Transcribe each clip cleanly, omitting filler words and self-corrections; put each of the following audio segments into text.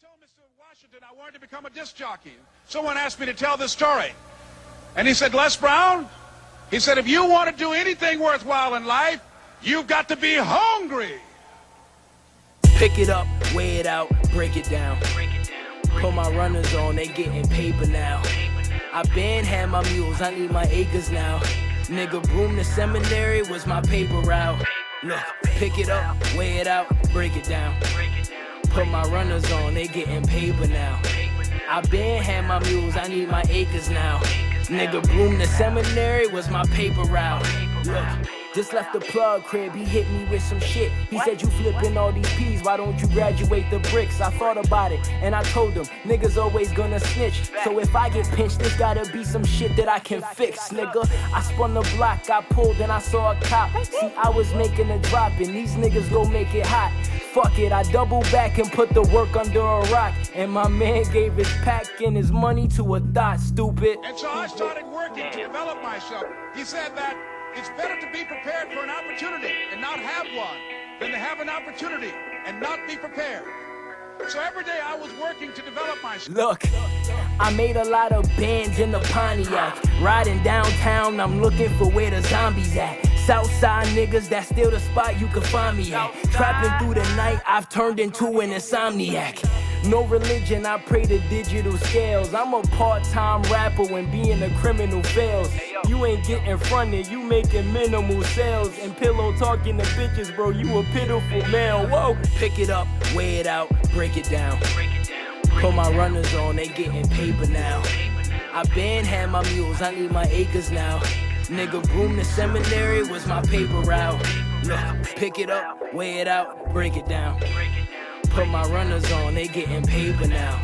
told Mr. Washington I wanted to become a disc jockey. Someone asked me to tell this story. And he said, Les Brown, he said, if you want to do anything worthwhile in life, you've got to be hungry. Pick it up, weigh it out, break it down. Put my runners on, they getting paper now. I been had my mules, I need my acres now. Nigga, broom the seminary was my paper route. Look, pick it up, weigh it out, break it down. Put my runners on, they getting paper now. I been had my mules, I need my acres now. Nigga, broom the seminary was my paper route. Look, just left the plug crib, he hit me with some shit. He said, you flipping all these P's, why don't you graduate the bricks? I thought about it, and I told him, niggas always gonna snitch. So if I get pinched, there's gotta be some shit that I can fix, nigga. I spun the block, I pulled, and I saw a cop. See, I was making a drop, and these niggas gon' make it hot. Fuck it, I double back and put the work under a rock. And my man gave his pack and his money to a thought, stupid. And so I started working to develop myself. He said that it's better to be prepared for an opportunity and not have one than to have an opportunity and not be prepared. So every day I was working to develop myself. Look, I made a lot of bands in the Pontiac. Riding downtown, I'm looking for where the zombies at. Southside niggas, that's still the spot you can find me at. Trapping through the night, I've turned into an insomniac. No religion, I pray to digital scales. I'm a part-time rapper when being a criminal fails. You ain't getting fronted, you making minimal sales. And pillow talking to bitches, bro, you a pitiful man. Whoa. Pick it up, weigh it out, break it down. Put my runners on, they getting paper now. I been had my mules, I need my acres now. Nigga, broom the seminary was my paper route. Look, pick it up, weigh it out, break it down. Put my runners on, they getting paper now.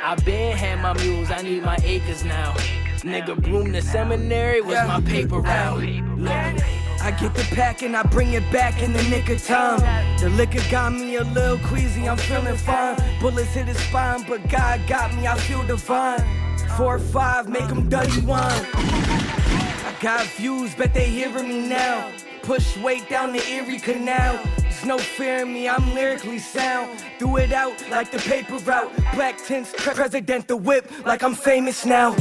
I been had my mules, I need my acres now. Nigga, broom the seminary was my paper route. Look, I get the pack and I bring it back in the nick of time. The liquor got me a little queasy, I'm feeling fine. Bullets hit his spine, but God got me, I feel divine. 4 or 5, make them dirty wine. I got views, bet they hearing me now. Push weight down the Erie Canal. There's no fear in me, I'm lyrically sound. Do it out like the paper route. Black tints, president the whip, like I'm famous now.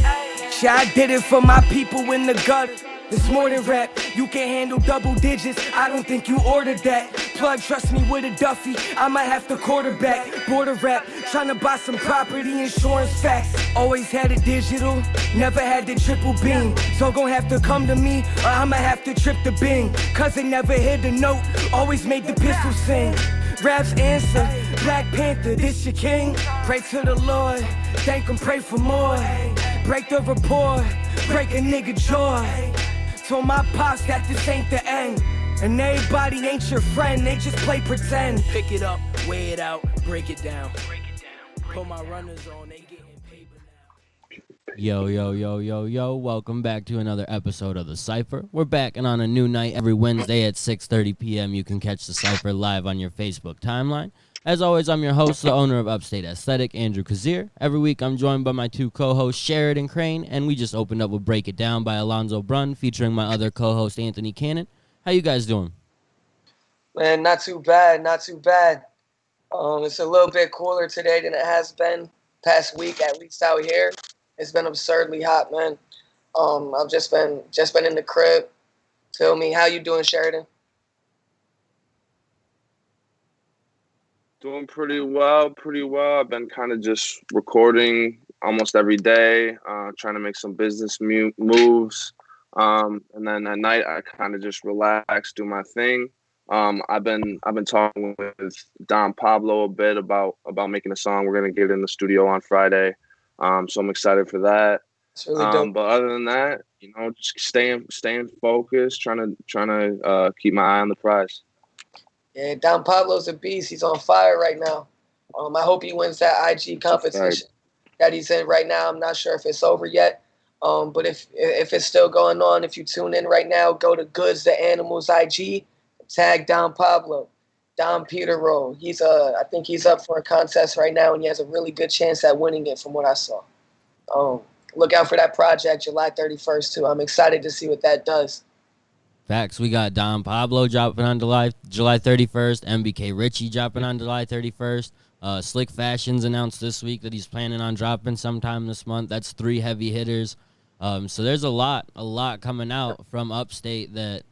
Shit, I did it for my people in the gutter. It's more than rap, you can handle double digits, I don't think you ordered that. Plug, trust me with a Duffy, I might have to quarterback. Border rap, tryna buy some property insurance facts. Always had it digital, never had the triple beam. So gon' have to come to me, or I might have to trip the Bing. Cause it never hit the note, always made the pistol sing. Raps answer, Black Panther, this your king. Pray to the Lord, thank him, pray for more. Break the rapport, break a nigga jaw. Told my pops that this ain't the end. And everybody ain't your friend, they just play pretend. pick it up, weigh it out, break it down. Put my runners on, they getting paper now. Yo, welcome back to another episode of The Cypher. We're back and on a new night every Wednesday at 6:30 p.m. You can catch The Cypher live on your Facebook timeline. As always, I'm your host, the owner of Upstate Aesthetic, Andrew Cazer. Every week, I'm joined by my two co-hosts, Sheridan Crane, and we just opened up with Break It Down by Alonzo Brunn, featuring my other co-host, Anthony Cannon. How you guys doing? Man, not too bad, not too bad. It's a little bit cooler today than it has been past week, at least out here. It's been absurdly hot, man. I've just been in the crib. Feel me? How you doing, Sheridan? Doing pretty well. I've been kind of just recording almost every day, trying to make some business moves. And then at night, I kind of just relax, do my thing. I've been talking with Don Pablo a bit about making a song. We're gonna get in the studio on Friday, so I'm excited for that. It's really dope. But other than that, just staying focused, trying to keep my eye on the prize. Yeah, Don Pablo's a beast. He's on fire right now. I hope he wins that IG competition that he's in right now. I'm not sure if it's over yet. But if it's still going on, if you tune in right now, go to Goods the Animals IG, tag Don Pablo, Don Petero. I think he's up for a contest right now, and he has a really good chance at winning it from what I saw. Look out for that project July 31st too. I'm excited to see what that does. Facts. We got Don Pablo dropping on July 31st. MBK Richie dropping on July 31st. Slick Fashions announced this week that he's planning on dropping sometime this month. That's 3 heavy hitters. So there's a lot coming out from Upstate that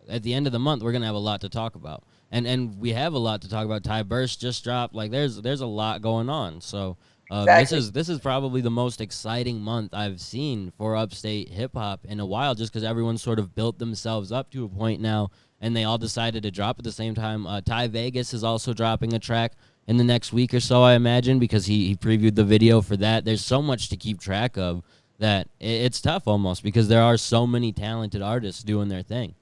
at the end of the month we're gonna have a lot to talk about. And we have a lot to talk about. Ty Burst just dropped. Like there's a lot going on. So Exactly. this is probably the most exciting month I've seen for Upstate hip hop in a while, just because everyone sort of built themselves up to a point now, and they all decided to drop at the same time. Ty Vegas is also dropping a track in the next week or so, I imagine, because he previewed the video for that. There's so much to keep track of that it's tough almost, because there are so many talented artists doing their thing.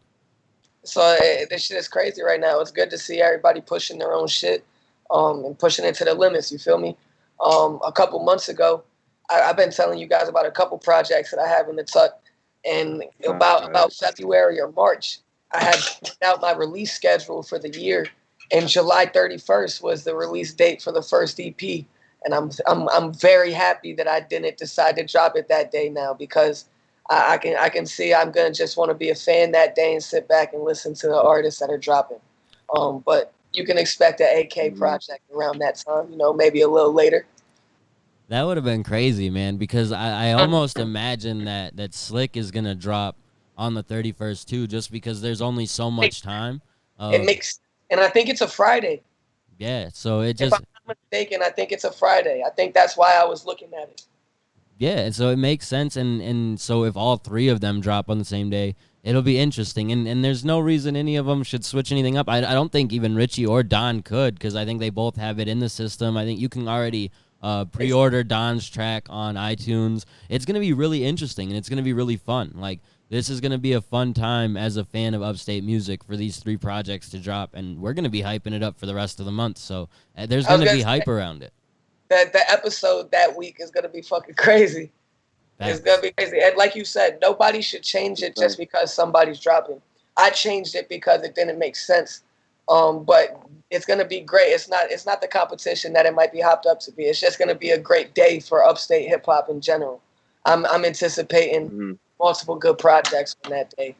So this shit is crazy right now. It's good to see everybody pushing their own shit, and pushing it to the limits. You feel me? A couple months ago, I've been telling you guys about a couple projects that I have in the tuck, and about February or March, I had put out my release schedule for the year, and July 31st was the release date for the first EP, and I'm very happy that I didn't decide to drop it that day now, because I can see I'm gonna just want to be a fan that day and sit back and listen to the artists that are dropping. But you can expect an AK project around that time, maybe a little later. That would have been crazy, man, because I almost imagine that Slick is going to drop on the 31st, too, just because there's only so much time. It makes, and I think it's a Friday. Yeah, so it just... If I'm not mistaken, I think it's a Friday. I think that's why I was looking at it. Yeah, and so it makes sense, and so if all 3 of them drop on the same day, it'll be interesting, and there's no reason any of them should switch anything up. I don't think even Richie or Don could, because I think they both have it in the system. I think you can already pre-order Don's track on iTunes. It's going to be really interesting, and it's going to be really fun. Like, this is going to be a fun time as a fan of Upstate music for these 3 projects to drop, and we're going to be hyping it up for the rest of the month, so there's going to be hype around it. The episode that week is going to be fucking crazy. It's going to be crazy. And like you said, nobody should change it just because somebody's dropping. I changed it because it didn't make sense. But it's going to be great. It's not the competition that it might be hopped up to be. It's just going to be a great day for Upstate hip hop in general. I'm anticipating multiple good projects on that day.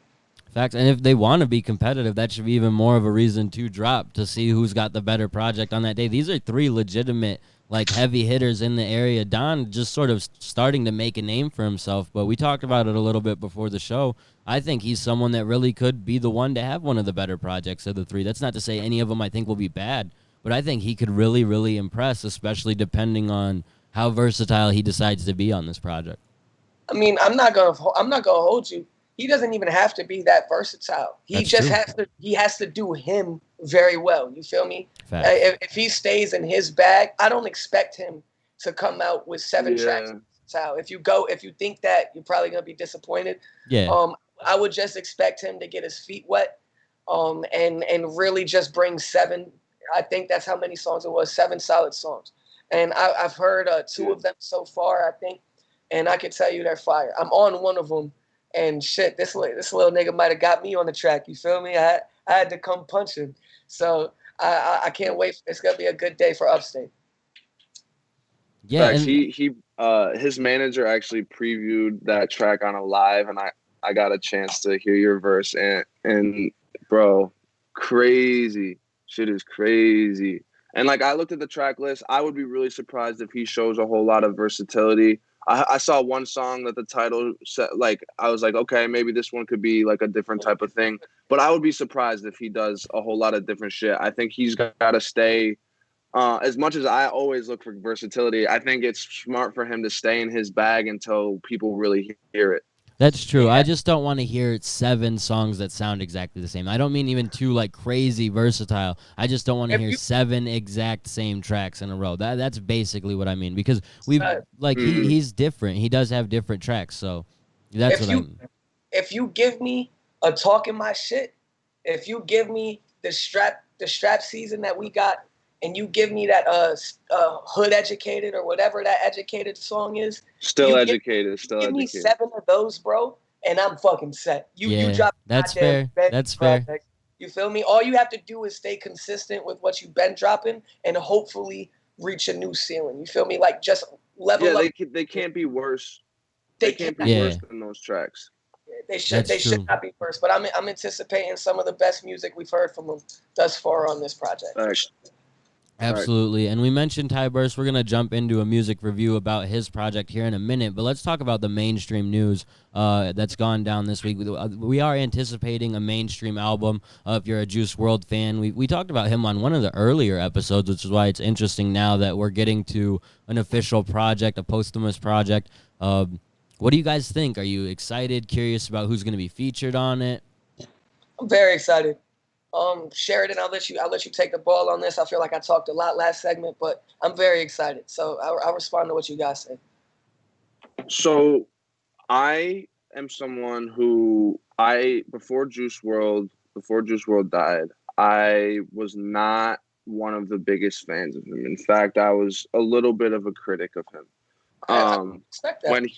Facts. And if they want to be competitive, that should be even more of a reason to drop, to see who's got the better project on that day. These are 3 legitimate, like, heavy hitters in the area. Don just sort of starting to make a name for himself, but we talked about it a little bit before the show. I think he's someone that really could be the one to have one of the better projects of the 3. That's not to say any of them I think will be bad, but I think he could really, really impress, especially depending on how versatile he decides to be on this project. I mean, I'm not gonna hold you. He doesn't even have to be that versatile. He has to do him very well. You feel me? If he stays in his bag, I don't expect him to come out with 7 tracks. So if you think that, you're probably gonna be disappointed. Yeah. I would just expect him to get his feet wet, and really just bring 7. I think that's how many songs it was. 7 solid songs, and I've heard 2 of them so far, I think, and I can tell you they're fire. I'm on one of them. And shit, this little nigga might have got me on the track. You feel me? I had to come punch him. So I can't wait. It's gonna be a good day for Upstate. Yeah, his manager actually previewed that track on a live, and I got a chance to hear your verse, and bro, crazy shit is crazy. And like, I looked at the track list. I would be really surprised if he shows a whole lot of versatility. I saw one song that the title said, like, I was like, okay, maybe this one could be like a different type of thing. But I would be surprised if he does a whole lot of different shit. I think he's got to stay, as much as I always look for versatility, I think it's smart for him to stay in his bag until people really hear it. That's true. I just don't want to hear 7 songs that sound exactly the same. I don't mean even 2 like crazy versatile. I just don't want to hear 7 exact same tracks in a row. That's basically what I mean, because he's different. He does have different tracks, so that's what I mean. If you give me a talking my shit, if you give me the strap season that we got, and you give me that hood educated or whatever that educated song is, still educated. Give me 7 of those, bro, and I'm fucking set. You drop. That's fair. That's fair. You feel me? All you have to do is stay consistent with what you've been dropping, and hopefully reach a new ceiling. You feel me? Like, just level up. They can't be worse. They can't be worse than those tracks. They should not be worse. But I'm anticipating some of the best music we've heard from them thus far on this project. Absolutely. And we mentioned Ty Burst. We're going to jump into a music review about his project here in a minute, but let's talk about the mainstream news that's gone down this week. We are anticipating a mainstream album. If you're a Juice World fan, we talked about him on one of the earlier episodes, which is why it's interesting now that we're getting to an official project, a posthumous project. What do you guys think? Are you excited, curious about who's going to be featured on it? I'm very excited. Sheridan, I'll let you take the ball on this. I feel like I talked a lot last segment, but I'm very excited. So I'll respond to what you guys say. So I am someone who before Juice World died, I was not one of the biggest fans of him. In fact, I was a little bit of a critic of him. I expect that.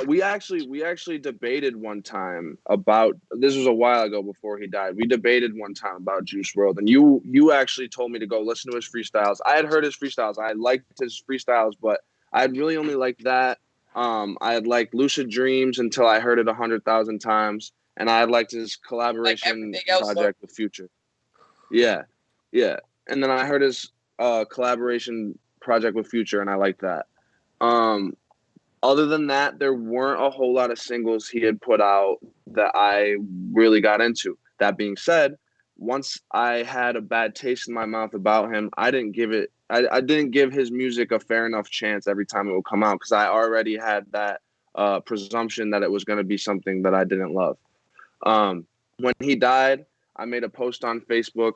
We actually debated one time about, this was a while ago before he died. We debated one time about Juice World, and you actually told me to go listen to his freestyles. I had heard his freestyles. I liked his freestyles, but I had really only liked that. I had liked Lucid Dreams until I heard it 100,000 times, and I had liked his collaboration project with Future. Yeah. And then I heard his collaboration project with Future, and I liked that. Other than that, there weren't a whole lot of singles he had put out that I really got into. That being said, once I had a bad taste in my mouth about him, I didn't give his music a fair enough chance every time it would come out, because I already had that presumption that it was going to be something that I didn't love. When he died, I made a post on Facebook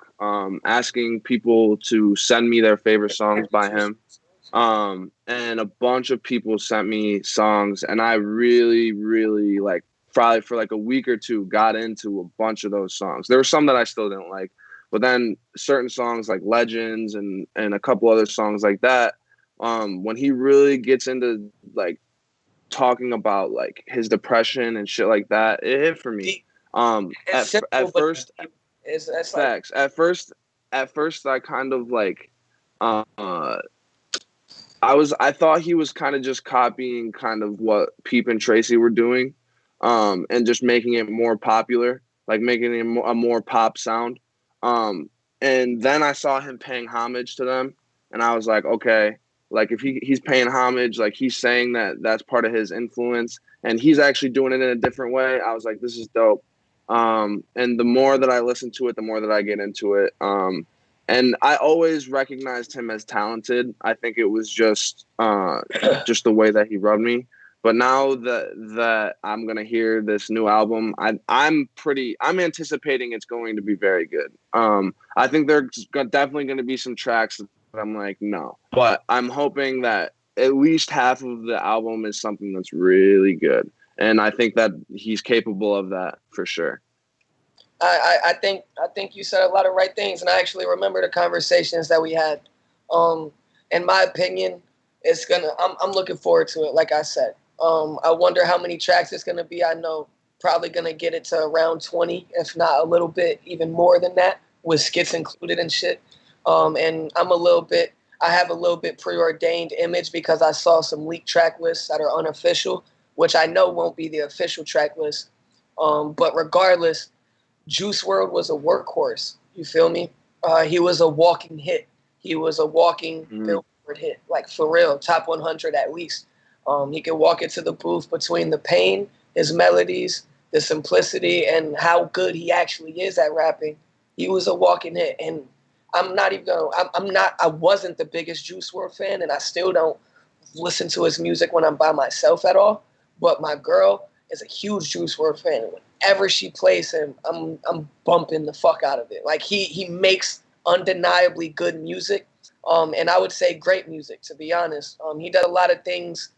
asking people to send me their favorite songs by him. And a bunch of people sent me songs, and I really, really, probably for a week or two, got into a bunch of those songs. There were some that I still didn't like, but then certain songs like Legends and a couple other songs like that, when he really gets into talking about his depression and shit like that, it hit for me. At first, I kind of I thought he was kind of just copying kind of what Peep and Tracy were doing, and just making it more popular, making it a more pop sound. And then I saw him paying homage to them, and I was like, okay, if he's paying homage, he's saying that that's part of his influence, and he's actually doing it in a different way. I was like, this is dope. And the more that I listen to it, the more that I get into it. And I always recognized him as talented. I think it was just the way that he rubbed me. But now that I'm gonna hear this new album, I'm anticipating it's going to be very good. I think there's definitely going to be some tracks that I'm like, no. But I'm hoping that at least half of the album is something that's really good. And I think that he's capable of that for sure. I think you said a lot of right things, and I actually remember the conversations that we had. In my opinion, I'm looking forward to it. Like I said, I wonder how many tracks it's gonna be. I know probably gonna get it to around 20, if not a little bit even more than that, with skits included and shit. And I have a little bit preordained image because I saw some leaked track lists that are unofficial, which I know won't be the official track list. But regardless, Juice World was a workhorse. You feel me? He was a walking hit. He was a walking Billboard hit, for real, top 100 at least. He could walk into the booth between the pain, his melodies, the simplicity, and how good he actually is at rapping. He was a walking hit, and I wasn't the biggest Juice World fan, and I still don't listen to his music when I'm by myself at all. But my girl is a huge Juice WRLD fan. Whenever she plays him, I'm bumping the fuck out of it. He makes undeniably good music, and I would say great music, to be honest. He does a lot of things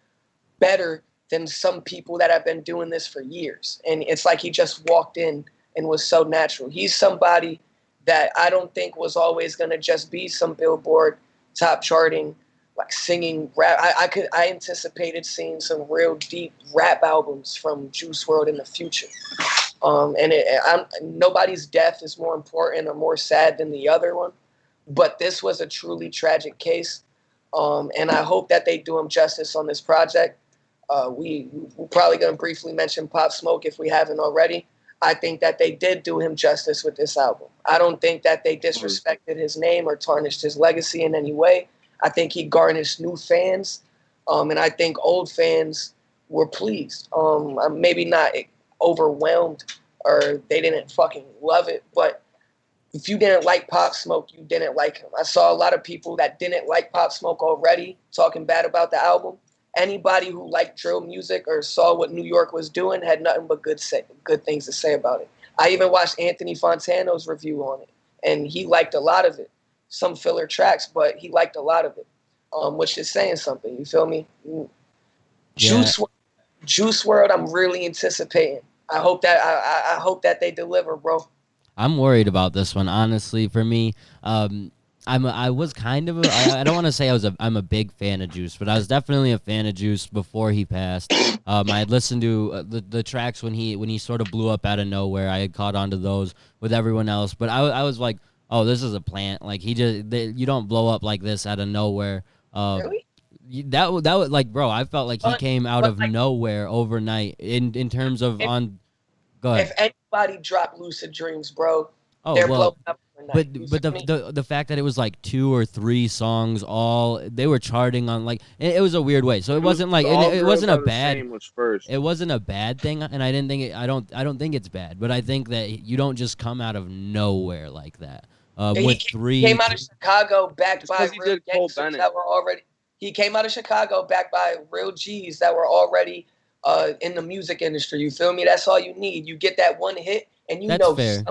better than some people that have been doing this for years. And it's like he just walked in and was so natural. He's somebody that I don't think was always going to just be some Billboard top charting, singing rap. I anticipated seeing some real deep rap albums from Juice WRLD in the future. Nobody's death is more important or more sad than the other one. But this was a truly tragic case. And I hope that they do him justice on this project. We're probably going to briefly mention Pop Smoke if we haven't already. I think that they did do him justice with this album. I don't think that they disrespected his name or tarnished his legacy in any way. I think he garnished new fans, and I think old fans were pleased. Maybe not overwhelmed or they didn't fucking love it, but if you didn't like Pop Smoke, you didn't like him. I saw a lot of people that didn't like Pop Smoke already talking bad about the album. Anybody who liked drill music or saw what New York was doing had nothing but good things to say about it. I even watched Anthony Fontano's review on it, and he liked a lot of it. Some filler tracks, but he liked a lot of it, which is saying something. You feel me? Yeah. Juice WRLD, I'm really anticipating. I hope that they deliver, bro. I'm worried about this one, honestly. For me, I was kind of I don't want to say I'm a big fan of Juice, but I was definitely a fan of Juice before he passed. I had listened to the tracks when he sort of blew up out of nowhere. I had caught on to those with everyone else, but I was like, oh, this is a plant. Like you don't blow up like this out of nowhere. Really? That was like, bro, I felt like he came out of nowhere overnight in terms of on. Go ahead. If anybody dropped Lucid Dreams, bro, Oh, they're well, blowing up overnight. but the fact that it was like 2 or 3 songs they were charting on, like, it was a weird way. So it wasn't like it wasn't a bad. It wasn't a bad thing, and I didn't think I don't think it's bad, but I think that you don't just come out of nowhere like that. With 3 he came out of Chicago backed by he real did Cole gangsters Bennett. that were already. He came out of Chicago backed by real G's that were already in the music industry. You feel me? That's all you need. You get that one hit, and you That's know. fair.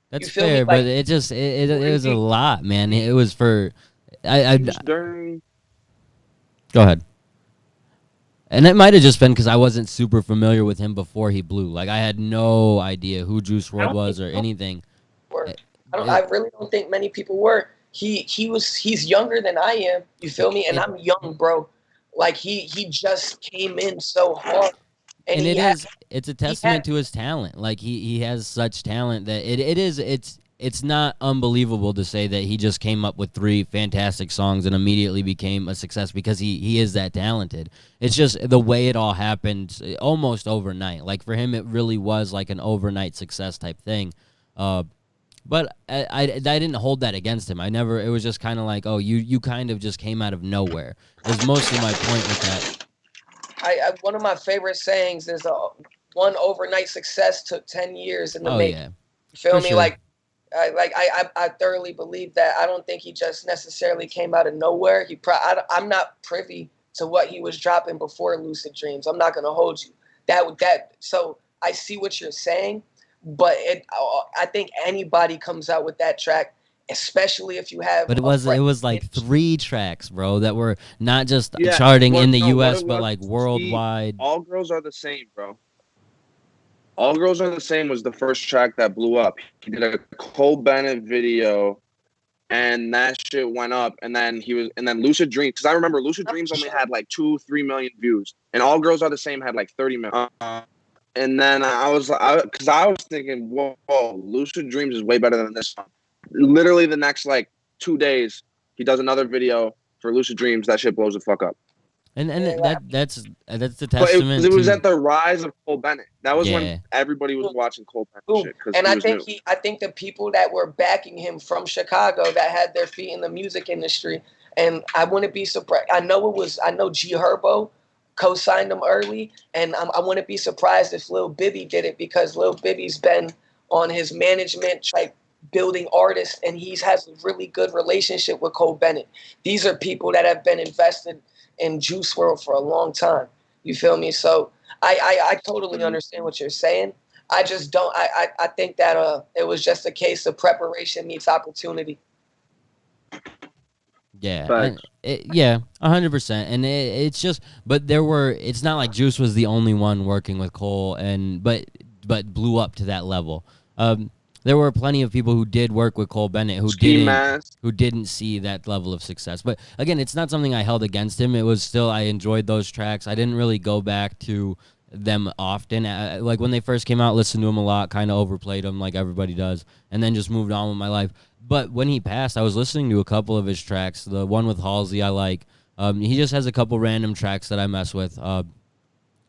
That's feel me? fair, Like, but it was a lot, man. It was for during. Go ahead. And it might have just been because I wasn't super familiar with him before he blew. Like, I had no idea who Juice WRLD was or anything. I really don't think many people were. He's younger than I am. You feel me? And I'm young, bro. Like he just came in so hard. And it's a testament to his talent. Like he has such talent that it's not unbelievable to say that he just came up with 3 fantastic songs and immediately became a success because he is that talented. It's just the way it all happened almost overnight. Like for him, it really was like an overnight success type thing. But I didn't hold that against him. It was just kind of like, oh, you kind of just came out of nowhere. Is mostly my point with that. One of my favorite sayings is one overnight success took 10 years in the making. Yeah. You feel For me? sure. Like I thoroughly believe that. I don't think he just necessarily came out of nowhere. I'm not privy to what he was dropping before Lucid Dreams. I'm not gonna hold you. So I see what you're saying, but I think anybody comes out with that track, especially if you have. But it was like 3 tracks, bro, that were not just charting in the U.S. but like worldwide. All Girls Are the Same, bro. All Girls Are the Same was the first track that blew up. He did a Cole Bennett video, and that shit went up. And then Lucid Dreams, because I remember Lucid Dreams only had like 2-3 million views, and All Girls Are the Same had like 30 million. And then I was thinking, whoa, Lucid Dreams is way better than this song. Literally the next like 2 days, he does another video for Lucid Dreams. That shit blows the fuck up. And that's the testament. But it was at the rise of Cole Bennett. That was when everybody was watching Cole Bennett shit. And I think the people that were backing him from Chicago that had their feet in the music industry, and I wouldn't be surprised. I know G Herbo co-signed him early, and I wouldn't be surprised if Lil Bibby did it, because Lil Bibby's been on his management type building artists, and he has a really good relationship with Cole Bennett. These are people that have been invested in Juice WRLD for a long time. You feel me? So I totally understand what you're saying. I just don't. I think that it was just a case of preparation meets opportunity. Yeah, 100%. And it's just, but it's not like Juice was the only one working with Cole, but blew up to that level. There were plenty of people who did work with Cole Bennett who didn't see that level of success. But again, it's not something I held against him. It was still, I enjoyed those tracks. I didn't really go back to them often. Like when they first came out, listened to them a lot, kind of overplayed them like everybody does, and then just moved on with my life. But when he passed, I was listening to a couple of his tracks. The one with Halsey I like. He just has a couple random tracks that I mess with.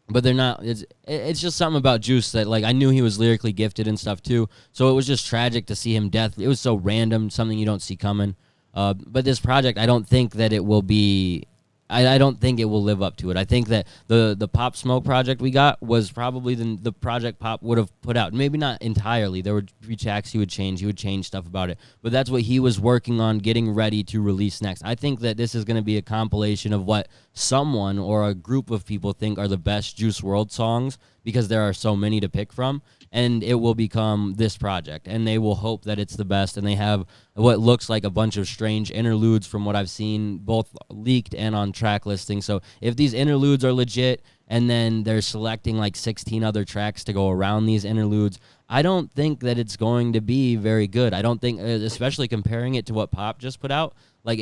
but they're not. It's just something about Juice that, like, I knew he was lyrically gifted and stuff too. So it was just tragic to see him death. It was so random, something you don't see coming. But this project, I don't think that it will be. I don't think it will live up to it. I think that the Pop Smoke project we got was probably the project Pop would have put out. Maybe not entirely. There would be tracks he would change. He would change stuff about it. But that's what he was working on, getting ready to release next. I think that this is going to be a compilation of what someone or a group of people think are the best Juice Wrld songs, because there are so many to pick from. And it will become this project, and they will hope that it's the best. And they have what looks like a bunch of strange interludes from what I've seen, both leaked and on track listings. So if these interludes are legit, and then they're selecting like 16 other tracks to go around these interludes, I don't think that it's going to be very good. I don't think, especially comparing it to what Pop just put out, like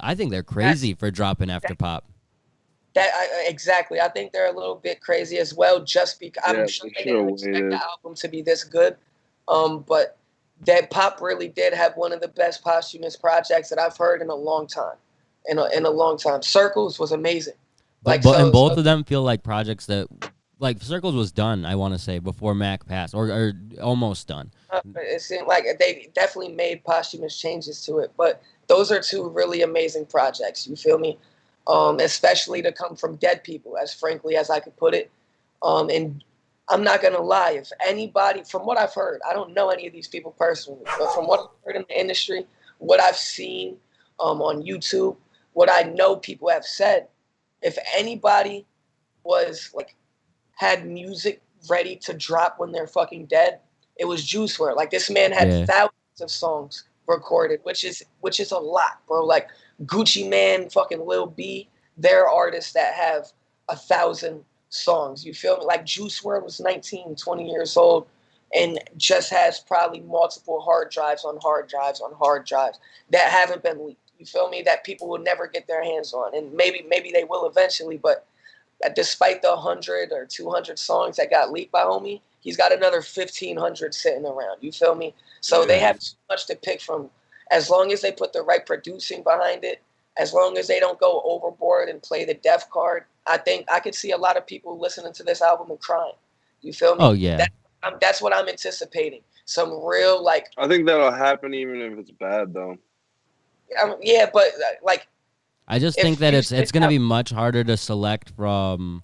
I think they're crazy for dropping after Pop. Exactly. I think they're a little bit crazy as well, just because I'm sure they didn't expect the album to be this good. But that Pop really did have one of the best posthumous projects that I've heard in a long time. In a long time. Circles was amazing. And both of them feel like projects that, like, Circles was done, I want to say, before Mac passed, or almost done. It seemed like they definitely made posthumous changes to it, but those are two really amazing projects. You feel me? Especially to come from dead people, as frankly as I could put it. And I'm not going to lie, if anybody, from what I've heard, I don't know any of these people personally, but from what I've heard in the industry, what I've seen on YouTube, what I know people have said, if anybody was like, had music ready to drop when they're fucking dead, it was Juice WRLD. Like, this man had thousands of songs recorded, which is a lot, bro. Like, Gucci Man, fucking Lil B, they're artists that have 1,000 songs. You feel me? Like, Juice WRLD was 19, 20 years old and just has probably multiple hard drives on hard drives on hard drives that haven't been leaked. You feel me? That people will never get their hands on. And maybe they will eventually, but despite the 100 or 200 songs that got leaked by homie, he's got another 1,500 sitting around. You feel me? So they have too much to pick from. As long as they put the right producing behind it, as long as they don't go overboard and play the death card, I think I could see a lot of people listening to this album and crying. You feel me? Oh, yeah. That's what I'm anticipating. Some real, like... I think that'll happen even if it's bad, though. Yeah, but, like... I just think that it's going to be much harder to select from,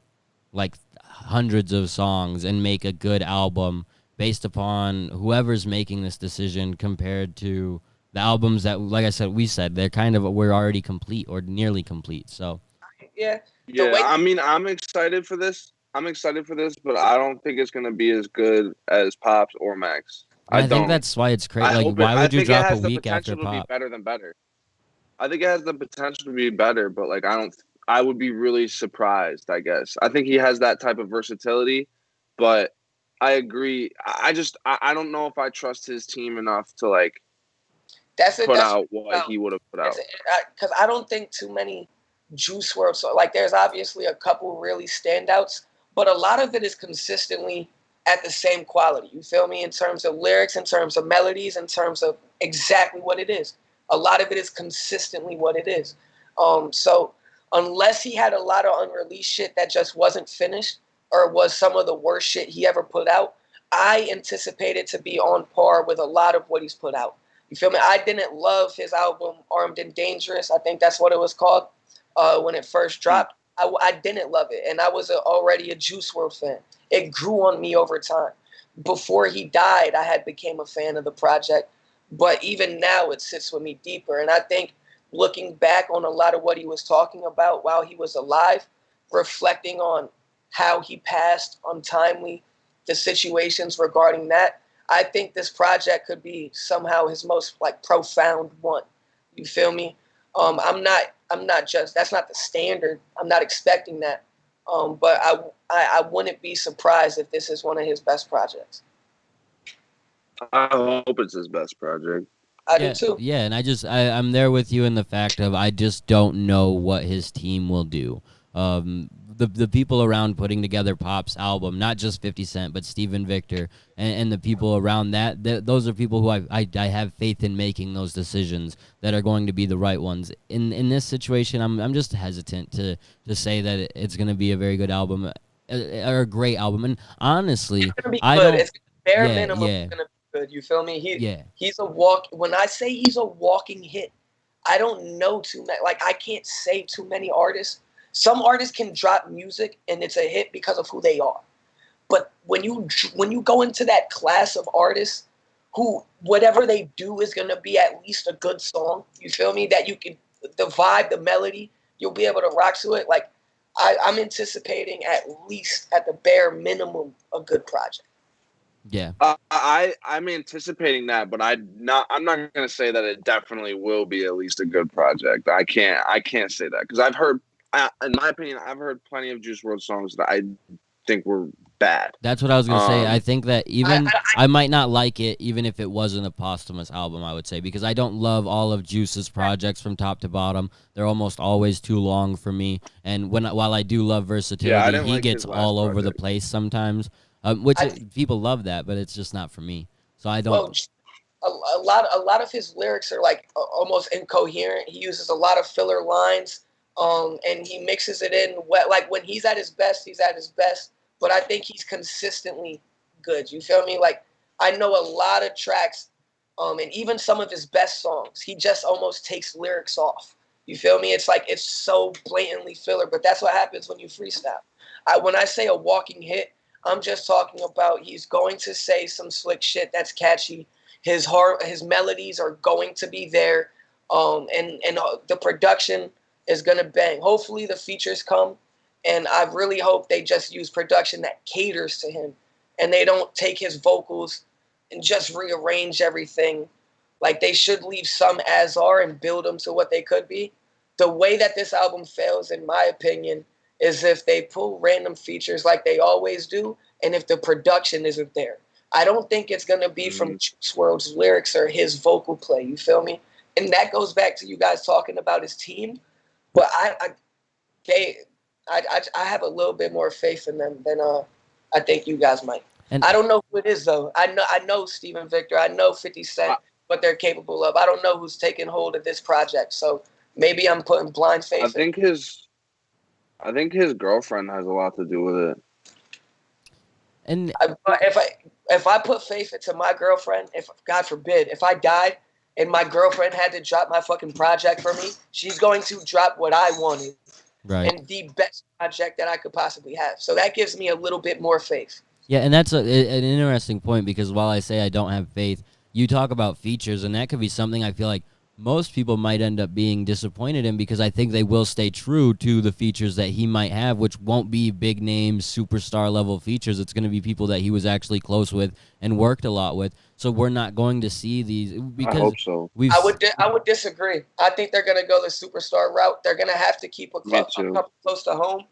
like, hundreds of songs and make a good album based upon whoever's making this decision compared to the albums that, like I said, we're already complete or nearly complete. So I mean, I'm excited for this, but I don't think it's gonna be as good as Pop's or Mac's. I think that's why it's crazy. Like, why would you drop a week after Pop? Be better than better. I think it has the potential to be better, but like I would be really surprised. I guess I think he has that type of versatility, but I agree. I don't know if I trust his team enough to like. Put out what he would have put out. Because I don't think too many Juice WRLD songs, like, there's obviously a couple really standouts, but a lot of it is consistently at the same quality. You feel me? In terms of lyrics, in terms of melodies, in terms of exactly what it is. A lot of it is consistently what it is. So unless he had a lot of unreleased shit that just wasn't finished or was some of the worst shit he ever put out, I anticipate it to be on par with a lot of what he's put out. You feel me? I didn't love his album Armed and Dangerous. I think that's what it was called when it first dropped. I didn't love it, and I was already a Juice WRLD fan. It grew on me over time. Before he died, I had became a fan of the project, but even now it sits with me deeper. And I think looking back on a lot of what he was talking about while he was alive, reflecting on how he passed untimely, the situations regarding that, I think this project could be somehow his most like profound one. You feel me? I'm not just, that's not the standard. I'm not expecting that. But I wouldn't be surprised if this is one of his best projects. I hope it's his best project. I do too. Yeah, and I'm there with you in the fact of I just don't know what his team will do. The people around putting together Pop's album, not just 50 Cent, but Steven Victor, and the people around those are people who I have faith in making those decisions that are going to be the right ones. In this situation, I'm just hesitant to say that it's going to be a very good album. a great album. And honestly, It's gonna be I good. don't. It's bare Yeah, minimum. yeah, It's gonna be good. You feel me? yeah. He's a walk. When I say he's a walking hit, I don't know too many. Like I can't say too many artists. Some artists can drop music and it's a hit because of who they are. But when you go into that class of artists who whatever they do is gonna be at least a good song, you feel me? That you can the vibe, the melody, you'll be able to rock to it. Like I'm anticipating at least at the bare minimum a good project. Yeah. I'm anticipating that, but I'm not gonna say that it definitely will be at least a good project. I can't say that because I've heard, in my opinion, I've heard plenty of Juice WRLD songs that I think were bad. That's what I was gonna say. I think that even I I might not like it, even if it wasn't a posthumous album. I would say because I don't love all of Juice's projects from top to bottom. They're almost always too long for me. And while I do love versatility, he like gets his last all over the project. place sometimes. Which people love that, but it's just not for me. So I don't. Well, a lot of his lyrics are like almost incoherent. He uses a lot of filler lines, and he mixes it in. Like when he's at his best, he's at his best. But I think he's consistently good. You feel me? Like I know a lot of tracks, and even some of his best songs, he just almost takes lyrics off. You feel me? It's like it's so blatantly filler, but that's what happens when you freestyle. When I say a walking hit, I'm just talking about he's going to say some slick shit that's catchy. His melodies are going to be there, and the production is gonna bang. Hopefully the features come, and I really hope they just use production that caters to him, and they don't take his vocals and just rearrange everything. Like they should leave some as are and build them to what they could be. The way that this album fails, in my opinion, is if they pull random features like they always do, and if the production isn't there. I don't think it's going to be from Juice WRLD's lyrics or his vocal play, you feel me? And that goes back to you guys talking about his team, but I have a little bit more faith in them than I think you guys might. And I don't know who it is, though. I know Steven Victor, I know 50 Cent, what they're capable of. I don't know who's taking hold of this project, so maybe I'm putting blind faith I think his girlfriend has a lot to do with it. And if I put faith into my girlfriend, if God forbid, if I died and my girlfriend had to drop my fucking project for me, she's going to drop what I wanted, right, and the best project that I could possibly have. So that gives me a little bit more faith. Yeah, and that's an interesting point because while I say I don't have faith, you talk about features, and that could be something I feel like most people might end up being disappointed in because I think they will stay true to the features that he might have, which won't be big name superstar level features. It's going to be people that he was actually close with and worked a lot with. So we're not going to see these because I hope so. I would disagree. I think they're going to go the superstar route. They're going to have to keep a couple close to home.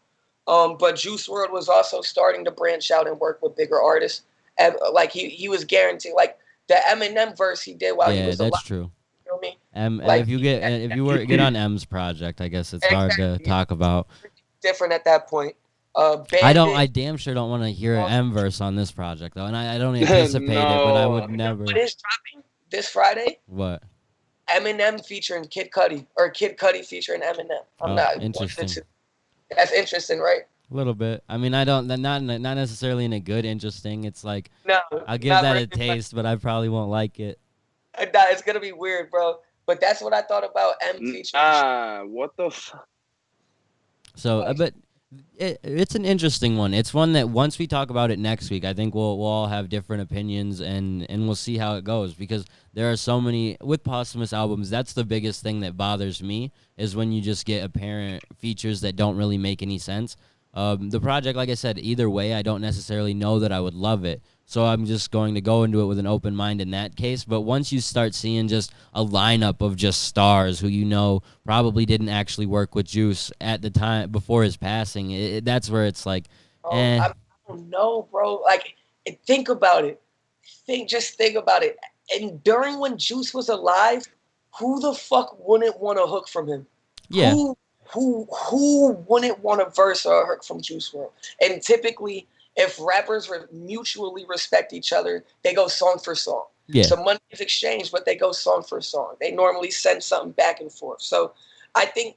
But Juice WRLD was also starting to branch out and work with bigger artists. And like he was guaranteed, like the Eminem verse he did while he was alive. Yeah, that's true. You know what I mean? Like, if you get on M's project, I guess it's hard to talk about. Different at that point. I damn sure don't want to hear an M verse on this project though, and I don't anticipate it, but I would never. What is dropping this Friday? What? Eminem featuring Kid Cudi, or Kid Cudi featuring Eminem. I'm not interesting. That's interesting, right? A little bit. I mean, not necessarily in a good interesting. It's like no, I'll give that a taste, but I probably won't like it. Nah, it's gonna be weird, bro. But that's what I thought about M featuring. What the fuck? So, but it's an interesting one. It's one that once we talk about it next week, I think we'll all have different opinions and we'll see how it goes because there are so many with posthumous albums. That's the biggest thing that bothers me is when you just get apparent features that don't really make any sense. The project, like I said, either way, I don't necessarily know that I would love it. So I'm just going to go into it with an open mind in that case. But once you start seeing just a lineup of just stars who you know probably didn't actually work with Juice at the time before his passing, that's where it's like, I don't know, bro. Like, think about it. Just think about it. And during when Juice was alive, who the fuck wouldn't want a hook from him? Yeah. Who wouldn't want a verse or a hook from Juice WRLD? And typically, if rappers mutually respect each other, they go song for song. Yeah. So money is exchanged, but they go song for song. They normally send something back and forth. So I think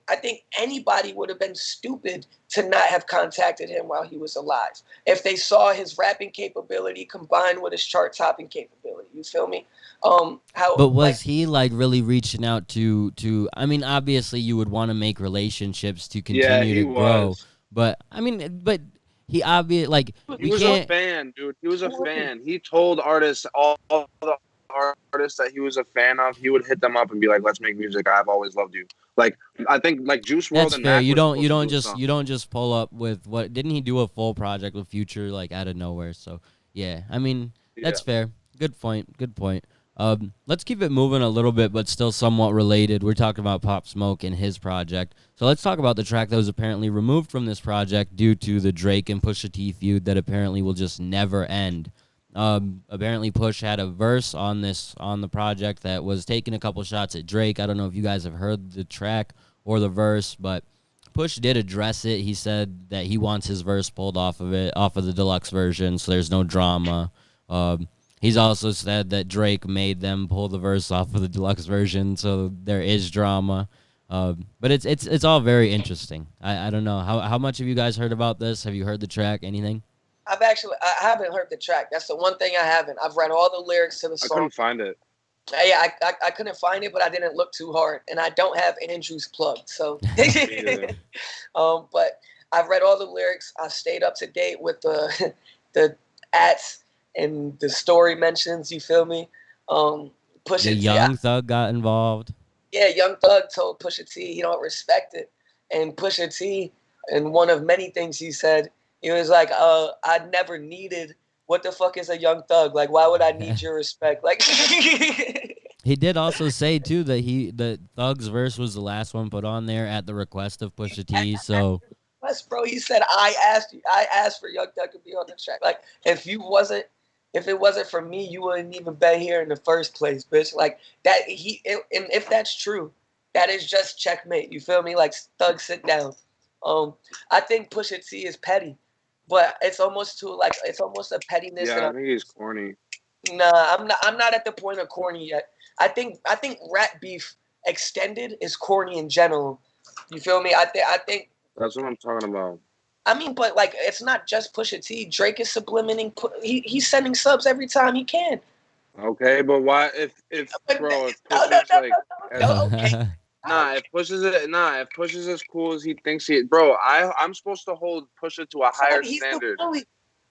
anybody would have been stupid to not have contacted him while he was alive if they saw his rapping capability combined with his chart topping capability. You feel me? But was he like really reaching out to? I mean, obviously you would want to make relationships to continue to grow. But I mean, but he obviously like he was a fan, dude. He was a fan. He told artists, all the artists that he was a fan of, he would hit them up and be like, "Let's make music. I've always loved you." Like, I think like Juice WRLD. That's and fair. Mac You don't just pull up with what? Didn't he do a full project with Future like out of nowhere? So yeah, I mean that's fair. Good point. Let's keep it moving a little bit, but still somewhat related. We're talking about Pop Smoke and his project. So let's talk about the track that was apparently removed from this project due to the Drake and Pusha T feud that apparently will just never end. Apparently Push had a verse on the project that was taking a couple shots at Drake. I don't know if you guys have heard the track or the verse, but Push did address it. He said that he wants his verse pulled off of the deluxe version, so there's no drama. He's also said that Drake made them pull the verse off of the deluxe version, so there is drama. But it's all very interesting. I don't know. How much have you guys heard about this? Have you heard the track? Anything? I haven't heard the track. That's the one thing I haven't. I've read all the lyrics to the song. I couldn't find it. Yeah, I couldn't find it, but I didn't look too hard, and I don't have Andrew's plugged. So, but I've read all the lyrics. I stayed up to date with the ats and the story mentions. You feel me? Pusha T. Young Thug got involved. Yeah, Young Thug told Pusha T he don't respect it, and Pusha T, in one of many things he said, he was like, I never needed. What the fuck is a Young Thug? Like, why would I need your respect? Like, he did also say too that Thug's verse was the last one put on there at the request of Pusha T. So, yes, bro, he said I asked for Young Thug to be on the track. Like, if it wasn't for me, you wouldn't even been here in the first place, bitch. Like that. And if that's true, that is just checkmate. You feel me? Like, Thug, sit down. I think Pusha T is petty. But it's almost a pettiness. Yeah, I think he's corny. Nah, I'm not at the point of corny yet. I think rap beef extended is corny in general. You feel me? I think that's what I'm talking about. I mean, but like, it's not just Pusha T. Drake is subliminating. He's sending subs every time he can. Okay, but why if Pusha's okay. If Pusha's as cool as he thinks he is, bro, I'm supposed to hold Pusha to a higher standard.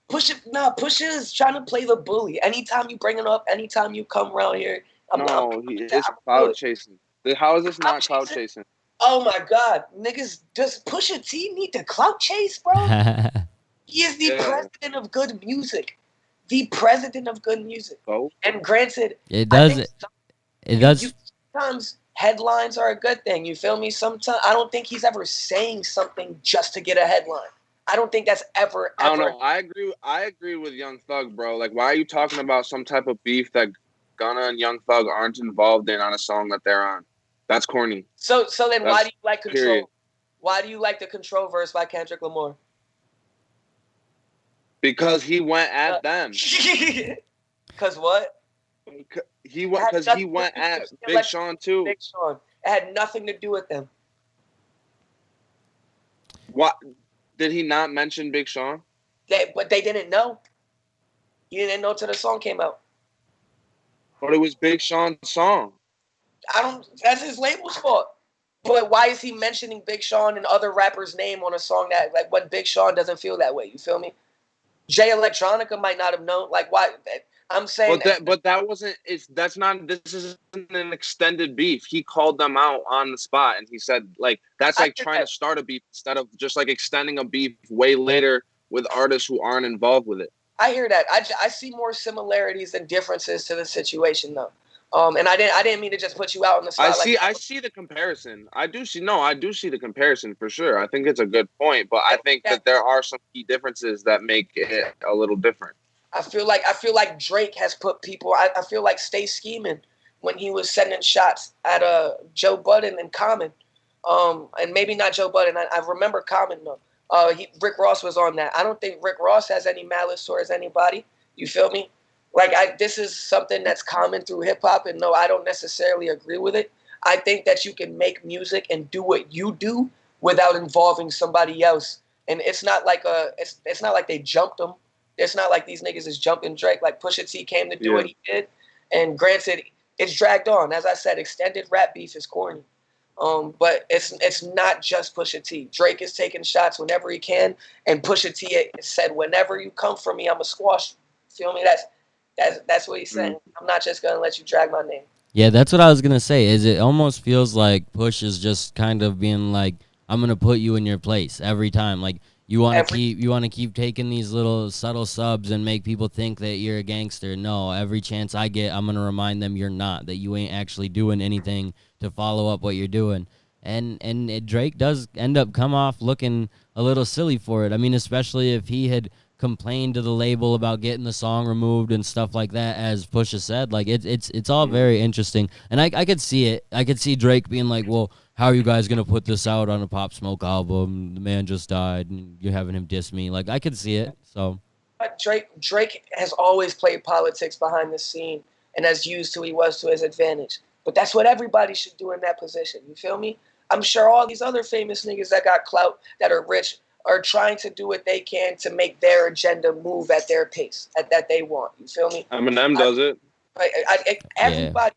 Pusha is trying to play the bully. Anytime you bring it up, anytime you come around here, it's cloud chasing. How is this not cloud chasing? Oh my God, niggas, does Pusha T need to clout chase, bro? He is the president of good music. The president of good music. Oh. And granted, it does. Sometimes headlines are a good thing. You feel me? Sometimes I don't think he's ever saying something just to get a headline. I don't think that's ever. I don't know. I agree with Young Thug, bro. Like, why are you talking about some type of beef that Gunna and Young Thug aren't involved in on a song that they're on? That's corny. So then why do you like Control? Period. Why do you like the Control verse by Kendrick Lamar? Because he went at them. Because what? He went at Big Sean too. Big Sean. It had nothing to do with them. What? Did he not mention Big Sean? But they didn't know. He didn't know till the song came out. But it was Big Sean's song. That's his label's fault. But why is he mentioning Big Sean and other rappers' name on a song that, like, when Big Sean doesn't feel that way? You feel me? Jay Electronica might not have known. Like, why? I'm saying, but that wasn't. That's not. This isn't an extended beef. He called them out on the spot, and he said, like, that's like trying to start a beef instead of just like extending a beef way later with artists who aren't involved with it. I hear that. I see more similarities than differences to the situation, though. And I didn't mean to just put you out on the spot. I see the comparison. I do see the comparison for sure. I think it's a good point, but I think that there are some key differences that make it a little different. I feel like Drake has put people. I feel like Stay Scheming when he was sending shots at Joe Budden and Common, and maybe not Joe Budden. I remember Common though. Rick Ross was on that. I don't think Rick Ross has any malice towards anybody. You feel me? Like, this is something that's common through hip hop, and no, I don't necessarily agree with it. I think that you can make music and do what you do without involving somebody else. And it's not like it's not like they jumped him. It's not like these niggas is jumping Drake. Like Pusha T came to do what he did. And granted, it's dragged on. As I said, extended rap beef is corny. But it's not just Pusha T. Drake is taking shots whenever he can, and Pusha T said, "Whenever you come for me, I'ma squash you." Feel me? That's what he's saying. I'm not just gonna let you drag my name. Yeah, that's what I was gonna say. Is it almost feels like Push is just kind of being like, I'm gonna put you in your place every time. Like you want to keep taking these little subtle subs and make people think that you're a gangster. No, every chance I get, I'm gonna remind them you're not. That you ain't actually doing anything to follow up what you're doing. And Drake does end up come off looking a little silly for it. I mean, especially if he had complained to the label about getting the song removed and stuff like that, as Pusha said. Like it's all very interesting, and I could see it. I could see Drake being like, well, how are you guys gonna put this out on a Pop Smoke album? The man just died and you're having him diss me. Like I could see it. So but Drake has always played politics behind the scene and has used who he was to his advantage. But that's what everybody should do in that position. You feel me? I'm sure all these other famous niggas that got clout, that are rich, are trying to do what they can to make their agenda move at their pace, that they want. You feel me? Eminem does it. Everybody.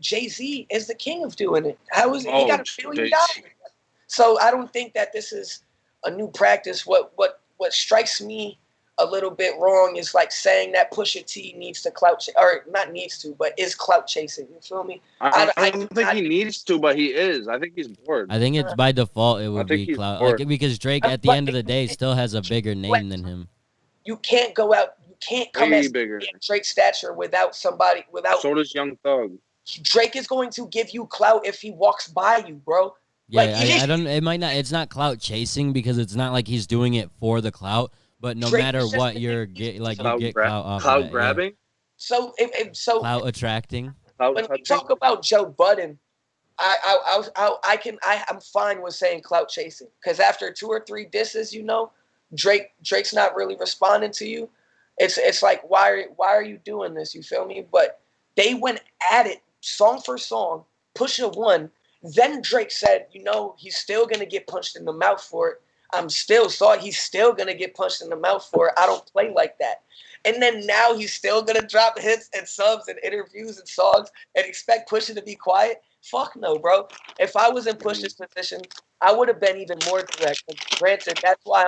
Jay-Z is the king of doing it. How is it? He got $1 billion. So I don't think that this is a new practice. What strikes me a little bit wrong is like saying that Pusha T needs to or not needs to, but is clout chasing. You feel me? I don't think he needs to, but he is. I think he's bored. I think it's by default it would be clout, like, because Drake at the end of the day still has a bigger name than him. You can't go out. You can't come as bigger Drake's stature without somebody. So does Young Thug. Drake is going to give you clout if he walks by you, bro. Yeah, like, I don't. It might not. It's not clout chasing because it's not like he's doing it for the clout. But no Drake matter what, you get clout off clout of that, grabbing. Yeah. So clout attracting. When we talk about Joe Budden, I'm fine with saying clout chasing because after 2 or 3 disses, Drake's not really responding to you. It's like why are you doing this? You feel me? But they went at it song for song. Pusha won. Then Drake said, he's still gonna get punched in the mouth for it. He's still gonna get punched in the mouth for it. I don't play like that. And then now he's still gonna drop hits and subs and interviews and songs and expect Pusha to be quiet. Fuck no, bro. If I was in Pusha's position, I would have been even more direct. Granted, that's why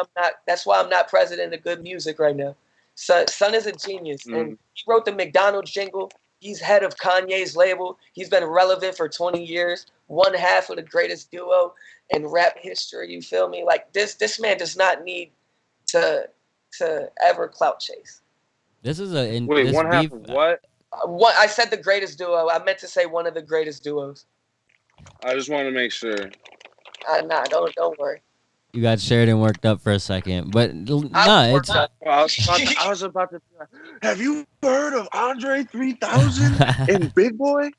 I'm not president of good music right now. Son is a genius, and he wrote the McDonald's jingle. He's head of Kanye's label. He's been relevant for 20 years. One half of the greatest duo in rap history. You feel me? Like this man does not need to ever clout chase. This is one half of what? I said the greatest duo. I meant to say one of the greatest duos. I just want to make sure. Nah, don't worry. You got Sheridan worked up for a second, but it's. I was about to. Have you heard of Andre 3000 and Big Boy?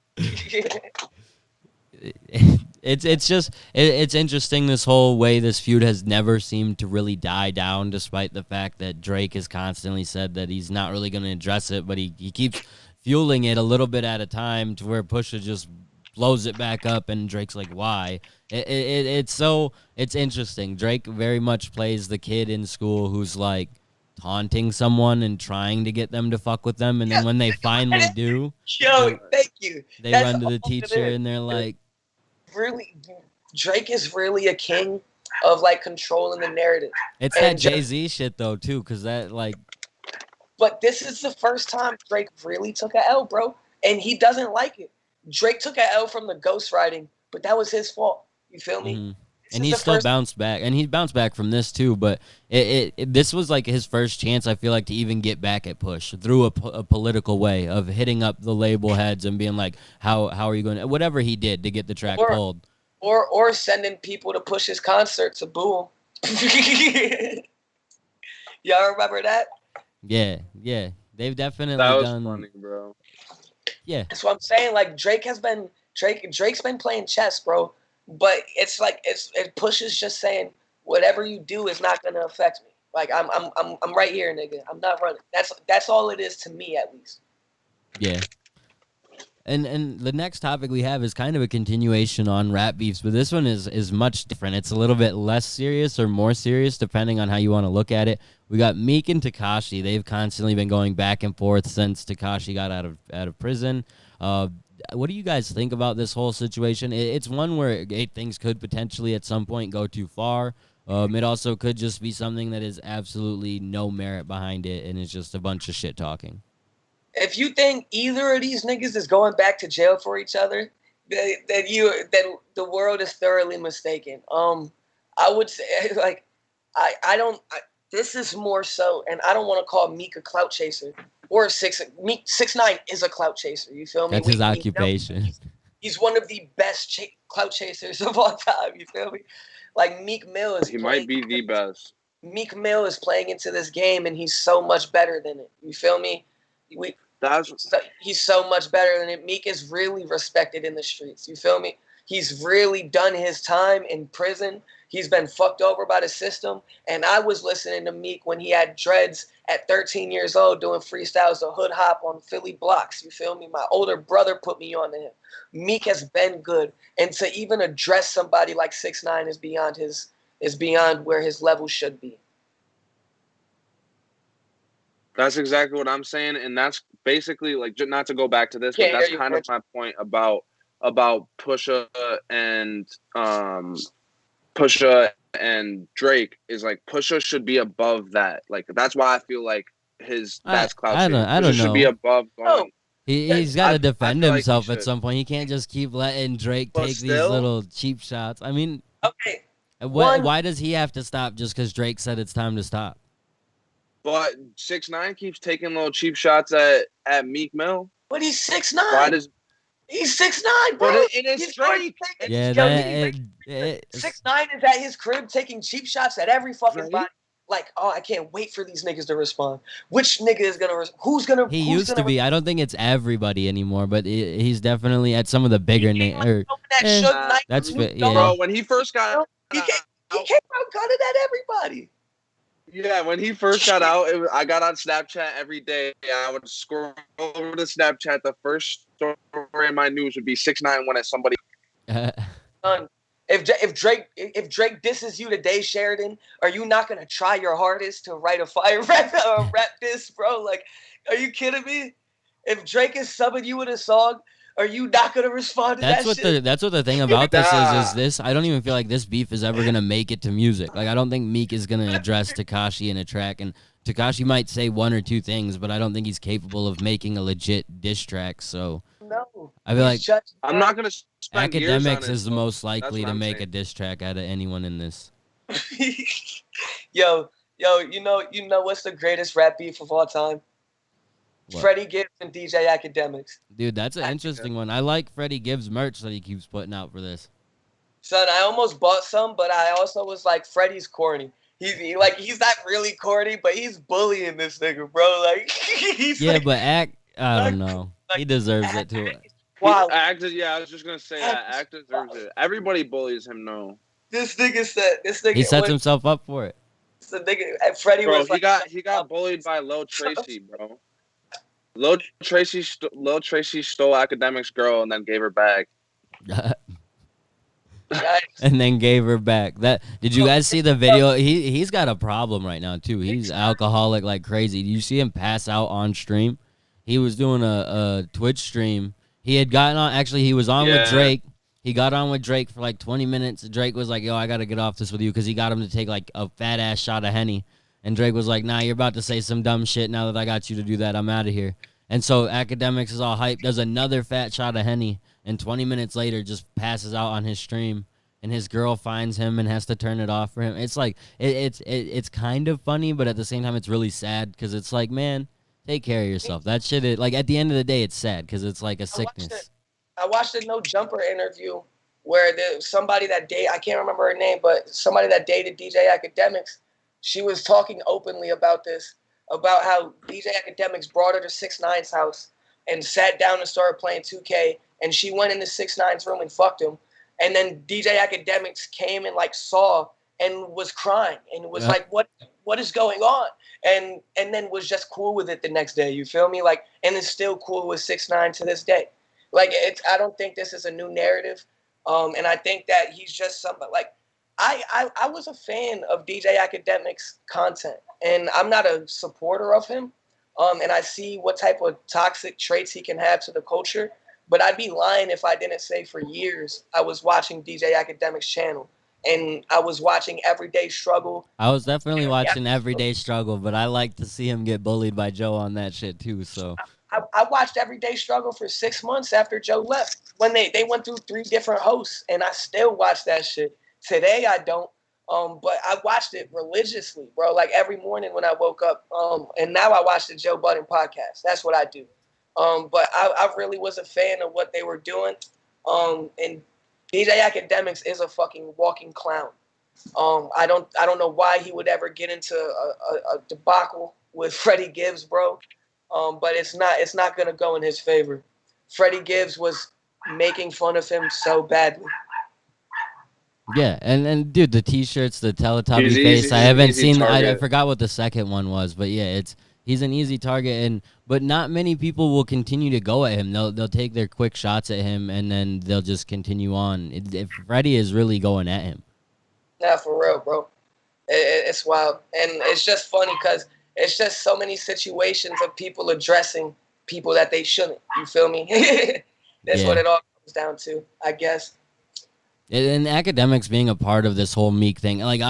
It's interesting this whole way this feud has never seemed to really die down, despite the fact that Drake has constantly said that he's not really going to address it, but he keeps fueling it a little bit at a time to where Pusha just blows it back up and Drake's like, why? It's interesting. Drake very much plays the kid in school who's like taunting someone and trying to get them to fuck with them, and then when they finally do, thank you. They run to the teacher and they're like, really, Drake is really a king of like controlling the narrative. It's that Jay-Z shit though too, because that like. But this is the first time Drake really took a L, bro, and he doesn't like it. Drake took a L from the ghostwriting, but that was his fault. You feel me? Mm-hmm. And he still bounced back, and he bounced back from this too. But this was like his first chance, I feel like, to even get back at Push through a political way of hitting up the label heads and being like, "How are you going to?" Whatever he did to get the track pulled, or sending people to Push his concert to boo him. Y'all remember that? Yeah, they've definitely that was done. Funny, bro. Yeah, that's what I'm saying. Like Drake's been playing chess, bro. But it's like it pushes just saying whatever you do is not gonna affect me. Like I'm right here, nigga. I'm not running. That's all it is to me, at least. Yeah. And the next topic we have is kind of a continuation on rap beefs, but this one is much different. It's a little bit less serious or more serious, depending on how you want to look at it. We got Meek and Tekashi. They've constantly been going back and forth since Tekashi got out of prison. What do you guys think about this whole situation? It's one where things could potentially at some point go too far. It also could just be something that is absolutely no merit behind it, and it's just a bunch of shit talking. If you think either of these niggas is going back to jail for each other, that the world is thoroughly mistaken. I would say like this is more so, and I don't want to call Meek a clout chaser or 6ix9ine is a clout chaser. You feel me? That's his occupation. He's one of the best clout chasers of all time. You feel me? Like Meek Mill is. He might be the best. Meek Mill is playing into this game, and he's so much better than it. You feel me? He's so much better than it. Meek is really respected in the streets. You feel me? He's really done his time in prison. He's been fucked over by the system. And I was listening to Meek when he had dreads at 13 years old doing freestyles of hood hop on Philly blocks. You feel me? My older brother put me on to him. Meek has been good. And to even address somebody like 6ix9ine is beyond where his level should be. That's exactly what I'm saying, and that's basically like, not to go back to this, but that's kind of my point about Pusha and Drake is like Pusha should be above that. Like that's why I feel like that's clout. I don't know. Should be above going. He's got to defend himself at some point. He can't just keep letting Drake take these little cheap shots. I mean, okay. Why does he have to stop just because Drake said it's time to stop? But 6ix9ine keeps taking little cheap shots at Meek Mill. But he's 6'9". Why does he's 6'9", bro? But it is Drake. Yeah, 6'9" is at his crib taking cheap shots at every fucking body. Like, oh, I can't wait for these niggas to respond. Which nigga is gonna respond? He used to be. I don't think it's everybody anymore, but he's definitely at some of the bigger names. That's yeah. Bro, when he first got, he came out gunning at everybody. Yeah, when he first got out, I got on Snapchat every day. I would scroll over to Snapchat. The first story in my news would be 6ix9ine went at somebody. If Drake disses you today, Sheridan, are you not gonna try your hardest to write a fire rap diss, bro? Like, are you kidding me? If Drake is subbing you with a song, are you not gonna respond to that shit? That's what the thing about this is this. I don't even feel like this beef is ever gonna make it to music. Like I don't think Meek is gonna address Tekashi in a track, and Tekashi might say one or two things, but I don't think he's capable of making a legit diss track. So no, I feel like I'm not gonna. Akademiks is the most likely to make a diss track out of anyone in this. yo, you know what's the greatest rap beef of all time? What? Freddie Gibbs and DJ Akademiks. Dude, that's an interesting one. I like Freddie Gibbs merch that he keeps putting out for this. Son, I almost bought some, but I also was like, Freddie's corny. He's not really corny, but he's bullying this nigga, bro. Like, but I don't know. He deserves it too. Wow. I was just gonna say that Act deserves it. Everybody bullies him, no. This nigga. He sets himself up for it. The nigga, Freddie was he got bullied by Lil Tracy, bro. Lil Tracy stole Akademiks' girl and then gave her back. And then gave her back. Did you guys see the video? He's got a problem right now too. He's alcoholic like crazy. Did you see him pass out on stream? He was doing a Twitch stream. He had gotten on. Actually, he was on with Drake. He got on with Drake for like 20 minutes. Drake was like, "Yo, I gotta get off this with you," because he got him to take like a fat ass shot of Henny. And Drake was like, "Nah, you're about to say some dumb shit. Now that I got you to do that, I'm out of here." And so Akademiks is all hyped, does another fat shot of Henny, and 20 minutes later just passes out on his stream. And his girl finds him and has to turn it off for him. It's like it's kind of funny, but at the same time, it's really sad because it's like, man, take care of yourself. That shit is like at the end of the day, it's sad because it's like a sickness. I watched a No Jumper interview where somebody that I can't remember her name, but somebody that dated DJ Akademiks, she was talking openly about this, about how DJ Akademiks brought her to 6ix9ine's house and sat down and started playing 2K, and she went into 6ix9ine's room and fucked him. And then DJ Akademiks came and like saw and was crying and was like, what is going on? And then was just cool with it the next day. You feel me? Like, and is still cool with 6ix9ine to this day. Like, I don't think this is a new narrative. And I think that he's just somebody like, I was a fan of DJ Akademiks' content, and I'm not a supporter of him. And I see what type of toxic traits he can have to the culture. But I'd be lying if I didn't say for years I was watching DJ Akademiks' channel, and I was watching Everyday Struggle. I was definitely watching Everyday Struggle, but I like to see him get bullied by Joe on that shit too. So I watched Everyday Struggle for 6 months after Joe left. When they went through 3 different hosts, and I still watch that shit. Today I don't. But I watched it religiously, bro. Like every morning when I woke up. And now I watch the Joe Budden podcast. That's what I do. But I really was a fan of what they were doing. And DJ Akademiks is a fucking walking clown. I don't know why he would ever get into a debacle with Freddie Gibbs, bro. But it's not gonna go in his favor. Freddie Gibbs was making fun of him so badly. yeah, and dude, the T-shirts, the Teletubby face. I haven't seen. I forgot what the second one was, but yeah, he's an easy target, but not many people will continue to go at him. They'll take their quick shots at him, and then they'll just continue on. If Freddie is really going at him. Nah, for real, bro. It's wild, and it's just funny because it's just so many situations of people addressing people that they shouldn't. You feel me? That's what it all comes down to, I guess. And Akademiks being a part of this whole Meek thing, like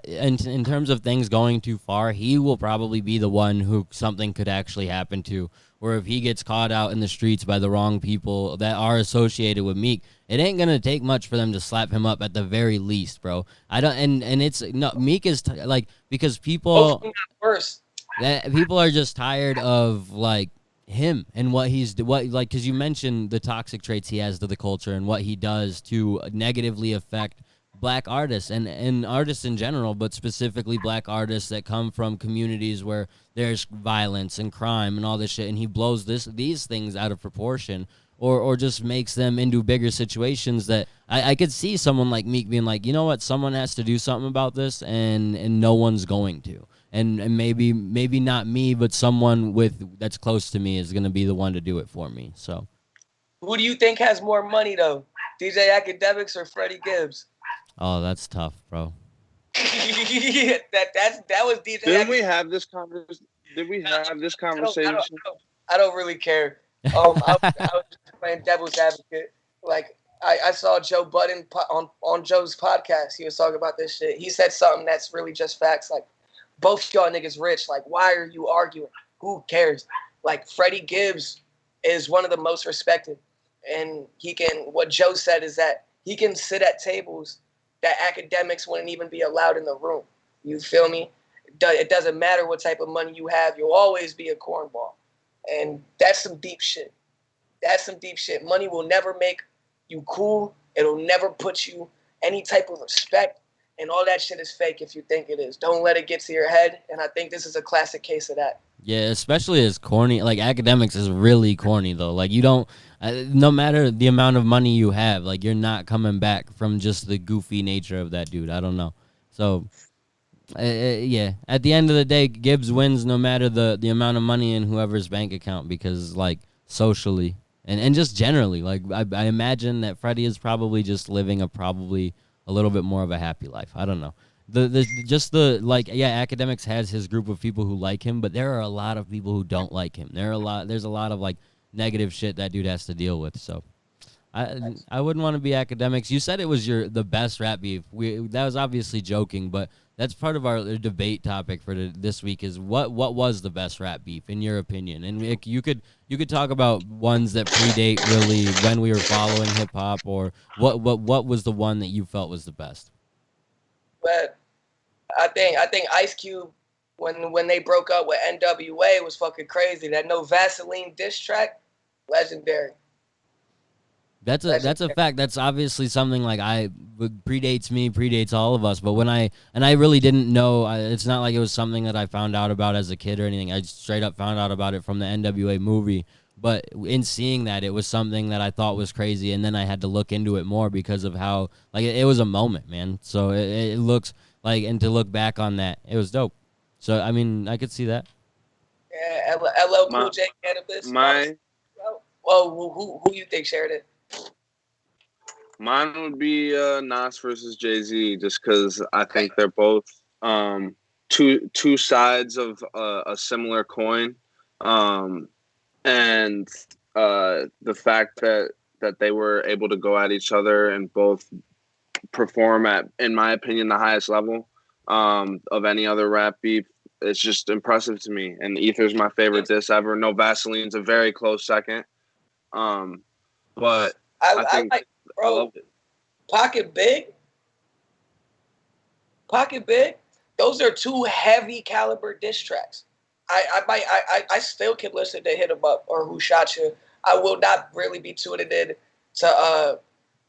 in terms of things going too far, he will probably be the one who something could actually happen to. Where if he gets caught out in the streets by the wrong people that are associated with Meek, it ain't gonna take much for them to slap him up at the very least, bro. Meek is because people people are just tired of like him and because you mentioned the toxic traits he has to the culture and what he does to negatively affect black artists and artists in general, but specifically black artists that come from communities where there's violence and crime and all this shit, and he blows these things out of proportion or just makes them into bigger situations that I could see someone like Meek being like, you know what, someone has to do something about this and no one's going to. And maybe not me, but someone that's close to me is going to be the one to do it for me. So, who do you think has more money though, DJ Akademiks or Freddie Gibbs? Oh, that's tough, bro. that was DJ. Didn't we have this conversation? Did we have this conversation? I don't really care. I was just playing devil's advocate. Like I saw Joe Budden on Joe's podcast. He was talking about this shit. He said something that's really just facts. Like, both y'all niggas rich. Like, why are you arguing? Who cares? Like, Freddie Gibbs is one of the most respected. And what Joe said is that he can sit at tables that Akademiks wouldn't even be allowed in the room. You feel me? It doesn't matter what type of money you have. You'll always be a cornball. And that's some deep shit. Money will never make you cool. It'll never put you any type of respect. And all that shit is fake if you think it is. Don't let it get to your head. And I think this is a classic case of that. Yeah, especially as corny. Like, Akademiks is really corny, though. Like, you don't, no matter the amount of money you have, like, you're not coming back from just the goofy nature of that dude. I don't know. So, yeah, at the end of the day, Gibbs wins no matter the amount of money in whoever's bank account because, like, socially and just generally, like, I imagine that Freddie is probably just living a little bit more of a happy life. I don't know. Akademiks has his group of people who like him, but there are a lot of people who don't like him. There's a lot of like negative shit that dude has to deal with. So I wouldn't want to be Akademiks. You said it was the best rap beef. That was obviously joking, but that's part of our debate topic for this week is what was the best rap beef in your opinion? And you could talk about ones that predate really when we were following hip hop, or what was the one that you felt was the best? But I think Ice Cube when they broke up with NWA was fucking crazy. That No Vaseline diss track, legendary. That's a fact. That's obviously something like predates all of us. But I really didn't know. It's not like it was something that I found out about as a kid or anything. I just straight up found out about it from the NWA movie. But in seeing that, it was something that I thought was crazy, and then I had to look into it more because of how like it was a moment, man. So it looks like, and to look back on that, it was dope. So I mean, I could see that. Yeah, LL Cool J, Cannabis. Well, who you think, Sheridan? Mine would be Nas versus Jay-Z, just because I think they're both two sides of a similar coin, and the fact that they were able to go at each other and both perform at, in my opinion, the highest level of any other rap beef. It's just impressive to me. And Ether's my favorite diss ever. No Vaseline's a very close second. But I think like, bro, I love it. Pocket Big. Those are two heavy caliber diss tracks. I still can listen to Hit 'Em Up or Who Shot You. I will not really be tuning in to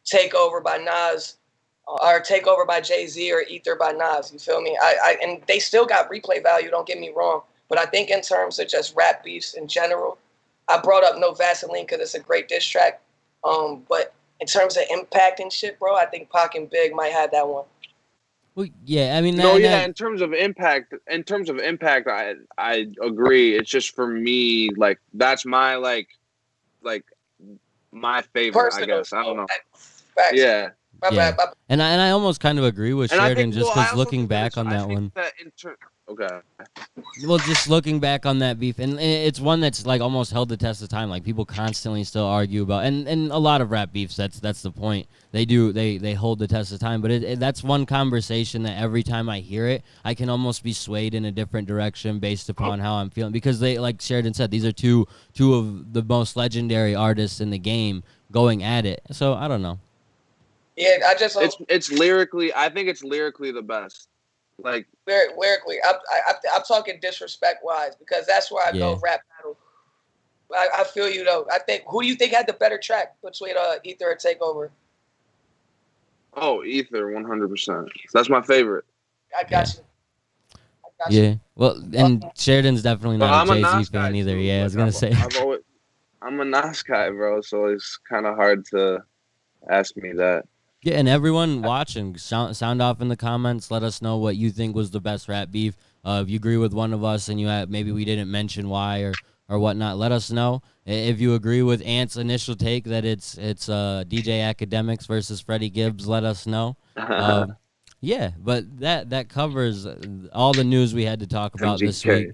Take Over by Nas or Take Over by Jay-Z or Ether by Nas. You feel me? And they still got replay value, don't get me wrong. But I think in terms of just rap beefs in general, I brought up No Vaseline because it's a great diss track. But in terms of impact and shit, bro, I think Pac and Big might have that one. Well, yeah, I mean, in terms of impact, I agree. It's just for me, like that's my like my favorite. Personal, I guess I don't know. Facts. Yeah. Yeah. And I almost kind of agree with Sheridan just because looking back on that one. Okay. Well, just looking back on that beef, and it's one that's like almost held the test of time. Like people constantly still argue about, and a lot of rap beefs. That's the point. They hold the test of time. But that's one conversation that every time I hear it, I can almost be swayed in a different direction based upon how I'm feeling, because they, like Sheridan said, these are two of the most legendary artists in the game going at it. So I don't know. Yeah, I just it's lyrically. I think it's lyrically the best. Like lyrically, I'm talking disrespect wise because that's where I go rap battle. I feel you though. I think who do you think had the better track between Ether and Takeover? Oh, Ether, 100%. That's my favorite. I got you. Yeah. Well, and Sheridan's definitely not a Jay-Z fan either. Too. Yeah, I was gonna say. I'm a Nas guy, bro. So it's kind of hard to ask me that. Yeah, and everyone watching, sound off in the comments. Let us know what you think was the best rap beef. If you agree with one of us and maybe we didn't mention why or whatnot, let us know. If you agree with Ant's initial take that it's DJ Akademiks versus Freddie Gibbs, let us know. Yeah, but that covers all the news we had to talk about MGK. this week.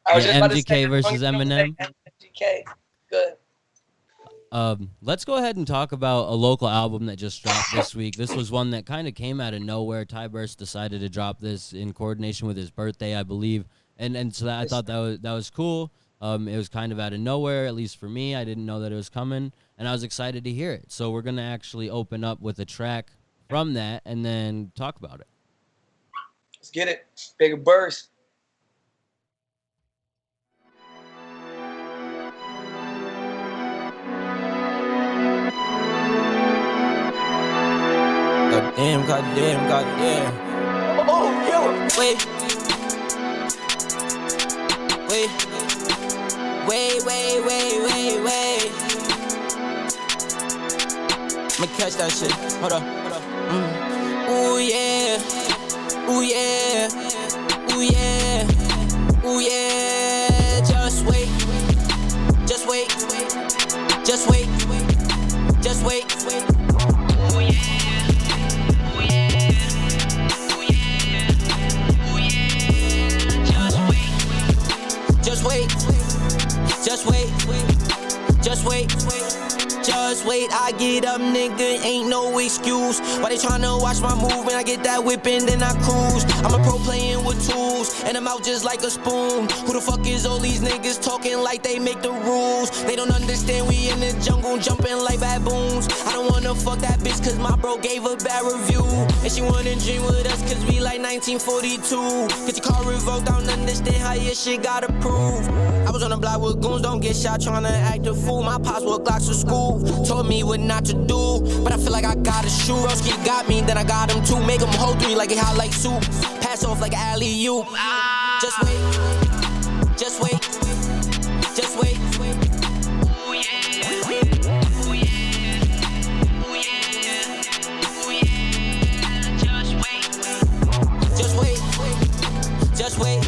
MGK versus Eminem. MGK, good. Let's go ahead and talk about a local album that just dropped this week. This was one that kind of came out of nowhere. Ty Burst decided to drop this in coordination with his birthday, I believe, and so I thought that was cool. It was kind of out of nowhere, at least for me. I didn't know that it was coming, and I was excited to hear it. So we're gonna actually open up with a track from that and then talk about it. Let's get it. Bigga Burst. Goddamn. Oh, yo. Wait. I'ma catch that shit. Hold up. Ooh yeah. Just wait. Just wait, I get up, nigga, ain't no excuse. Why they tryna watch my move when I get that whip and then I cruise? I'm a pro playing with tools, and I'm out just like a spoon. Who the fuck is all these niggas talking like they make the rules? They don't understand we in the jungle jumping like baboons. I don't wanna fuck that bitch cause my bro gave a bad review. And she wanna dream with us cause we like 1942. Get your car revoked, I don't understand how your shit got approved. I was on the block with goons, don't get shot tryna act a fool. My pops wore Glocks to school, told me what not to do, but I feel like I gotta shoot. Roski got me, then I got him too. Make him hold three like he hot like soup. Pass off like alley-oop. Just wait. Ooh yeah. Just wait.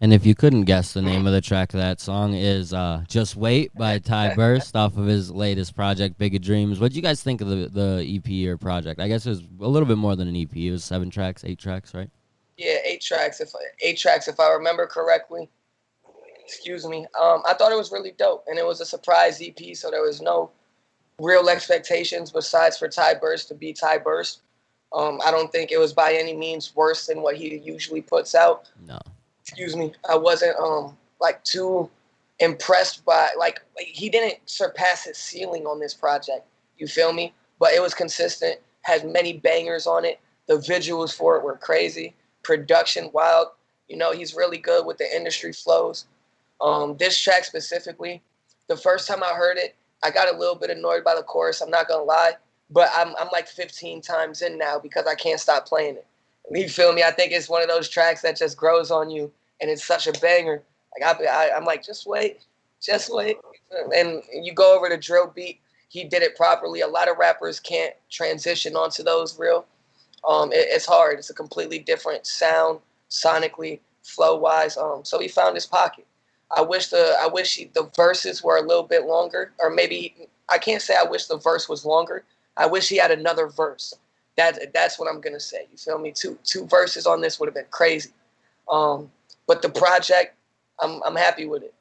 And if you couldn't guess, the name of the track of that song is Just Wait by Ty Burst off of his latest project, Bigga Dreams. What did you guys think of the EP or project? I guess it was a little bit more than an EP. It was 7 tracks, 8 tracks, right? Yeah, 8 tracks. If I remember correctly. Excuse me. I thought it was really dope, and it was a surprise EP, so there was no real expectations besides for Ty Burst to be Ty Burst. I don't think it was by any means worse than what he usually puts out. No. Excuse me. I wasn't like too impressed by, like, he didn't surpass his ceiling on this project. You feel me? But it was consistent, had many bangers on it. The visuals for it were crazy. Production wild. You know, he's really good with the industry flows. This track specifically, the first time I heard it, I got a little bit annoyed by the chorus, I'm not gonna lie. But I'm like 15 times in now because I can't stop playing it. You feel me? I think it's one of those tracks that just grows on you, and it's such a banger. Like I'm like, just wait. And you go over the drill beat, he did it properly. A lot of rappers can't transition onto those real. It's hard. It's a completely different sound, sonically, flow-wise. So he found his pocket. I wish the verses were a little bit longer, or maybe I can't say I wish the verse was longer. I wish he had another verse. That's what I'm gonna say. You feel me? Two verses on this would have been crazy. But the project, I'm happy with it.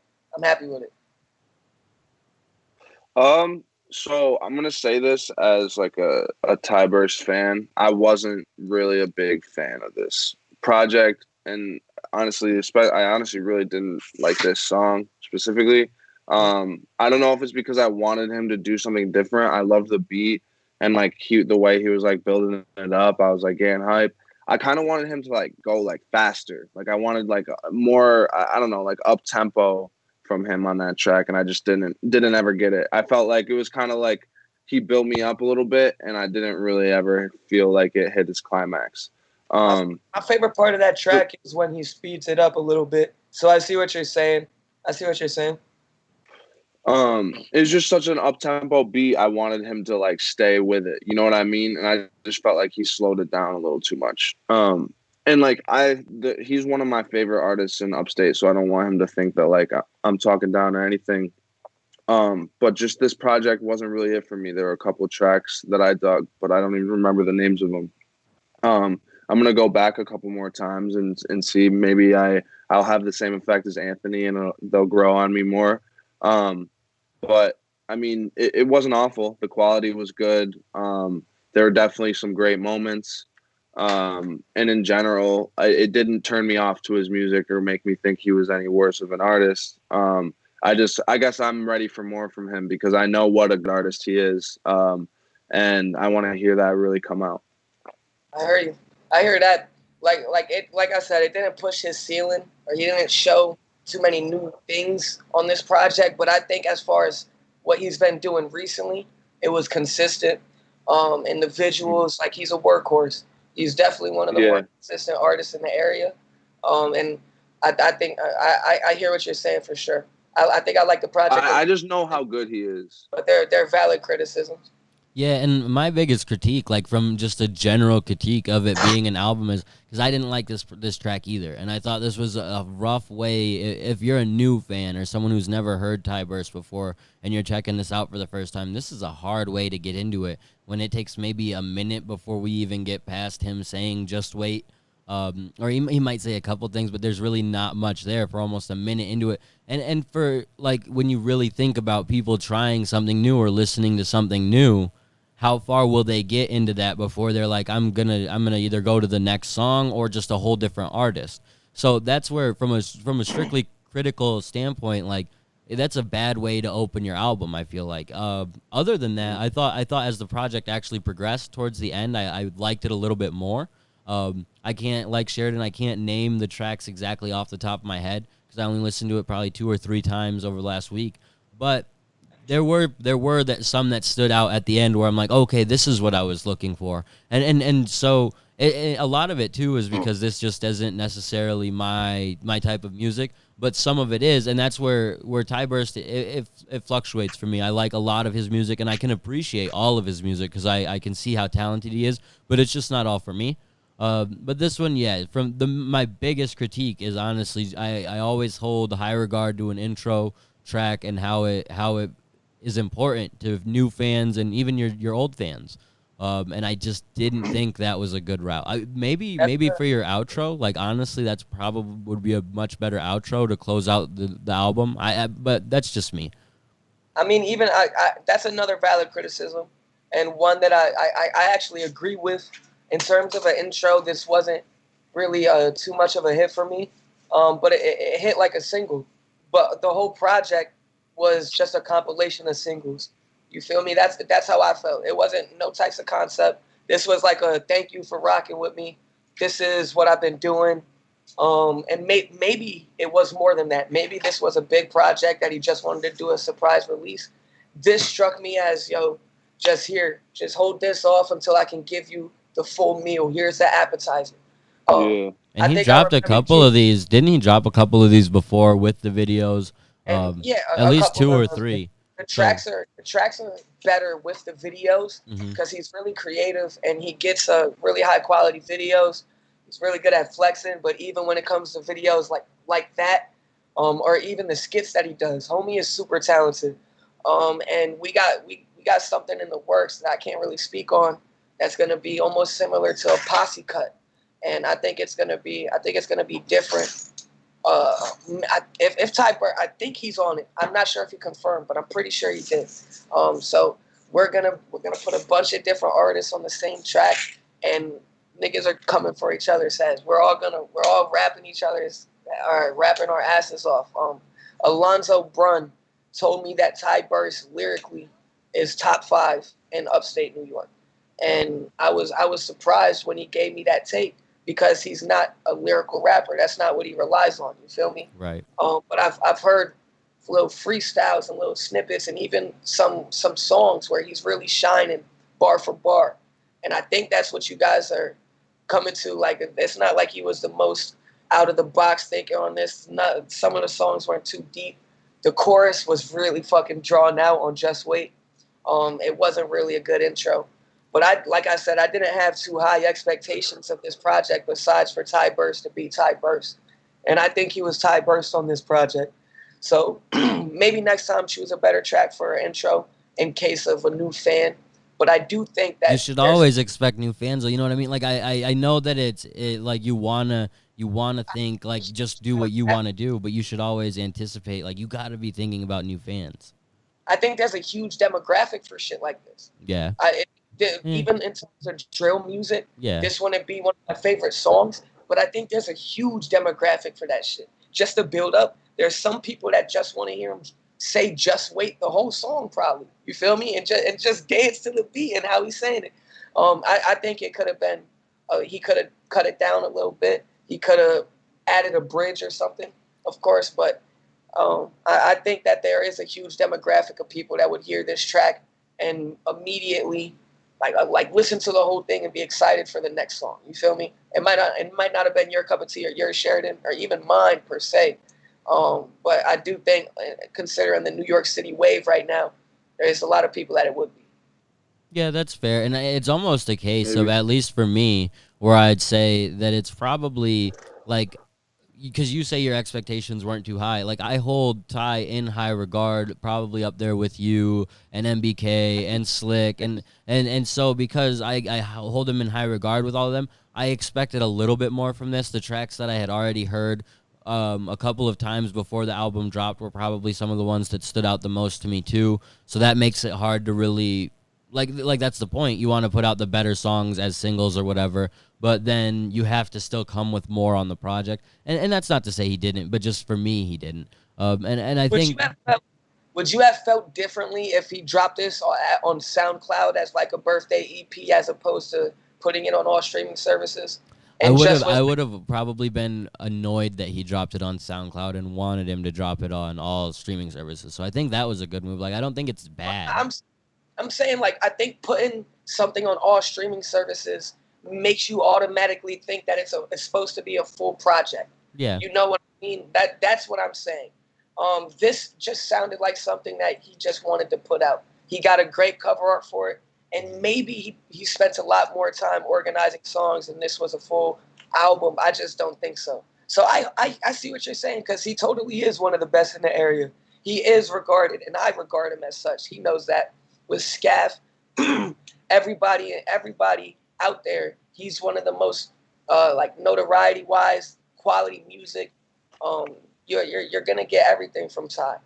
So I'm gonna say this as like a Ty Burst fan. I wasn't really a big fan of this project, and honestly, I honestly really didn't like this song specifically. I don't know if it's because I wanted him to do something different. I love the beat and like the way he was like building it up. I was like getting hype. I kind of wanted him to like go like faster. Like I wanted like more, I don't know, like up tempo from him on that track, and I just didn't ever get it. I felt like it was kind of like he built me up a little bit, and I didn't really ever feel like it hit its climax. My favorite part of that track is when he speeds it up a little bit. So I see what you're saying. It's just such an up-tempo beat. I wanted him to like stay with it. You know what I mean? And I just felt like he slowed it down a little too much. And like he's one of my favorite artists in Upstate, so I don't want him to think that like I'm talking down or anything. But just this project wasn't really it for me. There were a couple of tracks that I dug, but I don't even remember the names of them. I'm gonna go back a couple more times and see, maybe I'll have the same effect as Anthony, and they'll grow on me more. But I mean, it wasn't awful. The quality was good. There were definitely some great moments. And in general, it didn't turn me off to his music or make me think he was any worse of an artist. I guess I'm ready for more from him because I know what a good artist he is. And I want to hear that really come out. I heard you. I hear that. Like I said, it didn't push his ceiling, or he didn't show too many new things on this project. But I think as far as what he's been doing recently, it was consistent. And the visuals, like, he's a workhorse. He's definitely one of the more consistent artists in the area. And I think I hear what you're saying for sure. I think I like the project. I just know how good he is. But they're valid criticisms. Yeah, and my biggest critique, like from just a general critique of it being an album, is because I didn't like this track either, and I thought this was a rough way. If you're a new fan or someone who's never heard Ty Burst before and you're checking this out for the first time, this is a hard way to get into it when it takes maybe a minute before we even get past him saying "just wait," or he might say a couple things, but there's really not much there for almost a minute into it. And for like when you really think about people trying something new or listening to something new, how far will they get into that before they're like, I'm gonna either go to the next song or just a whole different artist? So that's where, from a strictly critical standpoint, like, that's a bad way to open your album, I feel like. Other than that, I thought as the project actually progressed towards the end, I liked it a little bit more. I can't, like Sheridan, I can't name the tracks exactly off the top of my head because I only listened to it probably 2 or 3 times over the last week, but There were some that stood out at the end where I'm like, okay, this is what I was looking for, and so a lot of it too is because this just isn't necessarily my type of music, but some of it is, and that's where Ty Burst it fluctuates for me. I like a lot of his music, and I can appreciate all of his music because I can see how talented he is, but it's just not all for me. But this one, yeah, my biggest critique is honestly, I always hold high regard to an intro track and how it is important to new fans and even your old fans. And I just didn't think that was a good route. Maybe for your outro, like honestly, that's probably would be a much better outro to close out the album. But that's just me. I mean, even I that's another valid criticism, and one that I actually agree with. In terms of an intro, this wasn't really too much of a hit for me, but it hit like a single. But the whole project was just a compilation of singles. You feel me? That's how I felt. It wasn't no types of concept. This was like a thank you for rocking with me. This is what I've been doing. And maybe it was more than that. Maybe this was a big project that he just wanted to do a surprise release. This struck me as, yo, just hold this off until I can give you the full meal. Here's the appetizer. Yeah. And he dropped a couple of these. Didn't he drop a couple of these before with the videos? At least 2 or 3. The tracks are better with the videos because he's really creative and he gets really high quality videos. He's really good at flexing, but even when it comes to videos like that, or even the skits that he does, homie is super talented. And we got something in the works that I can't really speak on. That's gonna be almost similar to a posse cut, and I think it's gonna be different. If Typer, I think he's on it. I'm not sure if he confirmed, but I'm pretty sure he did. So we're gonna put a bunch of different artists on the same track, and niggas are coming for each other's heads. We're all rapping rapping our asses off. Alonzo Brunn told me that Ty Burst lyrically is top 5 in upstate New York. And I was surprised when he gave me that tape because he's not a lyrical rapper. That's not what he relies on. You feel me? Right. But I've heard little freestyles and little snippets and even some songs where he's really shining bar for bar. And I think that's what you guys are coming to. Like, it's not like he was the most out of the box thinking on this. Some of the songs weren't too deep. The chorus was really fucking drawn out on Just Wait. It wasn't really a good intro. But like I said, I didn't have too high expectations of this project besides for Ty Burst to be Ty Burst. And I think he was Ty Burst on this project. So maybe next time choose a better track for an intro in case of a new fan. But I do think that you should always expect new fans. You know what I mean? Like I know that it's like you wanna think like just do what you wanna do, but you should always anticipate like you gotta be thinking about new fans. I think there's a huge demographic for shit like this. Yeah. Even in terms of drill music, yeah, this wouldn't be one of my favorite songs. But I think there's a huge demographic for that shit. Just to build up, there's some people that just want to hear him say "Just Wait" the whole song, probably. You feel me? And just dance to the beat and how he's saying it. I think it could have been. He could have cut it down a little bit. He could have added a bridge or something, of course. But I think that there is a huge demographic of people that would hear this track and immediately like listen to the whole thing and be excited for the next song. You feel me? It might not have been your cup of tea or your Sheridan or even mine per se. But I do think, considering the New York City wave right now, there's a lot of people that it would be. Yeah, that's fair. And it's almost a case of, at least for me, where I'd say that it's probably like, because you say your expectations weren't too high. Like, I hold Ty in high regard, probably up there with you and MBK and Slick. And so because I hold him in high regard with all of them, I expected a little bit more from this. The tracks that I had already heard a couple of times before the album dropped were probably some of the ones that stood out the most to me, too. So that makes it hard to really... Like that's the point. You want to put out the better songs as singles or whatever, but then you have to still come with more on the project. And that's not to say he didn't, but just for me, he didn't. And I think... Would you have felt differently if he dropped this on SoundCloud as like a birthday EP as opposed to putting it on all streaming services? I would have probably been annoyed that he dropped it on SoundCloud and wanted him to drop it on all streaming services. So I think that was a good move. Like, I don't think it's bad. I'm saying, like, I think putting something on all streaming services makes you automatically think that it's supposed to be a full project. Yeah. You know what I mean? That's what I'm saying. This just sounded like something that he just wanted to put out. He got a great cover art for it. and maybe he spent a lot more time organizing songs, and this was a full album. I just don't think so. So I see what you're saying, because he totally is one of the best in the area. He is regarded, and I regard him as such. He knows that. With Scaff, everybody out there, he's one of the most like notoriety wise, quality music. You're gonna get everything from Ty.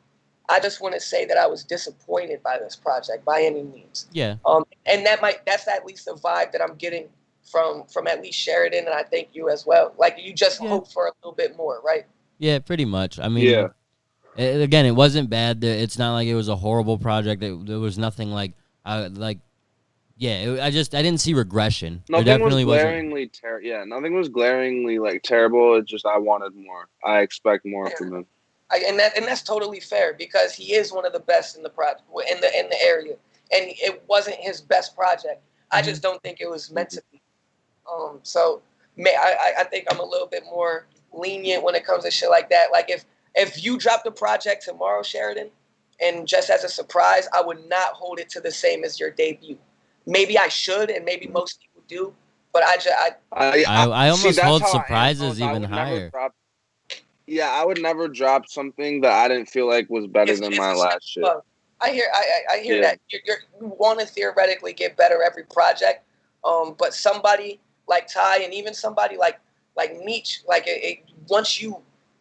I just want to say that I was disappointed by this project by any means. Yeah. And that's at least the vibe that I'm getting from at least Sheridan, and I think you as well. Like, you just hope for a little bit more, right? Yeah, pretty much. I mean, again, it wasn't bad. It's not like it was a horrible project. There was nothing like, I didn't see regression. Nothing was glaringly nothing was glaringly like terrible. It's just I wanted more. I expect more from him. And that's totally fair, because he is one of the best in the project in the area, and it wasn't his best project. I just don't think it was meant to be. I think I'm a little bit more lenient when it comes to shit like that. Like, if you dropped a project tomorrow, Sheridan, and just as a surprise, I would not hold it to the same as your debut. Maybe I should, and maybe most people do, but I almost hold surprises even higher. I would never drop something that I didn't feel like was better than my last shit. I hear that you want to theoretically get better every project, but somebody like Ty, and even somebody like Meech, once you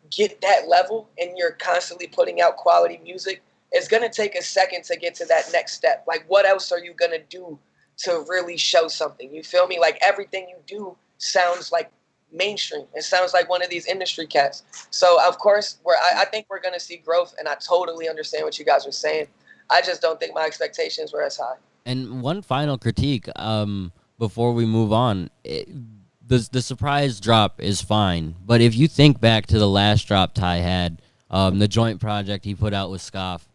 get that level and you're constantly putting out quality music, it's gonna take a second to get to that next step. Like, what else are you gonna do to really show something? You feel me? Like, everything you do sounds like mainstream. It sounds like one of these industry cats. So of course, I think we're gonna see growth, and I totally understand what you guys are saying. I just don't think my expectations were as high. And one final critique, before we move on, the surprise drop is fine, but if you think back to the last drop Ty had, the joint project he put out with Scoff,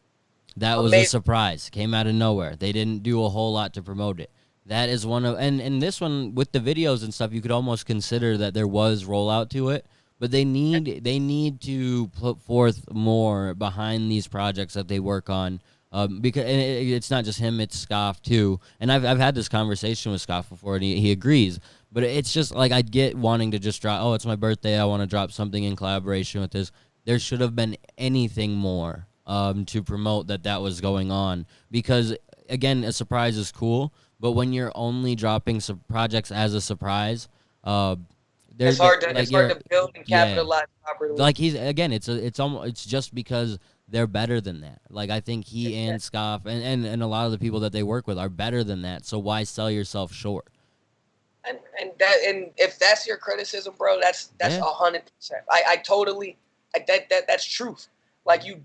that was a surprise. Came out of nowhere. They didn't do a whole lot to promote it. That is one of, and this one with the videos and stuff, you could almost consider that there was rollout to it, but they need to put forth more behind these projects that they work on, because it's not just him, it's Scoff too. And I've had this conversation with Scoff before, and he agrees. But it's just like, I get wanting to just drop, it's my birthday, I want to drop something in collaboration with this. There should have been anything more to promote that was going on, because again, a surprise is cool. But when you're only dropping projects as a surprise, it's hard to build and capitalize properly. Like, it's just because they're better than that. Like, I think he and Scoff and a lot of the people that they work with are better than that. So why sell yourself short? And if that's your criticism, bro, that's 100%. I totally that's truth. Like, you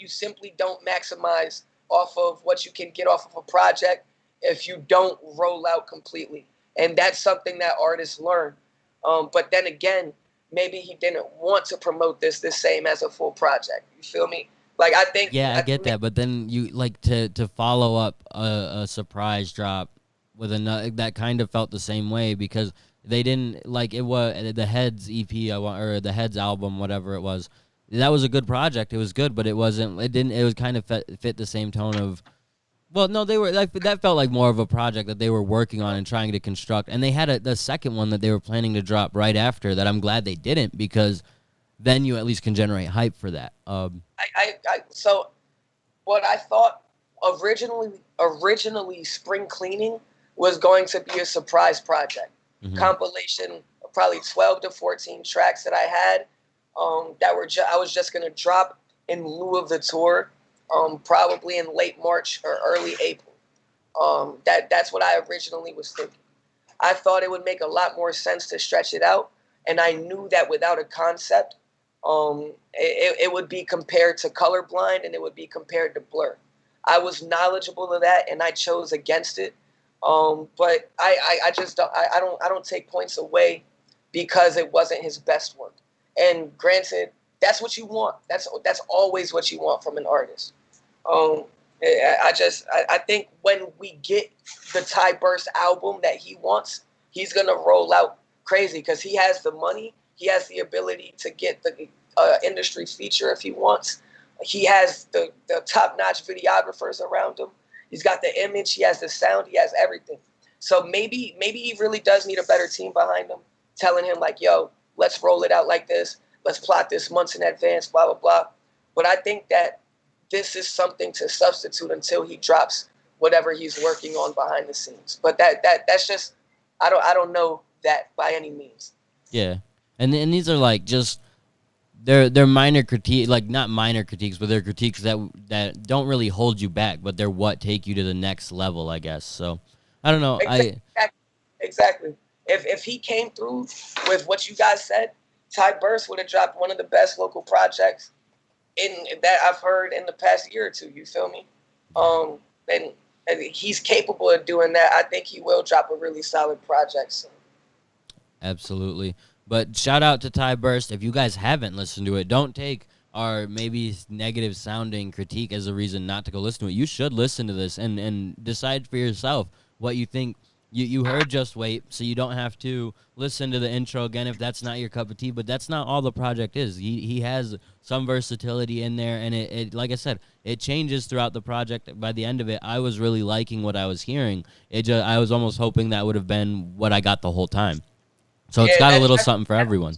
simply don't maximize off of what you can get off of a project if you don't roll out completely. And that's something that artists learn. But then again, maybe he didn't want to promote this the same as a full project. You feel me? Like, I think... Yeah, I get that. But then you, like, to follow up a surprise drop with another, that kind of felt the same way, because they didn't, like, it was the Heads EP, or the Heads album, whatever it was. That was a good project. It was good, but it was kind of fit the same tone of... Well, no, they were that felt like more of a project that they were working on and trying to construct. And they had the second one that they were planning to drop right after that. I'm glad they didn't, because then you at least can generate hype for that. So what I thought originally Spring Cleaning was going to be a surprise project. Mm-hmm. Compilation of probably 12 to 14 tracks that I had I was just going to drop in lieu of the tour. Probably in late March or early April. That's what I originally was thinking. I thought it would make a lot more sense to stretch it out, and I knew that without a concept, it would be compared to Colorblind, and it would be compared to Blur. I was knowledgeable of that, and I chose against it. But I just don't take points away because it wasn't his best work. And granted, that's what you want. That's always what you want from an artist. I think when we get the Ty Burst album that he wants, he's gonna roll out crazy, because he has the money, he has the ability to get the industry feature if he wants. He has the top-notch videographers around him. He's got the image. He has the sound. He has everything. So maybe he really does need a better team behind him, telling him like, yo, let's roll it out like this. Let's plot this months in advance, blah, blah, blah. But I think that this is something to substitute until he drops whatever he's working on behind the scenes. But that's just, I don't know that by any means. Yeah. And these are like just, they're minor critiques, like not minor critiques, but they're critiques that don't really hold you back, but they're what take you to the next level, I guess. So I don't know. Exactly. If he came through with what you guys said, Ty Burst would have dropped one of the best local projects that I've heard in the past year or two. You feel me? And he's capable of doing that. I think he will drop a really solid project soon. Absolutely. But shout out to Ty Burst. If you guys haven't listened to it, don't take our maybe negative sounding critique as a reason not to go listen to it. You should listen to this and decide for yourself what you think. You heard Just Wait, so you don't have to listen to the intro again if that's not your cup of tea, but that's not all the project is. He has some versatility in there, and it like I said, it changes throughout the project. By the end of it, I was really liking what I was hearing. I was almost hoping that would have been what I got the whole time. So it's got a little something for everyone.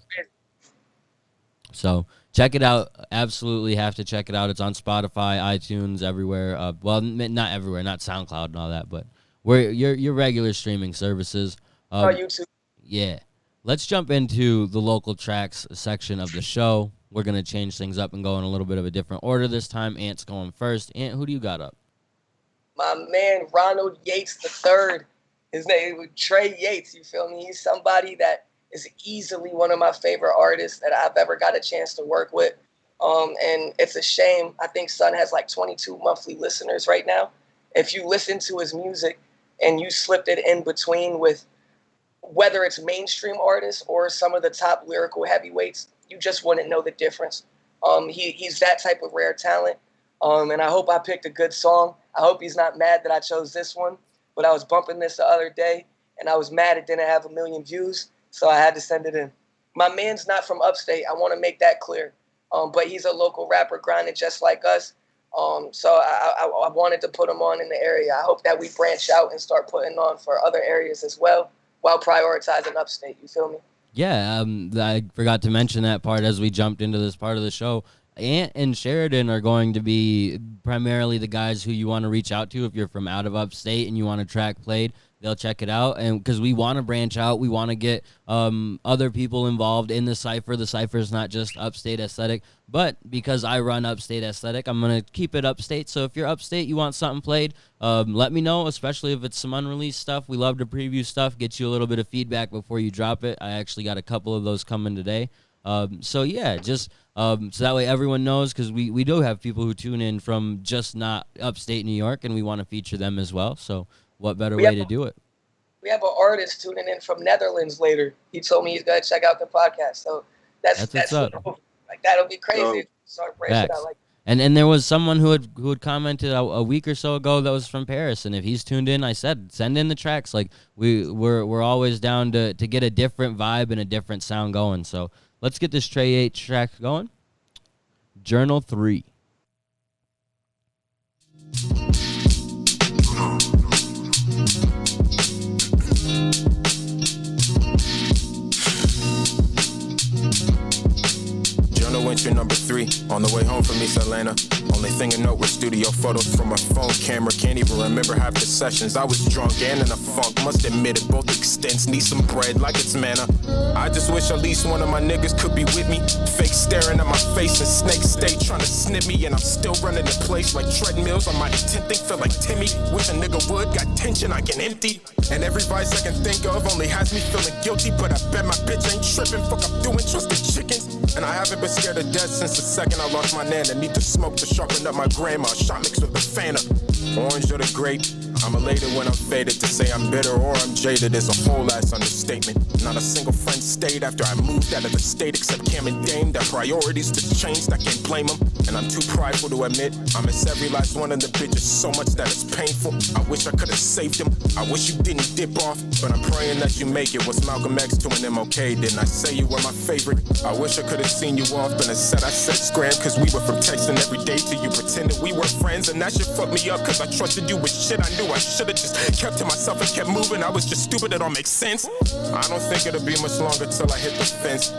So check it out. Absolutely have to check it out. It's on Spotify, iTunes, everywhere. Well, not everywhere, not SoundCloud and all that, but where your regular streaming services. YouTube. Yeah. Let's jump into the local tracks section of the show. We're going to change things up and go in a little bit of a different order this time. Ant's going first. Ant, who do you got up? My man, Ronald Yates III. His name was Trey Yates, you feel me? He's somebody that is easily one of my favorite artists that I've ever got a chance to work with. And it's a shame. I think Son has like 22 monthly listeners right now. If you listen to his music and you slipped it in between with whether it's mainstream artists or some of the top lyrical heavyweights, you just wouldn't know the difference. He's that type of rare talent. And I hope I picked a good song. I hope he's not mad that I chose this one. But I was bumping this the other day, and I was mad it didn't have 1 million views, so I had to send it in. My man's not from upstate. I want to make that clear. But he's a local rapper grinding just like us. So I wanted to put him on in the area. I hope that we branch out and start putting on for other areas as well while prioritizing upstate. You feel me? Yeah, I forgot to mention that part as we jumped into this part of the show. Ant and Sheridan are going to be primarily the guys who you want to reach out to if you're from out of upstate and you want a track played. They'll check it out, and because we want to branch out, we want to get other people involved in the Cypher. The Cypher is not just Upstate Aesthetic, but because I run Upstate Aesthetic, I'm going to keep it upstate. So if you're upstate, you want something played, let me know, especially if it's some unreleased stuff. We love to preview stuff, get you a little bit of feedback before you drop it. I actually got a couple of those coming today. So yeah, just so that way everyone knows, because we do have people who tune in from just not upstate New York, and we want to feature them as well. So what better way to do it? We have an artist tuning in from Netherlands later. He told me he's going to check out the podcast. So that's what's up. Like, that'll be crazy. Start branching out like that. And there was someone who had commented a week or so ago that was from Paris, and if he's tuned in, I said send in the tracks. Like we're always down to get a different vibe and a different sound going. So let's get this Trey 8 track going. Journal 3. Journal entry number 3, on the way home from East Atlanta. Only thing I know were studio photos from my phone camera. Can't even remember half the sessions. I was drunk and in a funk. Must admit it, both extents. Need some bread like it's manna. I just wish at least one of my niggas could be with me. Fake staring at my face and snake stay trying to snip me. And I'm still running the place like treadmills. On my tinting, feel like Timmy. Wish a nigga would, got tension I can empty. And every vice I can think of only has me feeling guilty. But I bet my bitch ain't tripping. Fuck, I'm doing trusted chickens. And I haven't been scared of death since the second I lost my nana. Need to smoke to sharpen up my grandma. Shot mixed with the Fanta. Orange or the grape, I'm elated when I'm faded. To say I'm bitter or I'm jaded is a whole ass understatement. Not a single friend stayed after I moved out of the state except Cam and Dame. Their priorities just changed, I can't blame them. And I'm too prideful to admit I miss every last one of the bitches so much that it's painful. I wish I could have saved them. I wish you didn't dip off, but I'm praying that you make it. What's Malcolm X to an MLK? Didn't I say you were my favorite? I wish I could have seen you off, but instead I said scram, cause we were from texting every day till you pretended we were friends. And that shit fucked me up, cause I trusted you with shit I knew I should've just kept to myself and kept moving. I was just stupid, it all makes sense. I don't think it'll be much longer till I hit the fence.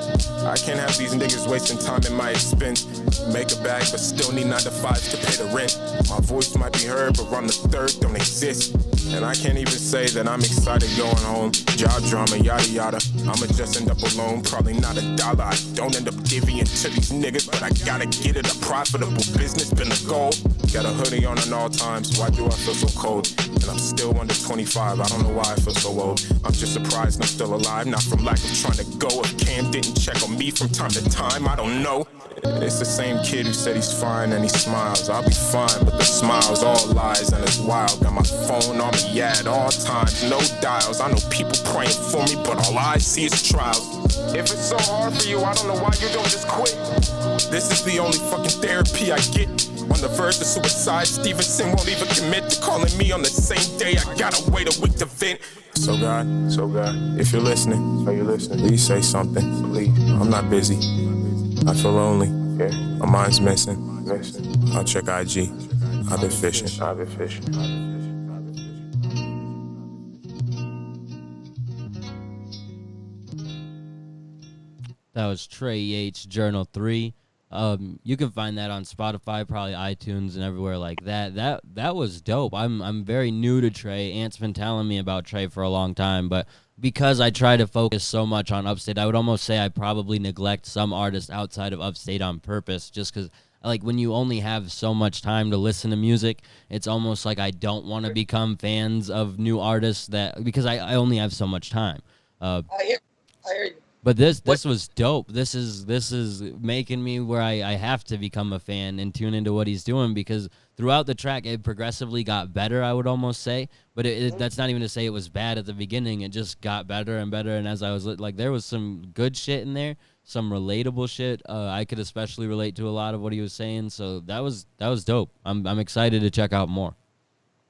I can't have these niggas wasting time at my expense. Make a bag, but still need 9 to 5 to pay the rent. My voice might be heard, but run the third don't exist. And I can't even say that I'm excited going home. Job drama, yada yada. I'ma just end up alone, probably not $1. I don't end up divvying to these niggas, but I gotta get it. A profitable business been the goal. Got a hoodie on at all times, why do I feel so cold? And I'm still under 25, I don't know why I feel so old. I'm just surprised I'm still alive, not from lack of trying to go. If Cam didn't check on me from time to time, I don't know. It's the same kid who said he's fine and he smiles. I'll be fine, but the smile's all lies and it's wild. Got my phone on me, yeah, at all times, no dials. I know people praying for me, but all I see is trials. If it's so hard for you, I don't know why you don't just quit. This is the only fucking therapy I get. On the verge of suicide, Stevenson won't even commit to calling me on the same day. I gotta wait a week to vent. So God, if you're listening, please say something, please. I'm not busy. I feel lonely. Yeah. My mind's missing. I'll check IG. I've been fishing. That was Trey H Journal 3. You can find that on Spotify, probably iTunes and everywhere like that. That was dope. I'm very new to Trey. Ant's been telling me about Trey for a long time, but because I try to focus so much on Upstate, I would almost say I probably neglect some artists outside of Upstate on purpose, just because, like, when you only have so much time to listen to music, it's almost like I don't want to become fans of new artists because I only have so much time. I hear you. But this was dope. This is making me where I have to become a fan and tune into what he's doing, because throughout the track it progressively got better, I would almost say. But that's not even to say it was bad at the beginning. It just got better and better. And as I was like, there was some good shit in there, some relatable shit. I could especially relate to a lot of what he was saying. So that was dope. I'm excited to check out more.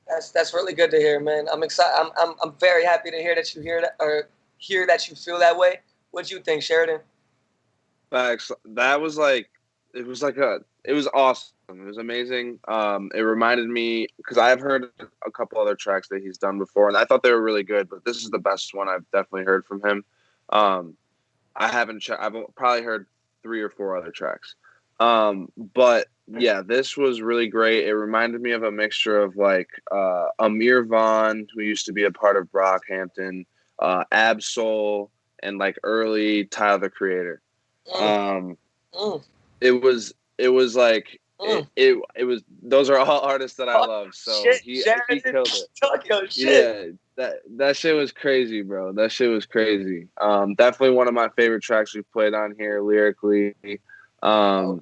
That's really good to hear, man. I'm excited. I'm very happy to hear that you hear that, or hear that you feel that way. What'd you think, Sheridan? Facts. That was it was awesome. It was amazing. It reminded me, because I've heard a couple other tracks that he's done before, and I thought they were really good, but this is the best one I've definitely heard from him. I've probably heard 3 or 4 other tracks. But yeah, this was really great. It reminded me of a mixture of Amir Vaughn, who used to be a part of Brockhampton, Ab-Soul, and early Tyler the Creator. It was those are all artists that I love. So he killed it. Talk your shit. Yeah, that shit was crazy, bro. That shit was crazy. Definitely one of my favorite tracks we've played on here lyrically. Yeah.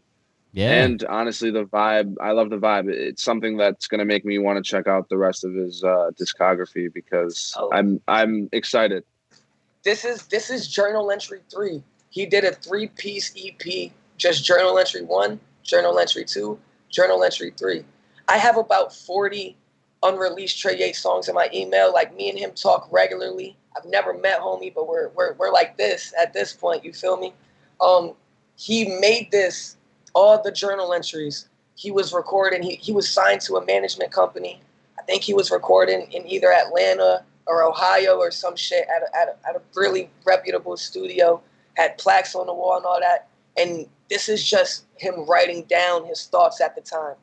And honestly, the vibe, I love the vibe. It's something that's gonna make me want to check out the rest of his discography, because I'm excited. This is Journal Entry 3. He did a 3-piece EP, just Journal Entry 1, Journal Entry 2, Journal Entry 3. I have about 40 unreleased Trey Yates songs in my email. Me and him talk regularly. I've never met homie, but we're like this at this point. You feel me? He made this, all the journal entries. He was recording. He was signed to a management company. I think he was recording in either Atlanta or Ohio or some shit at a really reputable studio, had plaques on the wall and all that. And this is just him writing down his thoughts at the time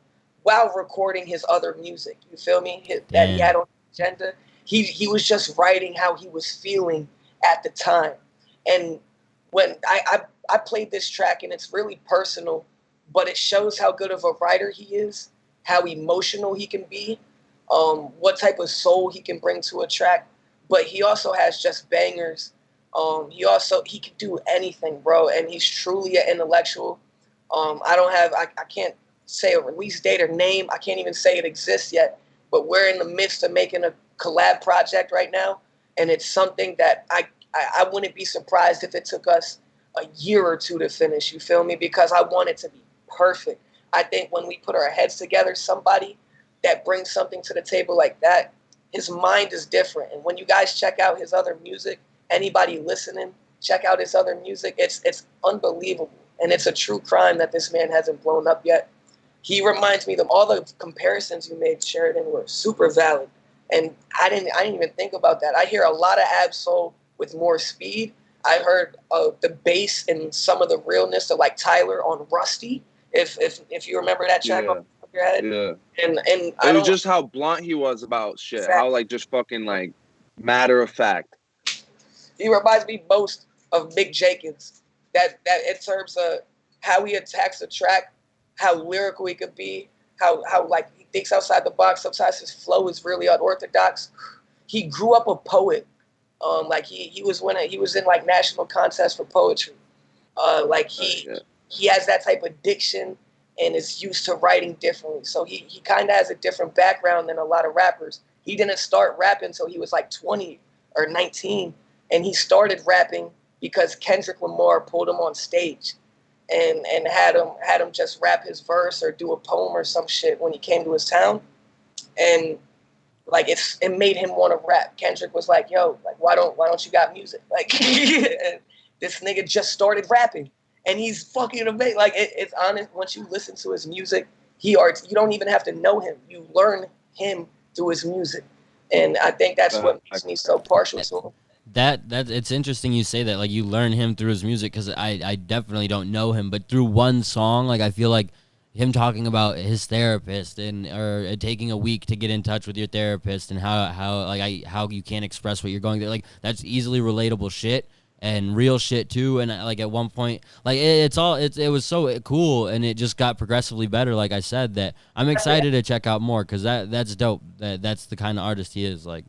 while recording his other music. You feel me? That he had on the agenda. He was just writing how he was feeling at the time. And when I played this track, and it's really personal, but it shows how good of a writer he is, how emotional he can be, what type of soul he can bring to a track. But he also has just bangers. He can do anything, bro, and he's truly an intellectual. I can't say a release date or name. I can't even say it exists yet, but we're in the midst of making a collab project right now, and it's something that I wouldn't be surprised if it took us a year or two to finish, you feel me? Because I want it to be perfect. I think when we put our heads together, somebody that brings something to the table like that, his mind is different. And when you guys check out his other music, anybody listening, check out his other music, it's unbelievable. And it's a true crime that this man hasn't blown up yet. He reminds me of all the comparisons you made, Sheridan, were super valid. And I didn't even think about that. I hear a lot of Ab-Soul with more speed. I heard the bass and some of the realness of like Tyler on Rusty, if you remember that track off your head. Yeah. And it was just how blunt he was about shit. Exactly. How like just fucking like matter of fact. He reminds me most of Mick Jenkins. That in terms of how he attacks the track, how lyrical he could be, how like he thinks outside the box. Sometimes his flow is really unorthodox. He grew up a poet. Like he was in like national contests for poetry. He has that type of diction and is used to writing differently. So he kind of has a different background than a lot of rappers. He didn't start rapping until he was like 20 or 19, and he started rapping because Kendrick Lamar pulled him on stage and had him just rap his verse or do a poem or some shit when he came to his town. And like it made him want to rap. Kendrick was like, "Yo, like why don't you got music?" Like this nigga just started rapping, and he's fucking amazing. Like it's honest. Once you listen to his music, you don't even have to know him. You learn him through his music, and I think that's what makes me so partial to him. That it's interesting you say that. Like you learn him through his music, because I definitely don't know him, but through one song, like I feel like him talking about his therapist or taking a week to get in touch with your therapist and how you can't express what you're going through. Like that's easily relatable shit and real shit too. And like at one point, like it was so cool, and it just got progressively better. Like I said, that I'm excited to check out more, because that's dope. That's the kind of artist he is. Like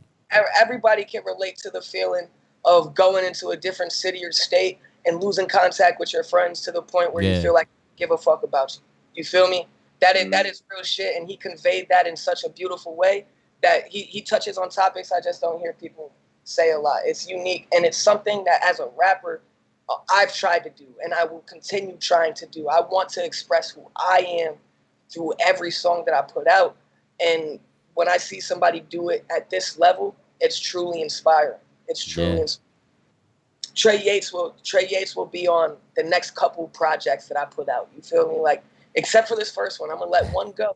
everybody can relate to the feeling of going into a different city or state and losing contact with your friends to the point where you feel like give a fuck about you. You feel me? That is real shit, and he conveyed that in such a beautiful way that he touches on topics I just don't hear people say a lot. It's unique, and it's something that as a rapper I've tried to do, and I will continue trying to do. I want to express who I am through every song that I put out, and when I see somebody do it at this level, it's truly inspiring. It's truly inspiring. Trey Yates will be on the next couple projects that I put out. You feel me? Like, except for this first one, I'm gonna let one go,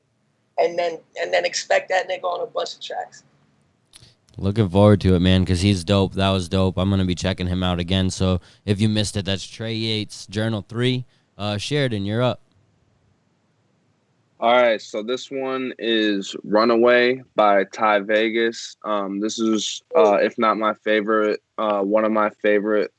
and then expect that nigga on a bunch of tracks. Looking forward to it, man, because he's dope. That was dope. I'm gonna be checking him out again. So if you missed it, that's Trey Yates, Journal 3. Sheridan, you're up. All right, so this one is Runaway by Ty Vegas. This is, if not my favorite, one of my favorite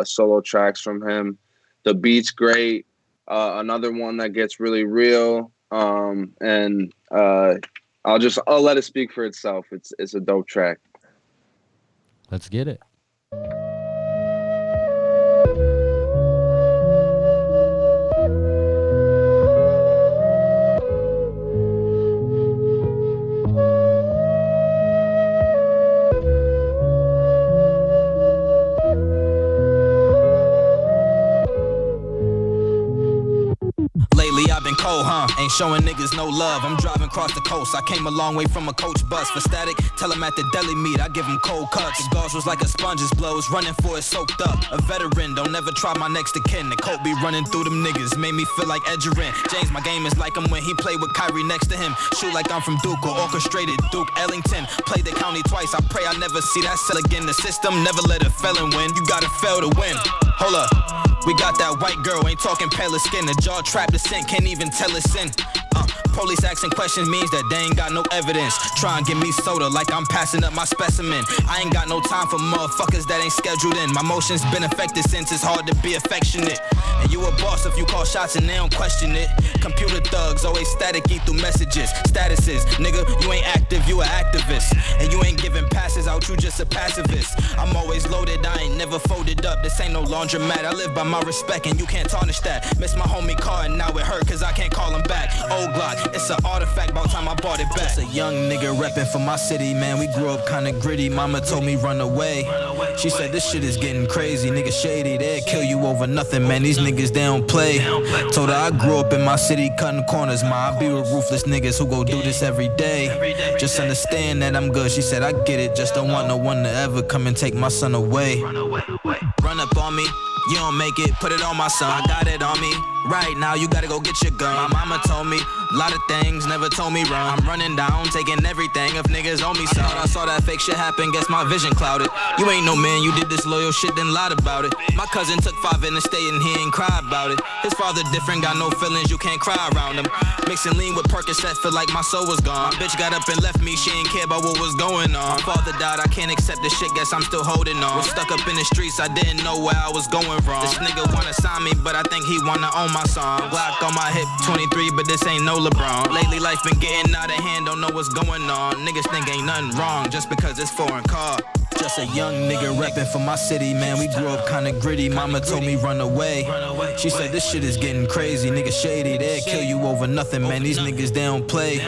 solo tracks from him. The beat's great. Another one that gets really real. And I'll let it speak for itself. It's a dope track. Let's get it. I've been cold, ain't showing niggas no love. I'm driving across the coast, I came a long way from a coach bus. For static, tell them at the deli meat, I give them cold cuts. The gauze was like a sponge, his blows running for it soaked up. A veteran, don't ever try my next of kin. The coat be running through them niggas, made me feel like Edgerrin. James, my game is like him when he played with Kyrie next to him. Shoot like I'm from Duke or orchestrated Duke Ellington. Played the county twice, I pray I never see that cell again. The system never let a felon win, you gotta fail to win. Hold up. We got that white girl, ain't talking paler skin. The jaw trapped the scent, can't even tell it's in. Police asking questions means that they ain't got no evidence. Try and give me soda like I'm passing up my specimen. I ain't got no time for motherfuckers that ain't scheduled in. My motions been affected since it's hard to be affectionate. And you a boss if you call shots and they don't question it. Computer thugs always staticky through messages. Statuses, nigga, you ain't active, you an activist. And you ain't giving passes out, you just just a pacifist. I'm always loaded, I ain't never folded up. This ain't no laundromat, I live by my respect and you can't tarnish that. Miss my homie car and now it hurt cause I can't call him back. Old Glock, it's an artifact, about time I bought it back. Just a young nigga reppin' for my city, man, we grew up kinda gritty. Mama told me run away. She said this shit is getting crazy, nigga shady, they'll kill you over nothing, man, these niggas they don't play. Told her I grew up in my city cutting corners, ma, I be with ruthless niggas who go do this every day. Just understand that I'm good, she said I get it, just don't want no one to ever come and take my son away. Run up on me, you don't make it, put it on my son, I got it on me. Right now you gotta go get your gun. My mama told me a lot of things, never told me run. I'm running down, taking everything if niggas owe me some. I saw that fake shit happen, guess my vision clouded. You ain't no man, you did this loyal shit, then lied about it. My cousin took 5 in the state and he ain't cry about it. His father different, got no feelings, you can't cry around him. Mixing lean with Percocet, feel like my soul was gone. My bitch got up and left me, she ain't care about what was going on. My father died, I can't accept this shit, guess I'm still holding on. Was stuck up in the streets, I didn't know where I was going wrong. This nigga wanna sign me, but I think he wanna own my song. Glock on my hip, 23, but this ain't no LeBron. Lately life been getting out of hand, don't know what's going on. Niggas think ain't nothing wrong just because it's foreign car. Just a young nigga reppin' for my city, man, we grew up kinda gritty. Mama told me run away. She said this shit is getting crazy, nigga shady, they'll kill you over nothing, man, these niggas they don't play.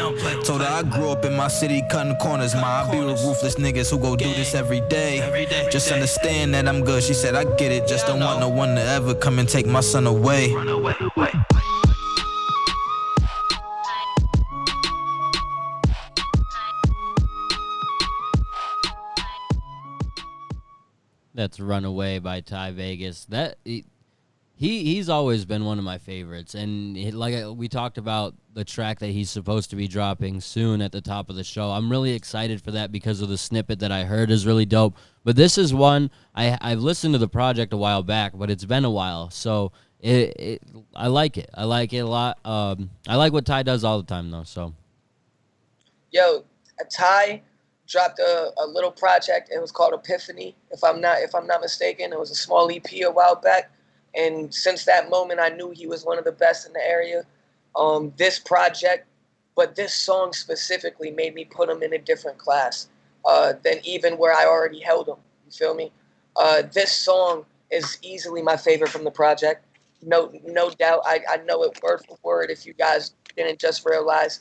Told her I grew up in my city cutting corners, ma, I be with ruthless niggas who go do this every day. Just understand that I'm good, she said I get it, just don't want no one to ever come and take my son away. That's Runaway by Ty Vegas. That he's always been one of my favorites, and we talked about the track that he's supposed to be dropping soon at the top of the show. I'm really excited for that because of the snippet that I heard is really dope. But this is one I've listened to the project a while back, but it's been a while, so I like it. I like it a lot. I like what Ty does all the time though. So, yo, Ty dropped a little project. It was called Epiphany, if I'm not mistaken. It was a small EP a while back, and since that moment, I knew he was one of the best in the area. This project, but this song specifically made me put him in a different class than even where I already held him. You feel me? This song is easily my favorite from the project. No doubt. I know it word for word. If you guys didn't just realize.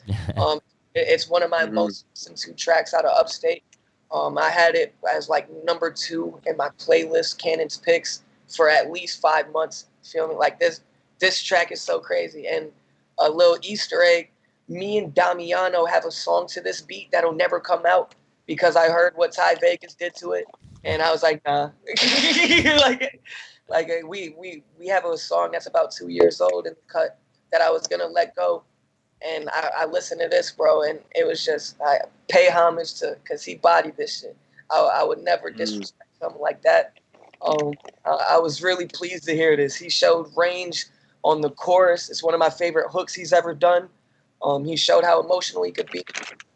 It's one of my most listened to tracks out of Upstate. I had it as like number 2 in my playlist, Cannon's Picks, for at least 5 months. Feel me? Like this track is so crazy. And a little Easter egg, me and Damiano have a song to this beat that'll never come out because I heard what Ty Vegas did to it, and I was like, nah. we have a song that's about 2 years old in the cut that I was gonna let go. And I listened to this, bro, and it was just, I pay homage to, because he bodied this shit. I would never disrespect something like that. I was really pleased to hear this. He showed range on the chorus. It's one of my favorite hooks he's ever done. He showed how emotional he could be.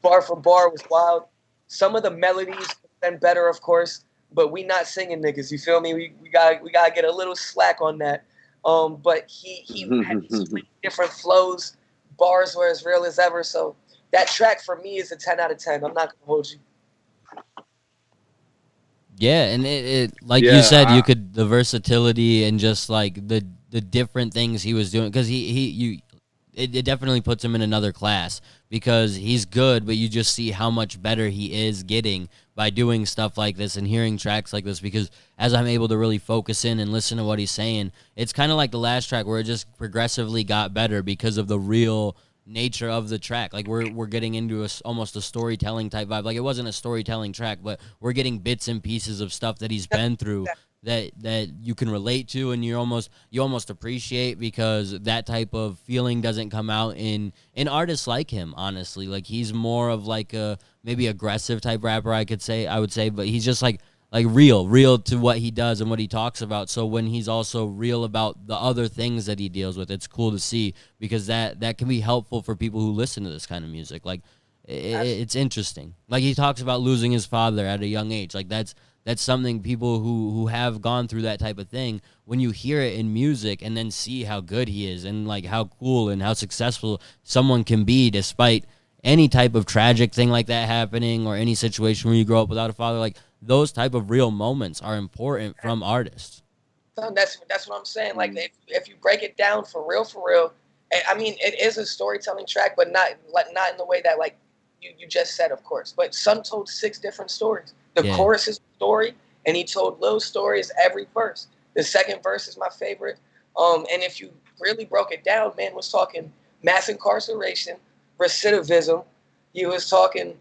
Bar for bar was wild. Some of the melodies have been better, of course, but we not singing niggas, you feel me? We gotta get a little slack on that. But he had these different flows. Bars were as real as ever, so that track for me is a 10 out of 10. I'm not gonna hold you. Yeah, and it like you said, you could, the versatility and just like the different things he was doing, because it definitely puts him in another class because he's good, but you just see how much better he is getting by doing stuff like this and hearing tracks like this, because as I'm able to really focus in and listen to what he's saying, it's kind of like the last track where it just progressively got better because of the real nature of the track. Like we're getting into almost a storytelling type vibe. Like it wasn't a storytelling track, but we're getting bits and pieces of stuff that he's been through that you can relate to, and you almost appreciate, because that type of feeling doesn't come out in artists like him, honestly. Like he's more of like a maybe aggressive type rapper, I would say, but he's just like real to what he does and what he talks about. So when he's also real about the other things that he deals with, it's cool to see, because that can be helpful for people who listen to this kind of music. Like it's interesting. Like he talks about losing his father at a young age. Like that's something people who have gone through that type of thing, when you hear it in music and then see how good he is and like how cool and how successful someone can be despite any type of tragic thing like that happening, or any situation where you grow up without a father, like those type of real moments are important from artists. So that's what I'm saying. Like if you break it down for real, I mean, it is a storytelling track, but not in the way that like you just said, of course. But Son told 6 different stories. The chorus is a story, and he told little stories every verse. The second verse is my favorite. And if you really broke it down, man was talking mass incarceration, recidivism. He was talking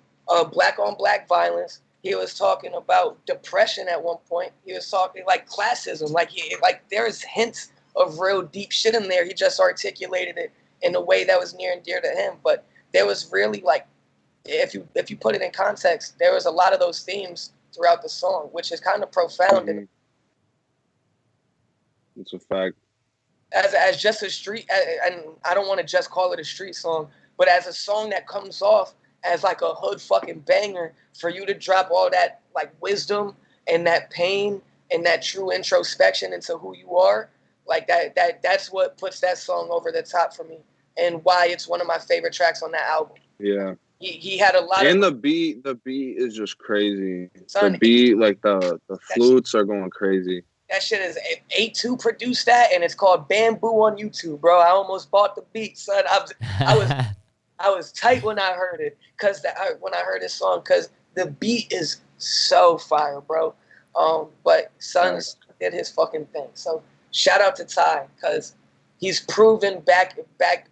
black on black violence. He was talking about depression at one point. He was talking like classism. Like there's hints of real deep shit in there. He just articulated it in a way that was near and dear to him. But there was really like, if you put it in context, there was a lot of those themes throughout the song, which is kind of profound. Mm-hmm. It's a fact. As just a street, and I don't want to just call it a street song, but as a song that comes off as like a hood fucking banger, for you to drop all that like wisdom and that pain and that true introspection into who you are, like that's what puts that song over the top for me, and why it's one of my favorite tracks on that album. Yeah. He had a lot and of... the beat is just crazy. Son, the beat, like the flutes are going crazy. That shit is... A2 produced that, and it's called Bamboo on YouTube, bro. I almost bought the beat, son. I was tight when I heard it, when I heard this song, because the beat is so fire, bro. But Son did his fucking thing. So shout out to Ty, because he's proven back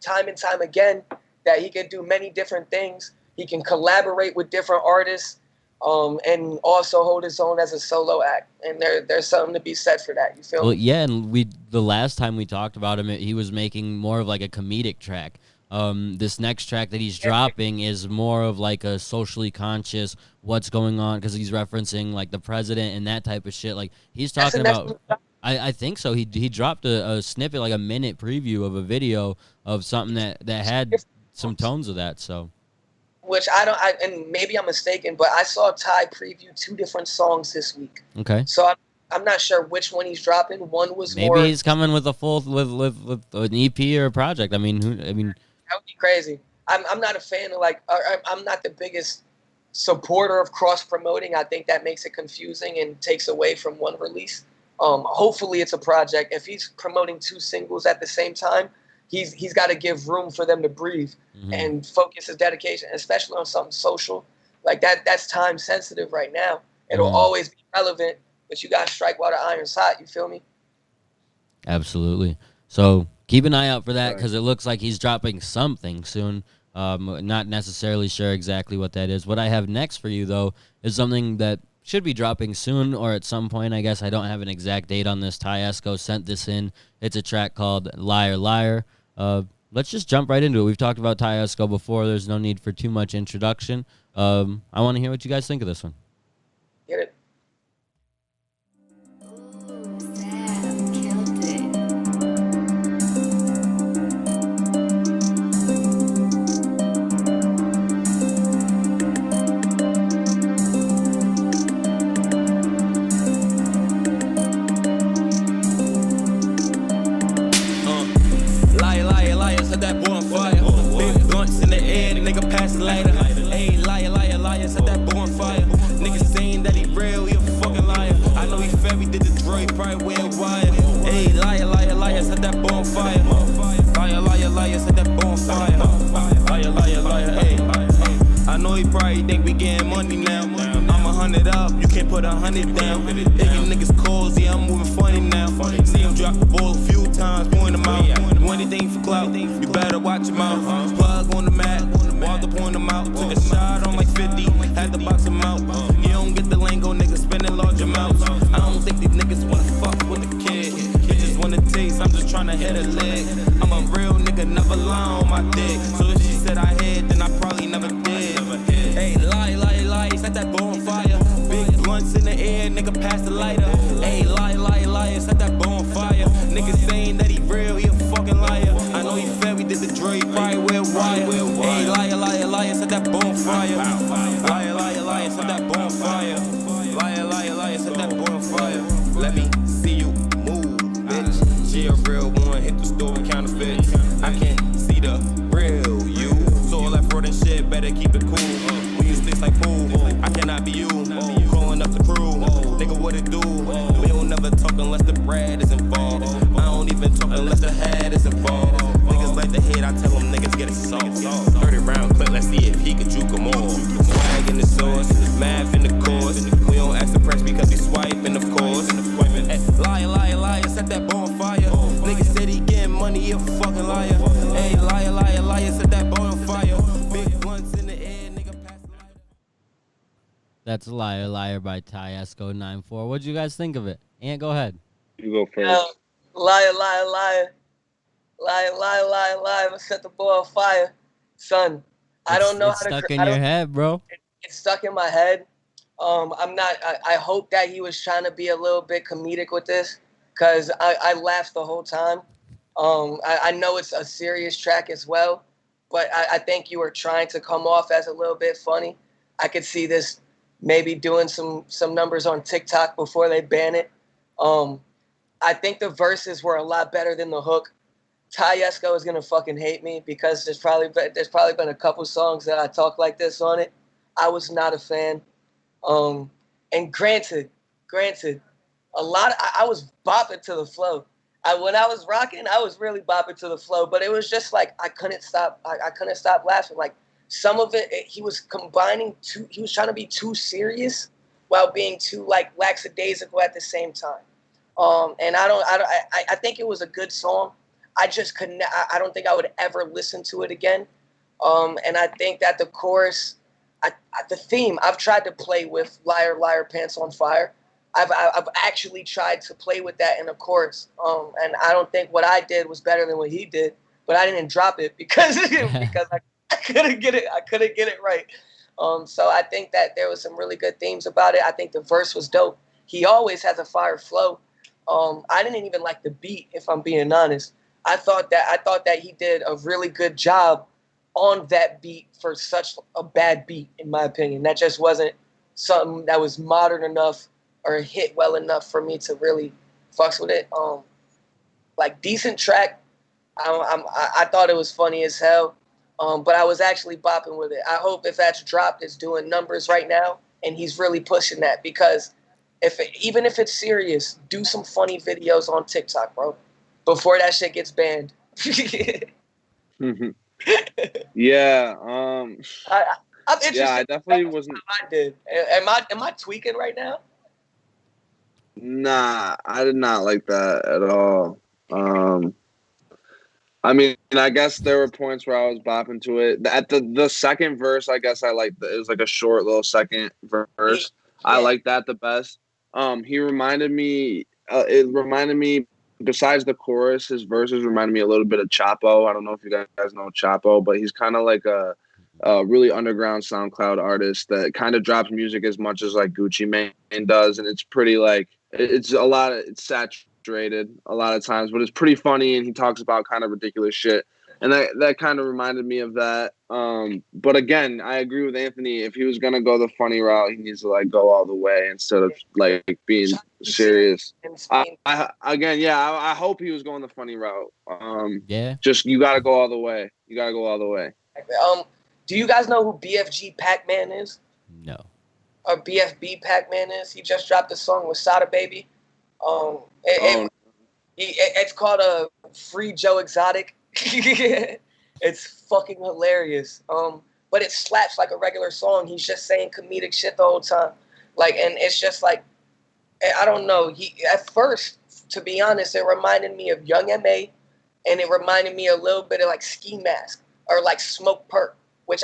time and time again that he can do many different things. He can collaborate with different artists, and also hold his own as a solo act. And there's something to be said for that. You feel me? Yeah, and the last time we talked about him, he was making more of like a comedic track. This next track that he's dropping is more of like a socially conscious, what's going on, because he's referencing like the president and that type of shit. Like he's talking about... I think so. He dropped a snippet, like a minute preview of a video of something that had some tones of that. So, which and maybe I'm mistaken, but I saw Ty preview 2 different songs this week. Okay. So I'm not sure which one he's dropping. One was maybe he's coming with a full with an EP or a project. I mean, that would be crazy. I'm not a fan of I'm not the biggest supporter of cross promoting. I think that makes it confusing and takes away from one release. Hopefully it's a project. If he's promoting 2 singles at the same time, he's got to give room for them to breathe and focus his dedication, especially on something social like that. That's time sensitive right now. It'll always be relevant, but you got to strike while the iron's hot. You feel me? Absolutely. So keep an eye out for that, because it looks like he's dropping something soon. Not necessarily sure exactly what that is. What I have next for you, though, is something that should be dropping soon or at some point, I guess. I don't have an exact date on this. Ty Esco sent this in. It's a track called Liar Liar. Let's just jump right into it. We've talked about Ty Esco before. There's no need for too much introduction. I want to hear what you guys think of this one. Get it. Shit better nigga, what it do? We don't never talk unless the bread is involved. I don't even talk unless the head is involved. Niggas like the head, I tell them niggas get a song. 30 round clip, let's see if he could juke them all. Swag in the source, math in the course. We don't ask the press because we swiping, of course. Hey, liar, liar, liar, set that bonfire. Niggas said he getting money, he a fucking liar. Hey, liar, liar, liar, set that bonfire. Big blunts in the air, nigga pass the lighter. That's Liar Liar by Tyesco94. What'd you guys think of it? Ant, go ahead. You go first. Liar, liar, liar. Liar, liar, liar, liar. Set the boy on fire. Son, I don't know It's how to... stuck in your head, bro. It's stuck in my head. I hope that he was trying to be a little bit comedic with this, because I laughed the whole time. I know it's a serious track as well, but I think you were trying to come off as a little bit funny. I could see this maybe doing some numbers on TikTok before they ban it. I think the verses were a lot better than the hook. Tyesco is gonna fucking hate me because there's probably been a couple songs that I talk like this on it. I was not a fan. And granted, a lot of, I was bopping to the flow. When I was rocking, I was really bopping to the flow, but it was just like I couldn't stop laughing. Like some of it, he was combining he was trying to be too serious while being too like lackadaisical at the same time. And I think it was a good song. I just couldn't. I don't think I would ever listen to it again. And I think that the chorus, the theme, I've tried to play with "Liar, Liar, Pants on Fire." I've actually tried to play with that in a chorus. And I don't think what I did was better than what he did, but I didn't drop it because I couldn't get it. I couldn't get it right. So I think that there was some really good themes about it. I think the verse was dope. He always has a fire flow. I didn't even like the beat, if I'm being honest. I thought that he did a really good job on that beat for such a bad beat, in my opinion. That just wasn't something that was modern enough or hit well enough for me to really fucks with it. Like decent track. I thought it was funny as hell. But I was actually bopping with it. I hope if that's dropped, it's doing numbers right now, and he's really pushing that, because even if it's serious, do some funny videos on TikTok, bro, before that shit gets banned. Yeah. I'm interested. Yeah, I definitely wasn't. I did. Am I tweaking right now? Nah, I did not like that at all. I mean, I guess there were points where I was bopping to it. At the second verse, I guess I liked it. It was like a short little second verse. Yeah. I liked that the best. He reminded me. It reminded me. Besides the chorus, his verses reminded me a little bit of Chapo. I don't know if you guys know Chapo, but he's kind of like a really underground SoundCloud artist that kind of drops music as much as like Gucci Mane does, and it's pretty like it's saturated a lot of times, but it's pretty funny, and he talks about kind of ridiculous shit, and that kind of reminded me of that. But again, I agree with Anthony. If he was gonna go the funny route, he needs to like go all the way instead of like being serious. I hope he was going the funny route. Just you gotta go all the way. You gotta go all the way. Do you guys know who BFG Pac-Man is? No. Or BFB Pac-Man is? He just dropped a song with Sada Baby. It's called a Free Joe Exotic. It's fucking hilarious. But it slaps like a regular song. He's just saying comedic shit the whole time. Like, and it's just like, I don't know. At first, to be honest, it reminded me of Young M.A. and it reminded me a little bit of like Ski Mask or like Smoke Perk, which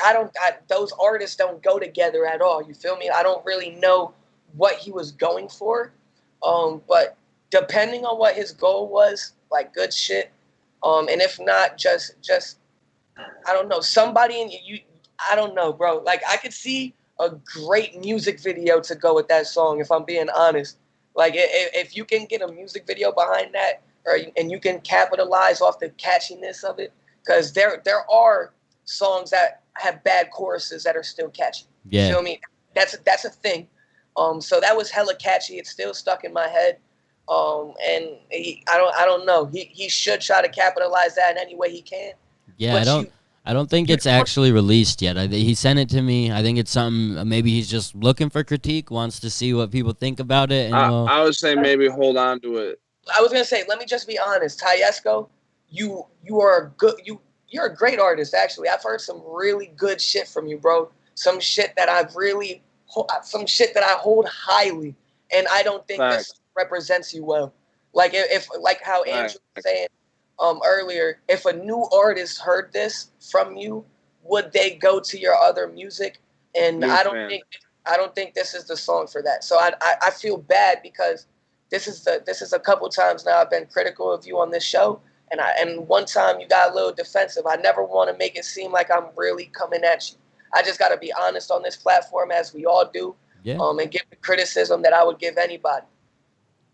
those artists don't go together at all. You feel me? I don't really know what he was going for. But depending on what his goal was, like good shit. And if not, just I don't know, somebody in you. I don't know, bro. Like I could see a great music video to go with that song. If I'm being honest, like if you can get a music video behind that, and you can capitalize off the catchiness of it, because there are songs that have bad choruses that are still catchy. Yeah. You feel me? That's a thing. So that was hella catchy. It's still stuck in my head. And I don't know. He should try to capitalize that in any way he can. Yeah, But I don't think it's actually released yet. He sent it to me. I think it's something. Maybe he's just looking for critique, wants to see what people think about it. And I would say maybe hold on to it. I was gonna say, let me just be honest, Tyesko, you are a good you're a great artist. Actually, I've heard some really good shit from you, bro. Some shit that I hold highly, and I don't think this represents you well. Like if like how Andrew was saying earlier, if a new artist heard this from you, would they go to your other music? And I don't think this is the song for that. So I feel bad because this is a couple times now I've been critical of you on this show, and one time you got a little defensive. I never want to make it seem like I'm really coming at you. I just got to be honest on this platform, as we all do, and give the criticism that I would give anybody.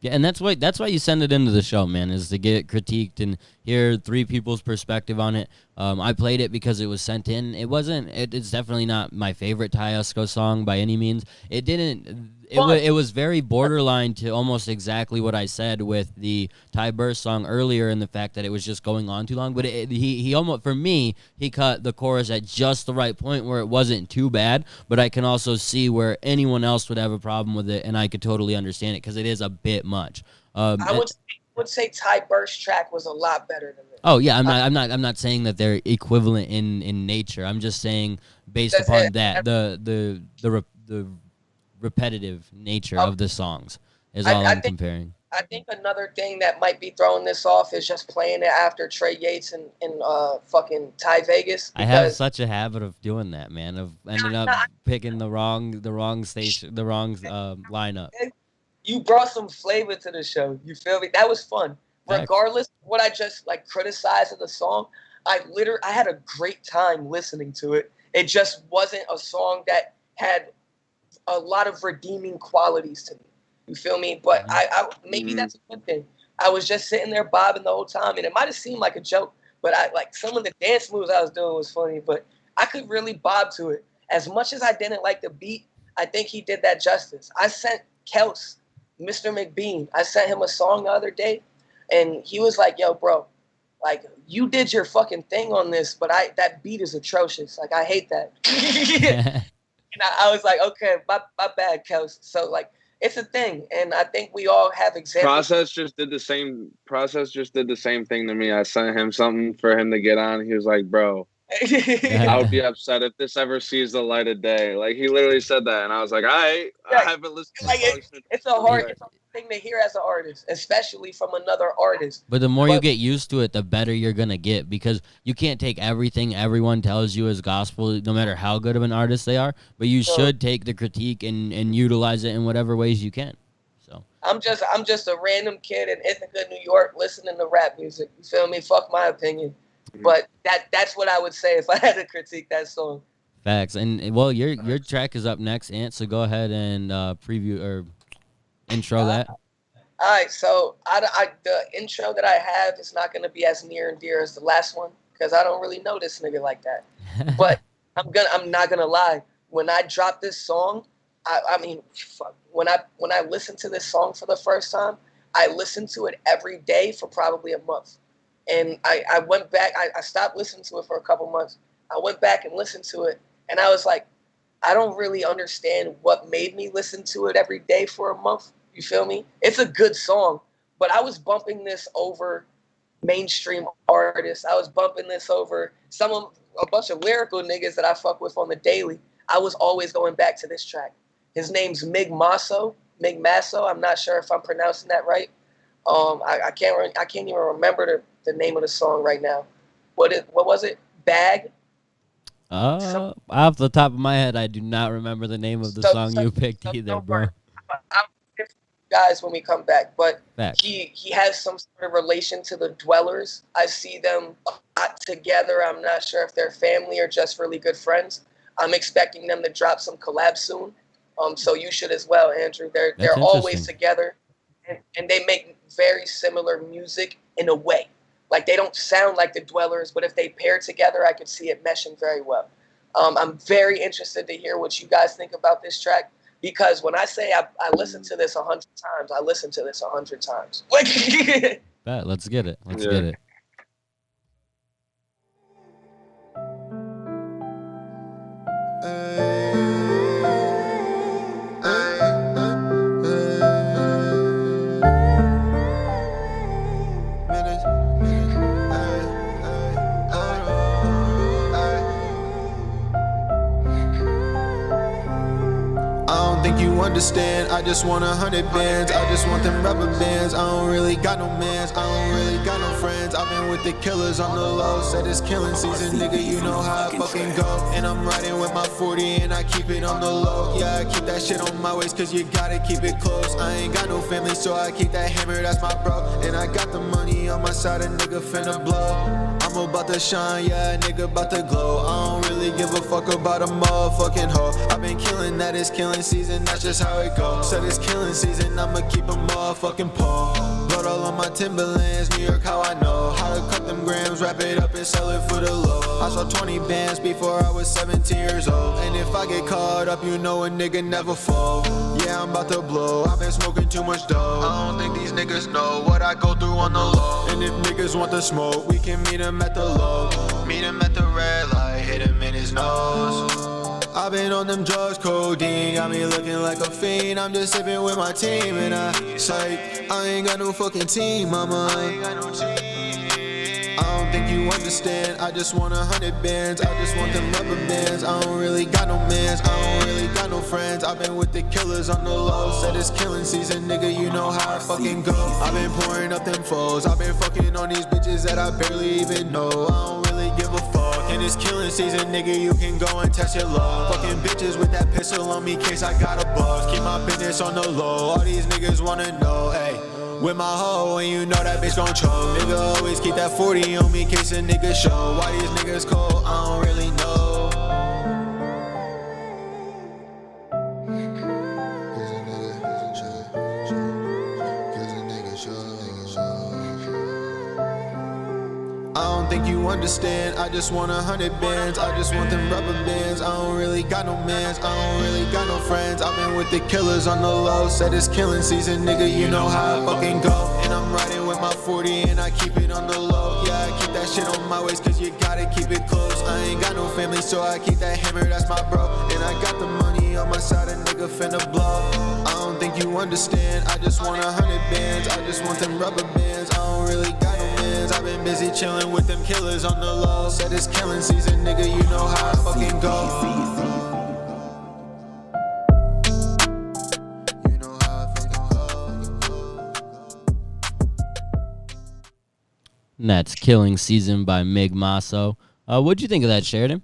Yeah, and that's why you send it into the show, man, is to get critiqued and hear three people's perspective on it. I played it because it was sent in. It's definitely not my favorite Tyesko song by any means. It was very borderline to almost exactly what I said with the Ty Burst song earlier, and the fact that it was just going on too long. But he almost, for me, he cut the chorus at just the right point where it wasn't too bad. But I can also see where anyone else would have a problem with it, and I could totally understand it because it is a bit much. I would say Ty Burst track was a lot better than this. Oh yeah, I'm not saying that they're equivalent in nature. I'm just saying based upon that the repetitive nature of the songs is all I'm comparing. I think another thing that might be throwing this off is just playing it after Trey Yates and fucking Ty Vegas. I have such a habit of doing that, man. Of ending up picking the wrong station, the wrong lineup. You brought some flavor to the show. You feel me? That was fun. Regardless of what I just criticized of the song, I had a great time listening to it. It just wasn't a song that had a lot of redeeming qualities to me. You feel me? But I maybe that's a good thing. I was just sitting there bobbing the whole time, and it might have seemed like a joke, but some of the dance moves I was doing was funny, but I could really bob to it. As much as I didn't like the beat, I think he did that justice. I sent Kels, Mr. McBean, I sent him a song the other day, and he was like, yo, bro, you did your fucking thing on this, but that beat is atrocious. I hate that. And I was like, okay, my bad, Kels. So, it's a thing, and I think we all have examples. Process just did the same thing to me. I sent him something for him to get on. He was like, bro, I would be upset if this ever sees the light of day. He literally said that, and I was like, I haven't listened to the it's a hard thing to hear as an artist, especially from another artist. But the more you get used to it, the better you're gonna get, because you can't take everything everyone tells you as gospel, no matter how good of an artist they are. But you should take the critique and utilize it in whatever ways you can. So I'm just a random kid in Ithaca, New York, listening to rap music. You feel me? Fuck my opinion. But that's what I would say if I had to critique that song. Facts. And well, your track is up next, Ant. So go ahead and preview or intro that. All right. So the intro that I have is not going to be as near and dear as the last one because I don't really know this nigga like that. But I'm not gonna lie. When I dropped this song, I mean, when I listened to this song for the first time, I listened to it every day for probably a month. And I went back, I stopped listening to it for a couple months. I went back and listened to it, and I was like, I don't really understand what made me listen to it every day for a month. You feel me? It's a good song, but I was bumping this over mainstream artists. I was bumping this over a bunch of lyrical niggas that I fuck with on the daily. I was always going back to this track. His name's Mig Masso. I'm not sure if I'm pronouncing that right. I can't even remember the name of the song right now. What was it? Bag? Off the top of my head, I do not remember the name of the song you picked either, bro. I'll give you guys when we come back, but Back. he has some sort of relation to the Dwellers. I see them a lot together. I'm not sure if they're family or just really good friends. I'm expecting them to drop some collabs soon. So you should as well, Andrew. They're always together, and they make very similar music in a way. They don't sound like the Dwellers, but if they pair together, I could see it meshing very well. I'm very interested to hear what you guys think about this track, because when I say I listened to this 100 times, I listened to this 100 times. Bet, let's get it. Let's get it. Understand, I just want 100 bands. I just want them rubber bands. I don't really got no mans, I don't really got no friends. I've been with the killers on the low. Said it's killing season, nigga, you know how I fucking go. And I'm riding with my 40 and I keep it on the low. Yeah, I keep that shit on my waist cause you gotta keep it close. I ain't got no family so I keep that hammer, that's my bro. And I got the money on my side, a nigga finna blow. I'm about to shine, yeah, nigga about to glow. I don't really give a fuck about a motherfucking hoe. I've been killing that, it's killing season, that's just how it goes. Said it's killing season, I'ma keep a motherfucking pole. Blood all on my Timberlands, New York, how I know. How to cut them grams, wrap it up and sell it for the low. I saw 20 bands before I was 17 years old. And if I get caught up, you know a nigga never fall. Yeah, I'm about to blow, I've been smoking too much dough. I don't think these niggas know what I go through on the low. And if niggas want the smoke, we can meet him at the low. Meet him at the red light, hit him in his nose. I've been on them drugs, codeine, got me looking like a fiend. I'm just sipping with my team and I ain't got no fucking team, mama. I don't think you understand, I just want 100 bands. I just want them rubber bands. I don't really got no mans, I don't really got no friends. I've been with the killers on the low. Said it's killing season, nigga, you know how I fucking go. I've been pouring up them foes, I've been fucking on these bitches that I barely even know. I don't really give a fuck. And it's killing season, nigga, you can go and test your luck. Fucking bitches with that pistol on me, case I got a buzz. Keep my business on the low, all these niggas wanna know, hey. With my hoe, and you know that bitch gon' choke. Nigga always keep that 40 on me, case a nigga show. Why these niggas cold, I don't really know. I don't think you understand, I just want 100 bands. I just want them rubber bands. I don't really got no mans, I don't really got no friends. I've been with the killers on the low. Said it's killing season, nigga, you know how I fucking go. And I'm riding with my 40 and I keep it on the low. Yeah, I keep that shit on my waist cause you gotta keep it close. I ain't got no family so I keep that hammer, that's my bro. And I got the money on my side, a nigga finna blow. I don't think you understand, I just want 100 bands. I just want them rubber bands. I don't really got no mans, I've been busy chilling with them killers on the low. Said it's killing season, nigga, you know how I fucking go. And that's Killing Season by Mig Maso. What'd you think of that, Sheridan?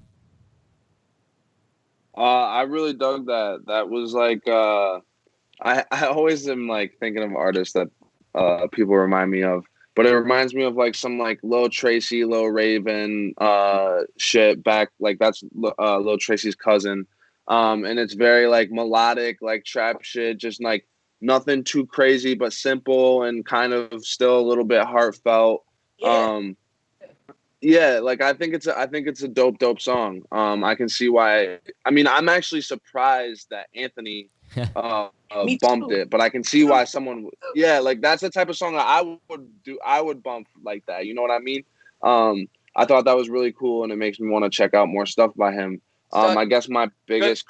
I really dug that. That was like I always am like thinking of artists that people remind me of, but it reminds me of like some like Lil Tracy, Lil Raven shit back, like that's Lil Tracy's cousin, and it's very like melodic, like trap shit, just like nothing too crazy but simple and kind of still a little bit heartfelt. Yeah, like I think it's a dope song. I can see why. I mean, I'm actually surprised that Anthony bumped it, but I can see why someone. Yeah, like that's the type of song that I would bump like that. You know what I mean? I thought that was really cool, and it makes me want to check out more stuff by him. I guess my biggest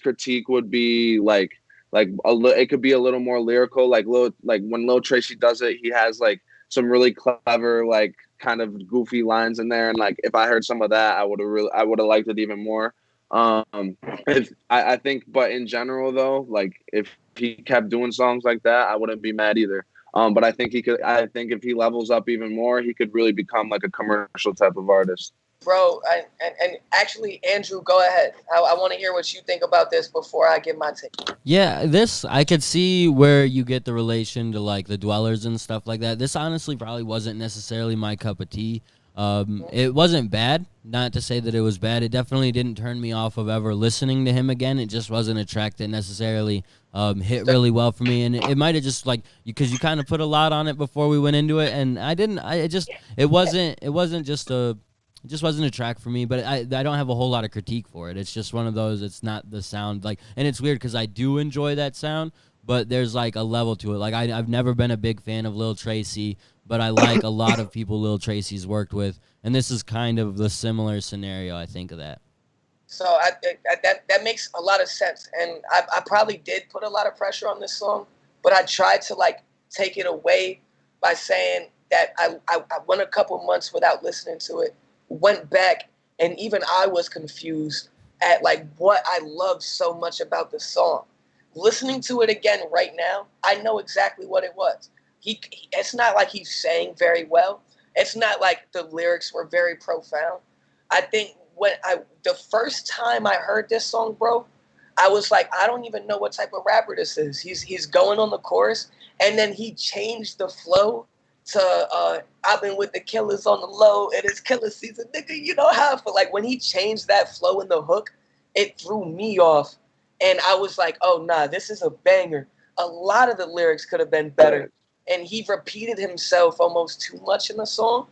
critique would be like it could be a little more lyrical. Like when Lil Tracy does it, he has like some really clever, like kind of goofy lines in there, and like if I heard some of that, I would have liked it even more. I think, but in general though, like if he kept doing songs like that, I wouldn't be mad either. But I think if he levels up even more, he could really become like a commercial type of artist. Bro, and actually, Andrew, go ahead. I want to hear what you think about this before I give my take. Yeah, this, I could see where you get the relation to like the Dwellers and stuff like that. This honestly probably wasn't necessarily my cup of tea. It wasn't bad, not to say that it was bad. It definitely didn't turn me off of ever listening to him again. It just wasn't a track that necessarily hit really well for me, and it might have just like, because you kind of put a lot on it before we went into it, and it just wasn't a track for me. But I don't have a whole lot of critique for it. It's just one of those, it's not the sound, like, and it's weird because I do enjoy that sound, but there's like a level to it. Like I've never been a big fan of Lil Tracy, but I like a lot of people Lil Tracy's worked with, and this is kind of the similar scenario, I think, of that. So that makes a lot of sense. And I probably did put a lot of pressure on this song, but I tried to like take it away by saying that I went a couple months without listening to it, went back, and even I was confused at like what I loved so much about the song. Listening to it again right now, I know exactly what it was. It's not like he's saying very well. It's not like the lyrics were very profound. I think the first time I heard this song, bro, I was like, I don't even know what type of rapper this is. He's going on the chorus, and then he changed the flow to I've been with the killers on the low, and it's killer season, nigga. You know how I feel. Like when he changed that flow in the hook, it threw me off, and I was like, oh nah, this is a banger. A lot of the lyrics could have been better, and he repeated himself almost too much in the song.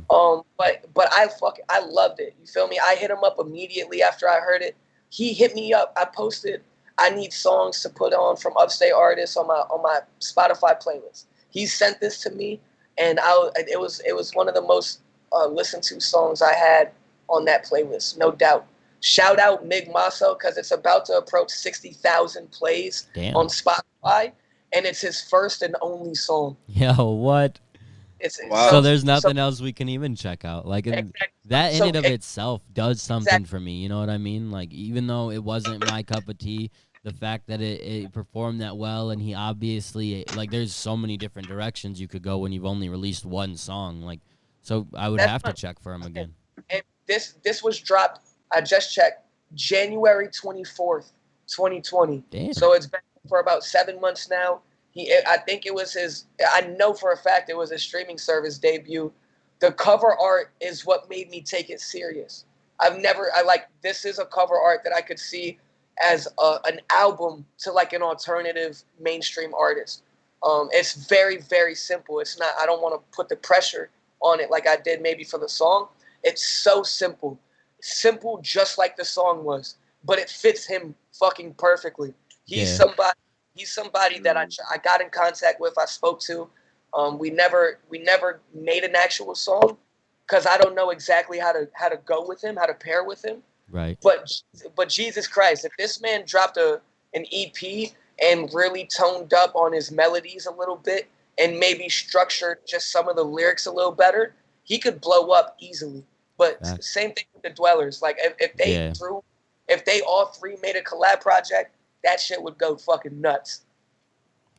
But I loved it. You feel me? I hit him up immediately after I heard it. He hit me up. I posted, I need songs to put on from upstate artists on my Spotify playlist. He sent this to me, and it was one of the most listened to songs I had on that playlist, no doubt. Shout out Mig Maso, because it's about to approach 60,000 plays on Spotify, and it's his first and only song. Yo, what? Wow. So there's nothing else we can even check out. Like that in and of itself does something for me. You know what I mean? Like even though it wasn't my cup of tea, the fact that it performed that well, and he obviously like there's so many different directions you could go when you've only released one song. Like so I would have to check for him again. And this was dropped. I just checked January 24th, 2020. Damn. So it's been for about 7 months now. I think it was I know for a fact it was his streaming service debut. The cover art is what made me take it serious. This is a cover art that I could see as an album to like an alternative mainstream artist. It's very, very simple. It's not, I don't want to put the pressure on it like I did maybe for the song. It's so simple. Simple just like the song was, but it fits him fucking perfectly. He's somebody that I got in contact with, I spoke to. We never made an actual song because I don't know exactly how to go with him, how to pair with him. Right. But Jesus Christ, if this man dropped an EP and really toned up on his melodies a little bit and maybe structured just some of the lyrics a little better, he could blow up easily. But same thing with the Dwellers. Like if they all three made a collab project, that shit would go fucking nuts.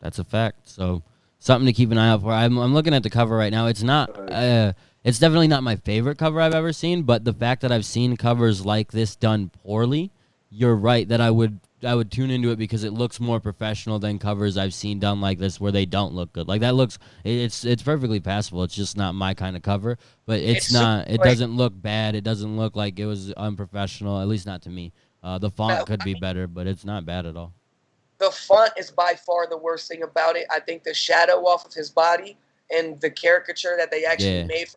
That's a fact. So something to keep an eye out for. I'm looking at the cover right now. It's not. It's definitely not my favorite cover I've ever seen. But the fact that I've seen covers like this done poorly, you're right that I would tune into it because it looks more professional than covers I've seen done like this where they don't look good. Like that looks. It's perfectly passable. It's just not my kind of cover. But it's not. It doesn't look bad. It doesn't look like it was unprofessional. At least not to me. The font could be better, but it's not bad at all. The font is by far the worst thing about it. I think the shadow off of his body and the caricature that they actually made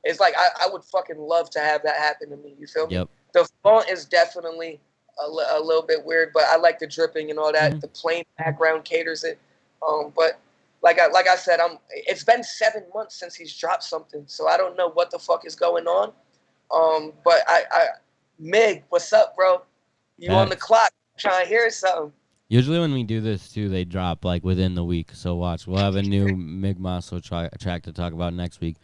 is like, I would fucking love to have that happen to me. You feel me? Yep. The font is definitely a little bit weird, but I like the dripping and all that. Mm-hmm. The plain background caters it. But like I said, it's been 7 months since he's dropped something, so I don't know what the fuck is going on. But Mig, what's up, bro? You on the clock, trying to hear something. Usually when we do this, too, they drop, like, within the week. So watch. We'll have a new Mig Maso track to talk about next week.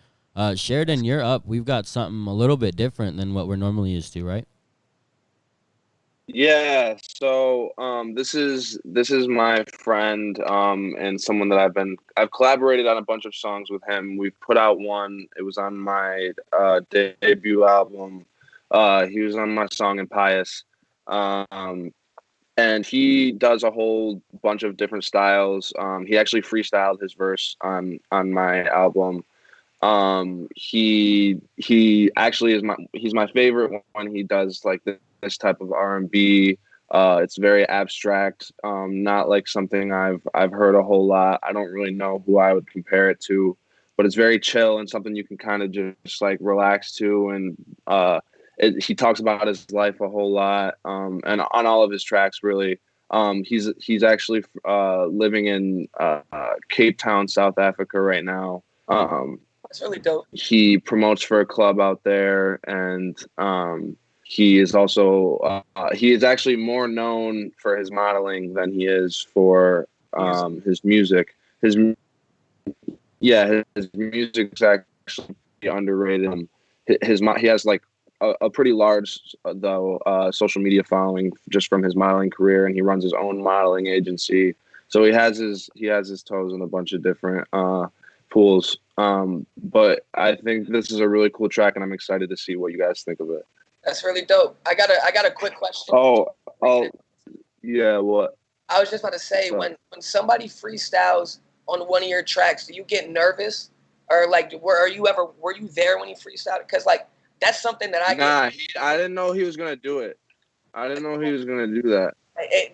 Sheridan, you're up. We've got something a little bit different than what we're normally used to, right? Yeah. So this is my friend and someone that I've collaborated on a bunch of songs with him. We've put out one. It was on my debut album. He was on my song Impious. And he does a whole bunch of different styles. He actually freestyled his verse on my album. He actually he's my favorite when he does like this type of R&B. It's very abstract, not like something I've heard a whole lot. I don't really know who I would compare it to, but it's very chill and something you can kind of just like relax to. And he talks about his life a whole lot, and on all of his tracks, really. He's actually living in Cape Town, South Africa right now. That's really dope. He promotes for a club out there, and he is also he is actually more known for his modeling than he is for his music. His music's actually underrated. He has like a pretty large social media following just from his modeling career, and he runs his own modeling agency. So he has his toes in a bunch of different pools. But I think this is a really cool track, and I'm excited to see what you guys think of it. That's really dope. I got a quick question. Yeah, what? I was just about to say, when somebody freestyles on one of your tracks, do you get nervous, or like, were you there when he freestyled? Because like that's something that I didn't know he was gonna do it. I didn't know he was gonna do that.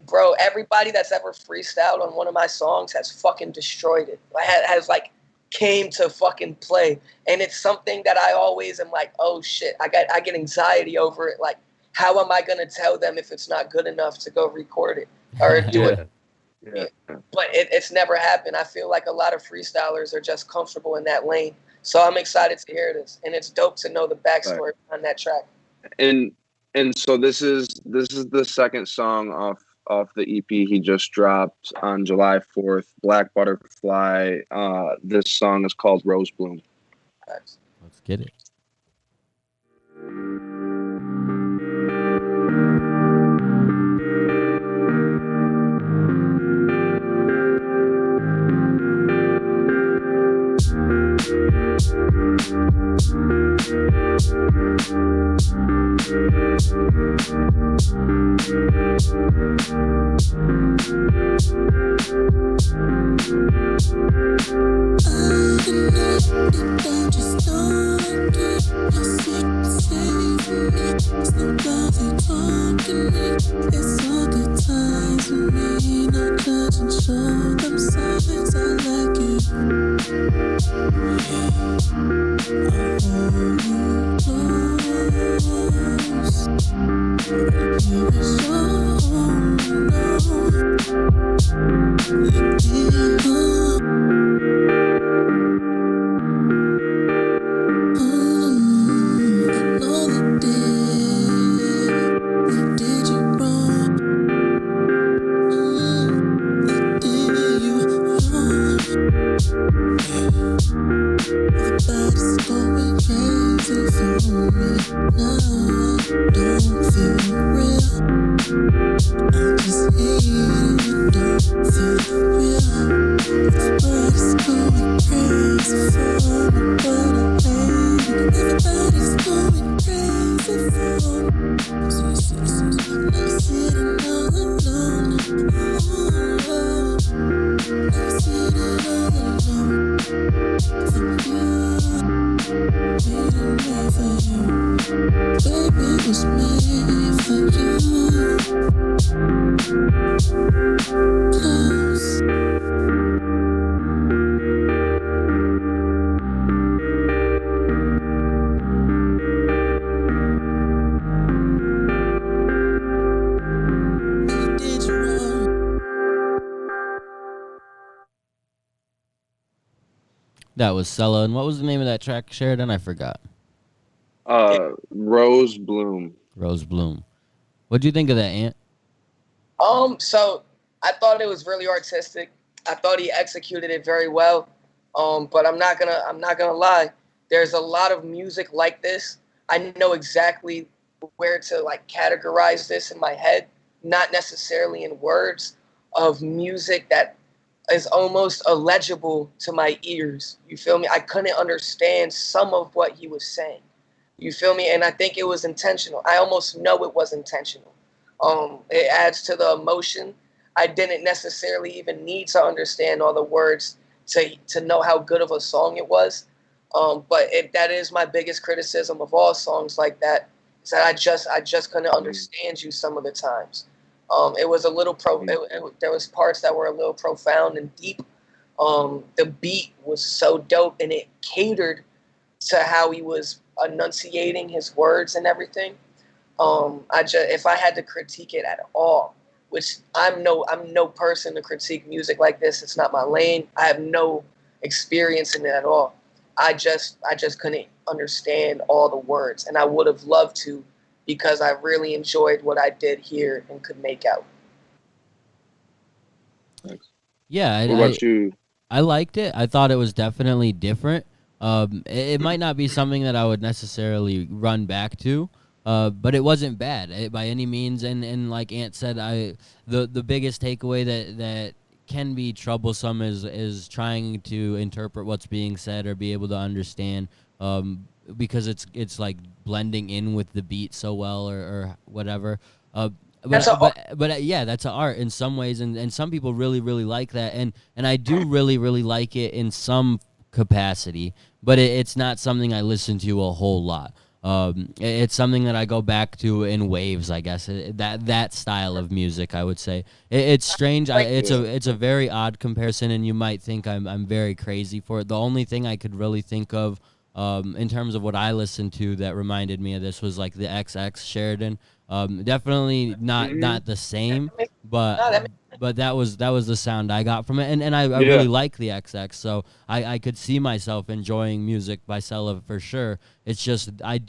Bro, everybody that's ever freestyled on one of my songs has fucking destroyed it. Has like came to fucking play, and it's something that I always am like, oh shit, I get anxiety over it. Like, how am I gonna tell them if it's not good enough to go record it or do it? Yeah. But it's never happened. I feel like a lot of freestylers are just comfortable in that lane. So I'm excited to hear this, and it's dope to know the backstory on that track. And so this is the second song off the EP he just dropped on July 4th, Black Butterfly. This song is called Rose Bloom. Let's get it. That was Sella. And what was the name of that track, Sheridan? I forgot. Rose Bloom. Rose Bloom. What'd you think of that, Ant? So I thought it was really artistic. I thought he executed it very well. But I'm not gonna lie. There's a lot of music like this. I know exactly where to like categorize this in my head, not necessarily in words, of music that is almost illegible to my ears. You feel me? I couldn't understand some of what he was saying. You feel me? And I think it was intentional. I almost know it was intentional. It adds to the emotion. I didn't necessarily even need to understand all the words to know how good of a song it was. But that is my biggest criticism of all songs like that, is that I just couldn't understand you some of the times. It was a little there was parts that were a little profound and deep. The beat was so dope, and it catered to how he was enunciating his words and everything. If I had to critique it at all, which I'm no person to critique music like this. It's not my lane. I have no experience in it at all. I just couldn't understand all the words, and I would have loved to because I really enjoyed what I did here and could make out. Thanks. Yeah, What about you? I liked it. I thought it was definitely different. It might not be something that I would necessarily run back to, but it wasn't bad by any means. And like Ant said, the biggest takeaway that can be troublesome is trying to interpret what's being said or be able to understand, because it's like blending in with the beat so well or whatever. But yeah, that's an art in some ways, and some people really, really like that, and I do really, really like it in some capacity, but it's not something I listen to a whole lot. It's something that I go back to in waves, I guess. That style of music, I would say. It's strange. It's a very odd comparison, and you might think I'm very crazy for it. The only thing I could really think of, in terms of what I listened to that reminded me of this was like the XX Sheridan. Definitely not the same, but that was the sound I got from it, and I really like the XX, so I could see myself enjoying music by Sella for sure. It's just I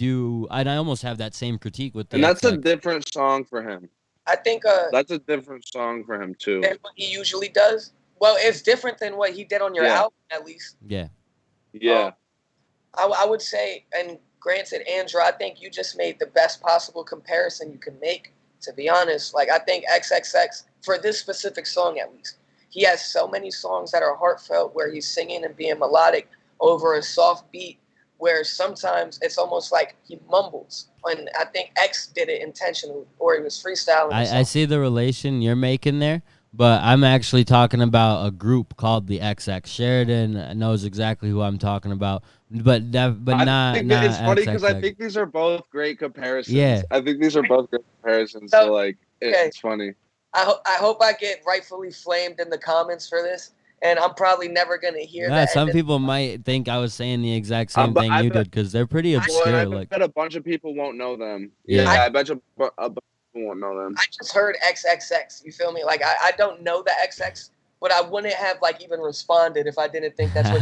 almost have that same critique with the And that's XX. a different song for him. I think that's a different song for him too. Than what he usually does. Well, it's different than what he did on your album, at least. Yeah. I would say, and granted, Andrew, I think you just made the best possible comparison you can make, to be honest. Like, I think XXX, for this specific song at least, he has so many songs that are heartfelt where he's singing and being melodic over a soft beat where sometimes it's almost like he mumbles. And I think X did it intentionally, or he was freestyling. I see the relation you're making there, but I'm actually talking about a group called the XX. Sheridan knows exactly who I'm talking about, but not. It's funny because I think these are both great comparisons. Yeah, I think these are both great comparisons. So like, it's funny. I hope I get rightfully flamed in the comments for this, and I'm probably never gonna hear that. Some people might think I was saying the exact same thing you did because they're pretty obscure. I bet a bunch of people won't know them. Yeah, I bet a bunch of people won't know them. I just heard XXX. You feel me? Like I don't know the XX, but I wouldn't have like even responded if I didn't think that's what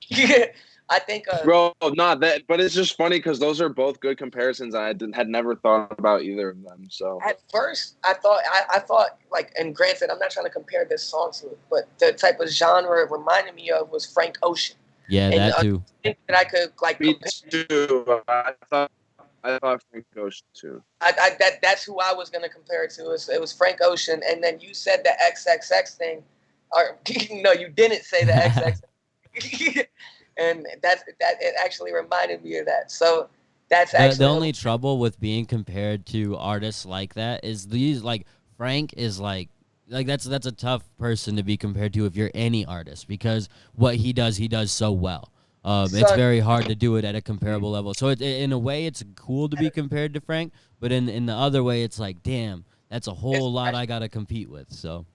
you said. I think, bro, not that, but it's just funny because those are both good comparisons. I had never thought about either of them. So at first, I thought like, and granted, I'm not trying to compare this song to it, but the type of genre it reminded me of was Frank Ocean. Yeah, and, that too. I think that I could like. Me too. I thought Frank Ocean too. That's who I was gonna compare it to. It was Frank Ocean, and then you said the XXX thing, or no, you didn't say the XX. And that it actually reminded me of that. So that's actually the only trouble with being compared to artists like that is these like Frank is like that's a tough person to be compared to if you're any artist because what he does so well. It's very hard to do it at a comparable level. So in a way it's cool to be compared to Frank, but in the other way it's like damn, that's a whole lot I gotta compete with. So.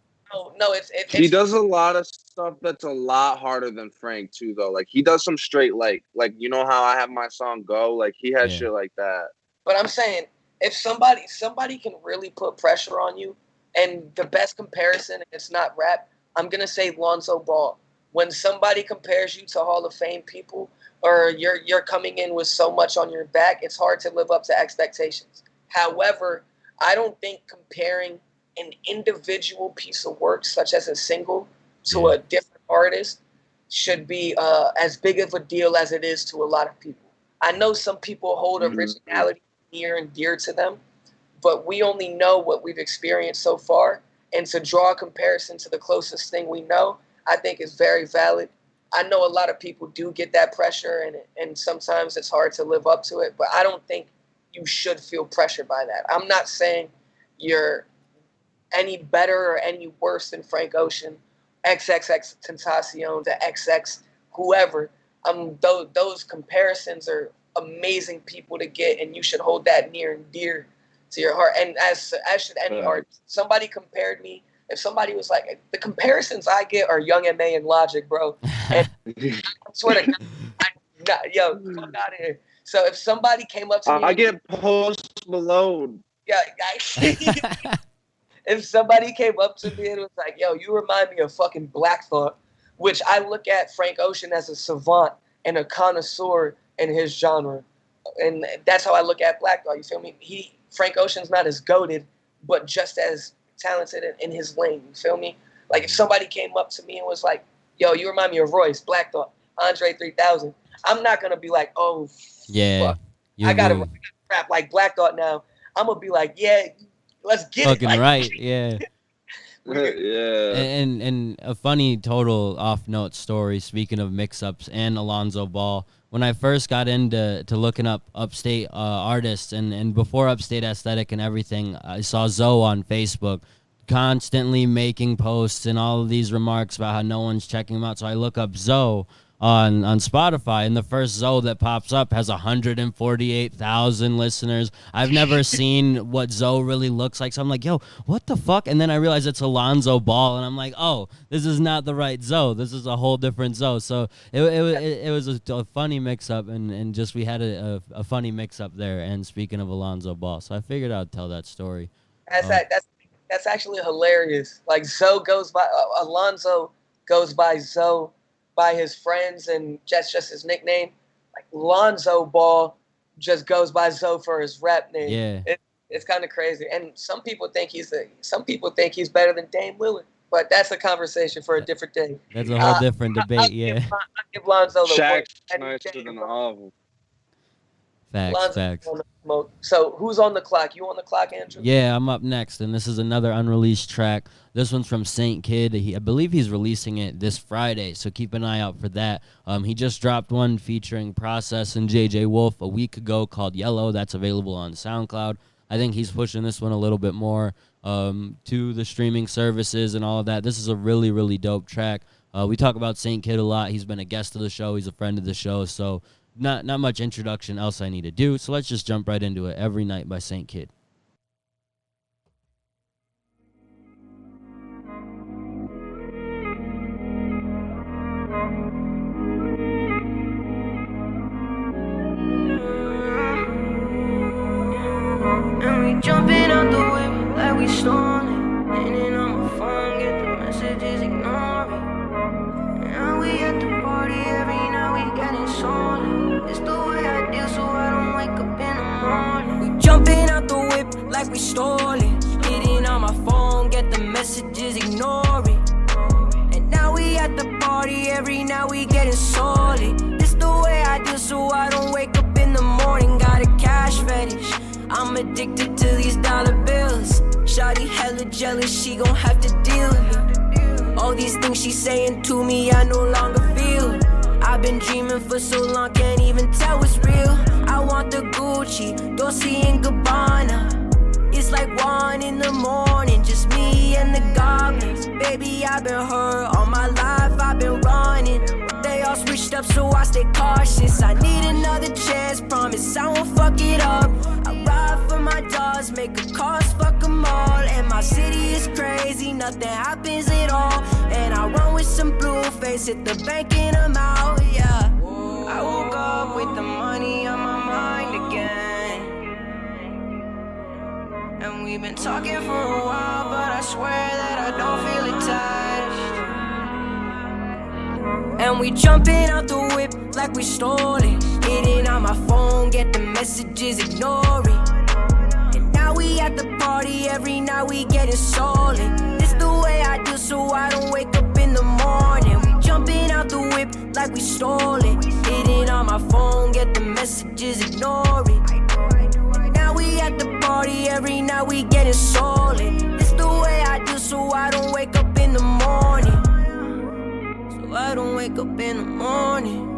No, it's he does a lot of stuff that's a lot harder than Frank too, though. Like he does some straight like you know how I have my song Go, like he has shit like that. But I'm saying if somebody can really put pressure on you, and the best comparison, it's not rap, I'm gonna say Lonzo Ball. When somebody compares you to Hall of Fame people, or you're coming in with so much on your back, it's hard to live up to expectations. However, I don't think comparing an individual piece of work, such as a single, to a different artist should be as big of a deal as it is to a lot of people. I know some people hold originality near and dear to them, but we only know what we've experienced so far, and to draw a comparison to the closest thing we know, I think is very valid. I know a lot of people do get that pressure, and sometimes it's hard to live up to it, but I don't think you should feel pressured by that. I'm not saying you're any better or any worse than Frank Ocean, XXX Tentacion, the XX, whoever. Those comparisons are amazing people to get, and you should hold that near and dear to your heart. And as should any artist. Somebody compared me. If somebody was like, the comparisons I get are Young M.A. and Logic, bro. And I swear to God, yo, fuck out of here. So if somebody came up to me, I get Post Malone. Yeah, if somebody came up to me and was like, yo, you remind me of fucking Black Thought, which I look at Frank Ocean as a savant and a connoisseur in his genre. And that's how I look at Black Thought. You feel me? Frank Ocean's not as goated, but just as talented in his lane. You feel me? Like if somebody came up to me and was like, "Yo, you remind me of Royce, Black Thought, Andre 3000," I'm not gonna be like, "Oh, yeah, fuck. I gotta rap like Black Thought now." I'm gonna be like, "Yeah, let's get fucking it." Like, right, yeah. Yeah. And a funny total off note story. Speaking of mix-ups and Alonzo Ball, when I first got into looking up upstate artists and before Upstate Aesthetic and everything, I saw Zoe on Facebook constantly making posts and all of these remarks about how no one's checking him out. So I look up Zoe on Spotify, and the first Zoe that pops up has 148,000 listeners. I've never seen what Zoe really looks like, so I'm like, yo, what the fuck? And then I realize it's Alonzo Ball, and I'm like, oh, this is not the right Zoe. This is a whole different Zoe. So it was a funny mix-up, and just we had a funny mix-up there, and speaking of Alonzo Ball, so I figured I'd tell that story. That's actually hilarious. Like Zoe goes by Alonzo goes by Zoe by his friends, and that's just his nickname. Like Lonzo Ball just goes by Zoe for his rap name. Yeah, it's kind of crazy. And some people think he's better than Dame Lillard, but that's a conversation for a different day. That's a whole different debate. I give Lonzo the Shaq's one. nicer than all of them. Facts. So who's on the clock? You on the clock, Andrew? Yeah, I'm up next, and this is another unreleased track. This one's from Saint Kid. I believe he's releasing it this Friday, so keep an eye out for that. He just dropped one featuring Process and JJ Wolf a week ago called Yellow. That's available on SoundCloud. I think he's pushing this one a little bit more to the streaming services and all of that. This is a really, really dope track. We talk about Saint Kid a lot. He's been a guest of the show. He's a friend of the show, so not much introduction else I need to do, so let's just jump right into it. Every Night by Saint Kid. And we jumping out the whip like we stolen. And then on my phone, get the messages, ignore it. And we at the party every night, we getting solid. It's the way I deal, so I don't wake up in the morning. We jumping out the whip like we stolen. Hitting on my phone, get the messages, ignore it. And now we at the party every night, we getting solid. It's the way I deal, so I don't wake up in the morning. Got a cash fetish, I'm addicted to these dollar bills. Shawty hella jealous, she gon' have to deal with it. All these things she saying to me, I no longer feel. I've been dreaming for so long, can't even tell what's real. I want the Gucci, Dolce and Gabbana. It's like 1 in the morning, just me and the goblins. Baby, I've been hurt all my life, I've been running. They all switched up, so I stay cautious. I need another chance, promise I won't fuck it up. I ride for my dogs, make a cause, fuck them all. And my city is crazy, nothing happens at all. And I run with some blue face, hit the bank and I'm out, yeah. I woke up with the money on my mind again. And we've been talking for a while, but I swear that I don't feel attached. And we jumping out the whip like we stolen. Hitting on my phone, get the messages, ignore it. And now we at the party every night, we getting solid. This the way I do, so I don't wake up in the morning. We jumping out the whip like we stolen. Hitting on my phone, get the messages, ignore it. And now we at the party every night, we getting solid. This the way I do, so I don't wake up in the morning. So I don't wake up in the morning.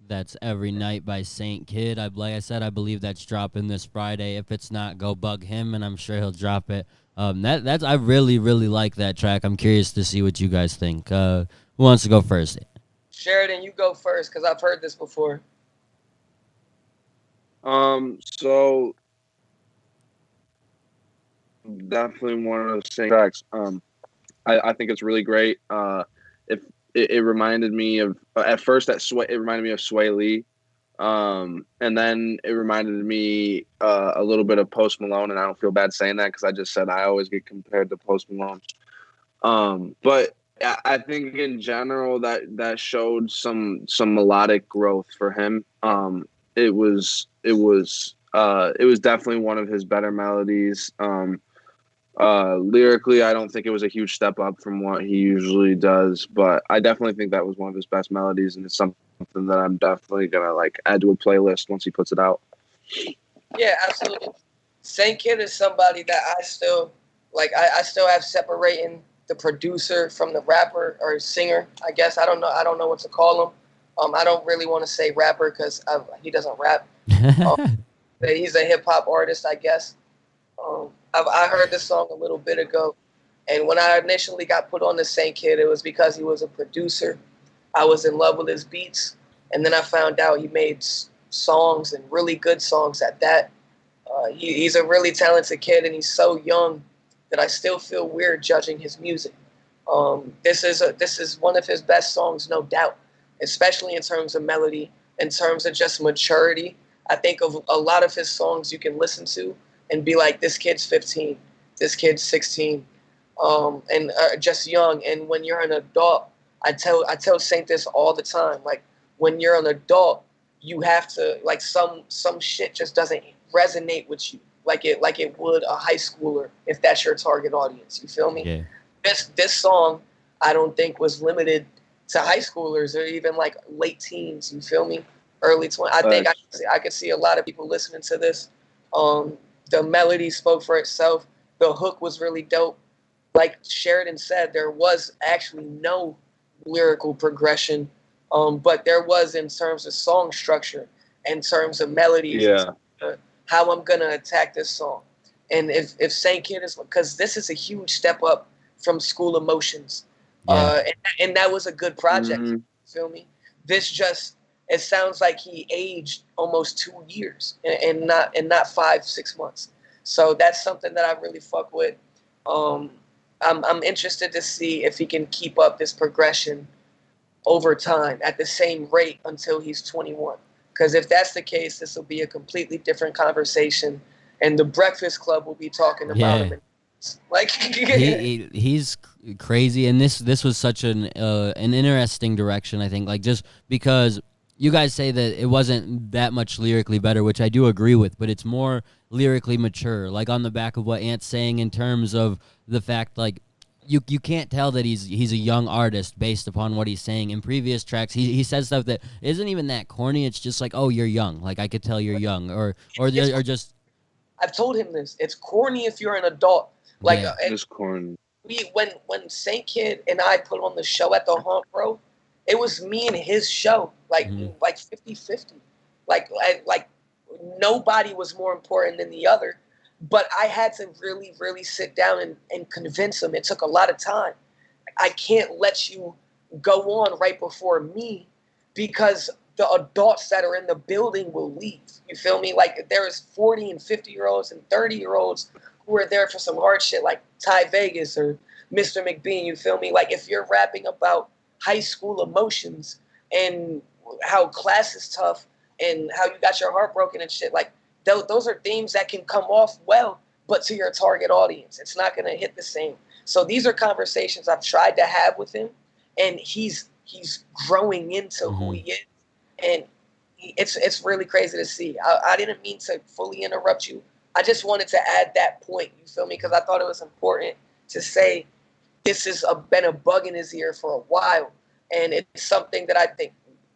That's Every Night by Saint Kid. Like I said, I believe that's dropping this Friday. If it's not, go bug him, and I'm sure he'll drop it. I really, really like that track. I'm curious to see what you guys think. Who wants to go first? Sheridan, you go first, because I've heard this before. So definitely one of those same tracks. I think it's really great. It reminded me of at first it reminded me of Sway Lee, and then it reminded me a little bit of Post Malone, and I don't feel bad saying that because I just said I always get compared to Post Malone. But I think in general that showed some melodic growth for him. It was definitely one of his better melodies. Lyrically, I don't think it was a huge step up from what he usually does, but I definitely think that was one of his best melodies, and it's something that I'm definitely gonna like add to a playlist once he puts it out. Yeah, absolutely. Saint Kid is somebody that I still like. I still have separating the producer from the rapper or singer. I guess I don't know what to call him. I don't really want to say rapper because he doesn't rap. He's a hip hop artist, I guess. I heard this song a little bit ago, and when I initially got put on the Saint Kid, it was because he was a producer. I was in love with his beats, and then I found out he made songs and really good songs at that. He's a really talented kid, and he's so young that I still feel weird judging his music. This is one of his best songs, no doubt, especially in terms of melody, in terms of just maturity. I think of a lot of his songs you can listen to and be like, this kid's 15, this kid's 16, and just young. And when you're an adult, I tell Saint this all the time. Like, when you're an adult, you have to, like, some shit just doesn't resonate with you like it would a high schooler if that's your target audience. You feel me? Yeah. This song I don't think was limited to high schoolers or even like late teens. You feel me? Early 20s. I think I could see a lot of people listening to this. The melody spoke for itself. The hook was really dope. Like Sheridan said, there was actually no lyrical progression, but there was in terms of song structure, in terms of melodies. Yeah. How I'm gonna attack this song, and if Saint Kid is, because this is a huge step up from School Emotions, and that was a good project. Mm-hmm. Feel me? This just, it sounds like he aged almost 2 years and not 5-6 months. So that's something that I really fuck with. I'm interested to see if he can keep up this progression over time at the same rate until he's 21. Because if that's the case, this will be a completely different conversation, and the Breakfast Club will be talking about him. Like he's crazy, and this was such an interesting direction. I think, like, just because you guys say that it wasn't that much lyrically better, which I do agree with, but it's more lyrically mature. Like on the back of what Ant's saying in terms of the fact, like, you can't tell that he's a young artist based upon what he's saying. In previous tracks, he says stuff that isn't even that corny. It's just like, oh, you're young. Like, I could tell you're young, or just. I've told him this. It's corny if you're an adult. Like, it's corny. When Saint Kid and I put on the show at the Haunt, bro, it was me and his show, like 50-50. Like nobody was more important than the other. But I had to really, really sit down and convince him. It took a lot of time. I can't let you go on right before me because the adults that are in the building will leave. You feel me? Like, there's 40 and 50-year-olds and 30-year-olds who are there for some hard shit like Ty Vegas or Mr. McBean. You feel me? Like, if you're rapping about high school emotions and how class is tough and how you got your heart broken and shit, like, those are themes that can come off well, but to your target audience, it's not going to hit the same. So these are conversations I've tried to have with him, and he's growing into who he is, and it's really crazy to see. I didn't mean to fully interrupt you. I just wanted to add that point, you feel me? Because I thought it was important to say this has been a bug in his ear for a while, and it's something that I think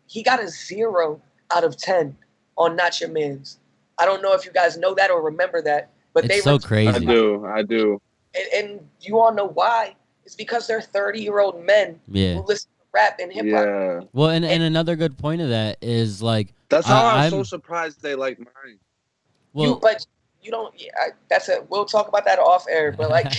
he got a 0 out of 10 on Not Your Mans. I don't know if you guys know that or remember that, but it's so crazy. I do. And you all know why? It's because they're 30-year-old men who listen to rap and hip hop. Yeah. Well, and another good point of that is, like, that's how I'm so surprised they like mine. Well, you don't. Yeah, that's it. We'll talk about that off air. But like,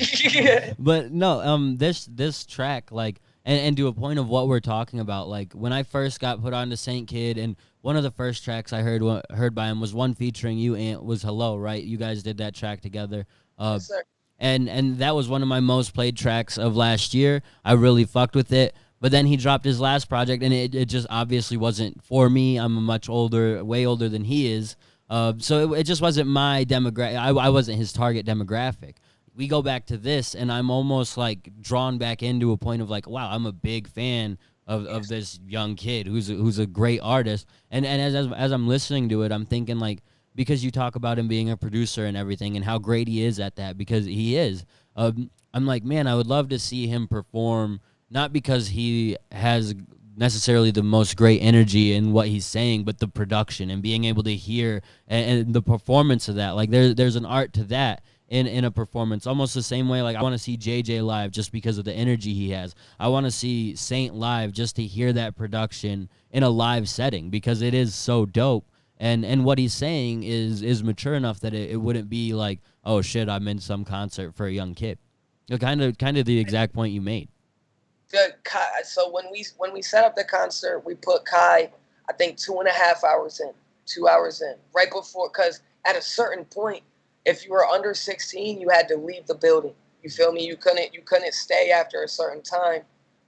but no, this track, like, and to a point of what we're talking about, like, when I first got put on to Saint Kid, and one of the first tracks I heard by him was one featuring you, Ant, was Hello, right? You guys did that track together. Yes, sir. And that was one of my most played tracks of last year. I really fucked with it. But then he dropped his last project, and it just obviously wasn't for me. I'm much older, way older than he is. So it just wasn't my demographic. I wasn't his target demographic. we go back to this, and I'm almost like drawn back into a point of like, wow, I'm a big fan of this young kid who's a great artist. And as I'm listening to it, I'm thinking like, because you talk about him being a producer and everything and how great he is at that, because he is. I'm like, man, I would love to see him perform, not because he has necessarily the most great energy in what he's saying, but the production and being able to hear and the performance of that. Like there's an art to that in a performance, almost the same way. Like I want to see JJ live just because of the energy he has. I want to see Saint live just to hear that production in a live setting, because it is so dope. And what he's saying is mature enough that it wouldn't be like, oh shit, I'm in some concert for a young kid. Kind of the exact point you made. Good. So when we set up the concert, we put Kai, I think 2.5 hours in, 2 hours in, right before, because at a certain point, if you were under 16, you had to leave the building. You feel me? You couldn't stay after a certain time.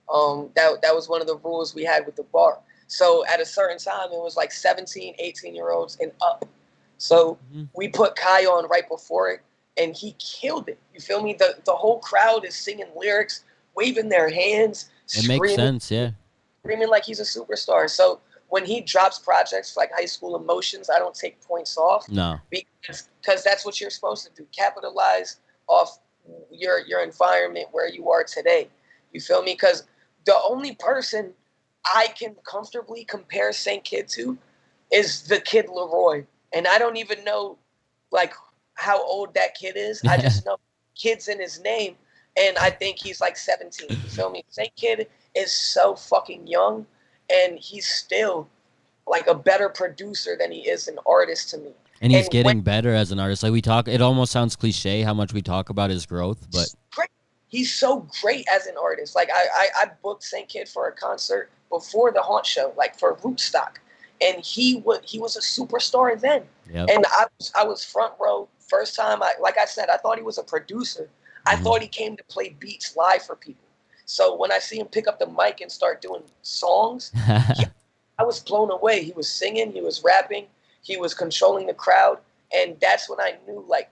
That was one of the rules we had with the bar. So at a certain time, it was like 17, 18-year-olds and up. So we put Kai on right before it, and he killed it. You feel me? The whole crowd is singing lyrics, waving their hands, it makes sense, yeah. Screaming like he's a superstar. So when he drops projects like High School Emotions, I don't take points off. No. Because that's what you're supposed to do. Capitalize off your environment where you are today. You feel me? Because the only person I can comfortably compare Saint Kid to is the kid Leroy. And I don't even know like how old that kid is. I just know kid's in his name. And I think he's like 17. You feel me? Saint Kid is so fucking young, and he's still like a better producer than he is an artist to me. And he's getting better as an artist. Like we talk, it almost sounds cliche how much we talk about his growth, but he's so great as an artist. Like I booked Saint Kid for a concert before the Haunt show, like for Rootstock, and he was a superstar then. Yep. And I was front row first time. Like I said, I thought he was a producer. I thought he came to play beats live for people. So when I see him pick up the mic and start doing songs, I was blown away. He was singing, he was rapping, he was controlling the crowd, and that's when I knew, like,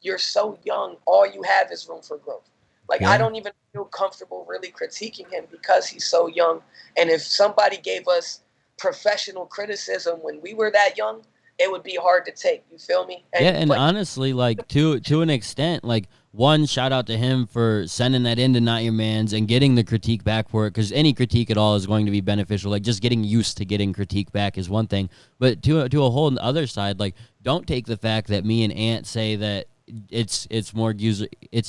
you're so young, all you have is room for growth. Like, I don't even feel comfortable really critiquing him because he's so young. And if somebody gave us professional criticism when we were that young, it would be hard to take. You feel me? And honestly, like, to an extent, like, one, shout out to him for sending that into Not Your Man's and getting the critique back for it, because any critique at all is going to be beneficial. Like, just getting used to getting critique back is one thing. But to a whole other side, like, don't take the fact that me and Ant say that it's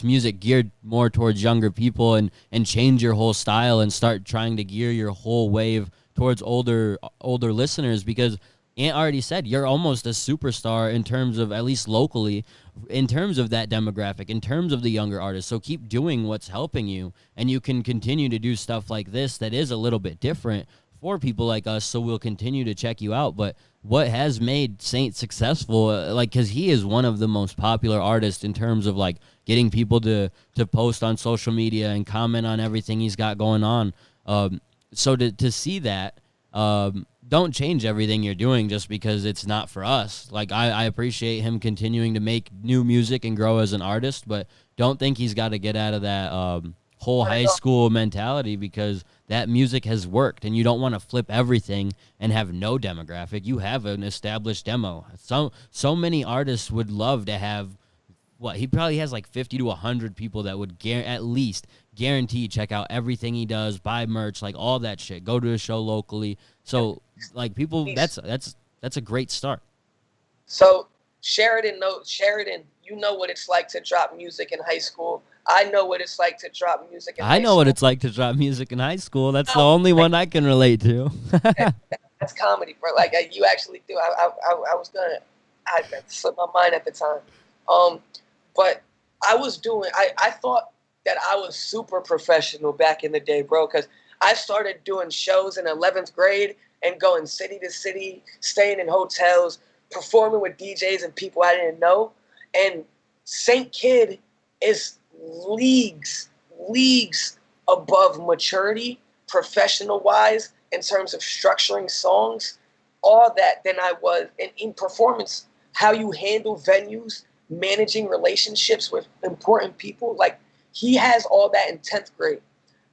music geared more towards younger people and change your whole style and start trying to gear your whole wave towards older listeners, because Ant already said you're almost a superstar in terms of, at least locally, in terms of that demographic, in terms of the younger artists. So keep doing what's helping you, and you can continue to do stuff like this that is a little bit different for people like us, so we'll continue to check you out. But what has made Saint successful, like, because he is one of the most popular artists in terms of, like, getting people to post on social media and comment on everything he's got going on. So to see that, don't change everything you're doing just because it's not for us. Like, I appreciate him continuing to make new music and grow as an artist, but don't think he's got to get out of that whole high school mentality, because that music has worked, and you don't want to flip everything and have no demographic. You have an established demo. So many artists would love to have, he probably has like 50 to 100 people that would at least guarantee check out everything he does, buy merch, like all that shit, go to a show locally. So, like, people, that's a great start. So Sheridan, you know what it's like to drop music in high school. I know what it's like to drop music in high school. I know what it's like to drop music in high school. That's the only one I can relate to. That's comedy, bro. Like, you actually do. I slipped my mind at the time. But I thought that I was super professional back in the day, bro, because I started doing shows in 11th grade and going city to city, staying in hotels, performing with DJs and people I didn't know. And Saint Kid is leagues above maturity, professional-wise, in terms of structuring songs, all that, than I was in performance. How you handle venues, managing relationships with important people. Like, he has all that in 10th grade.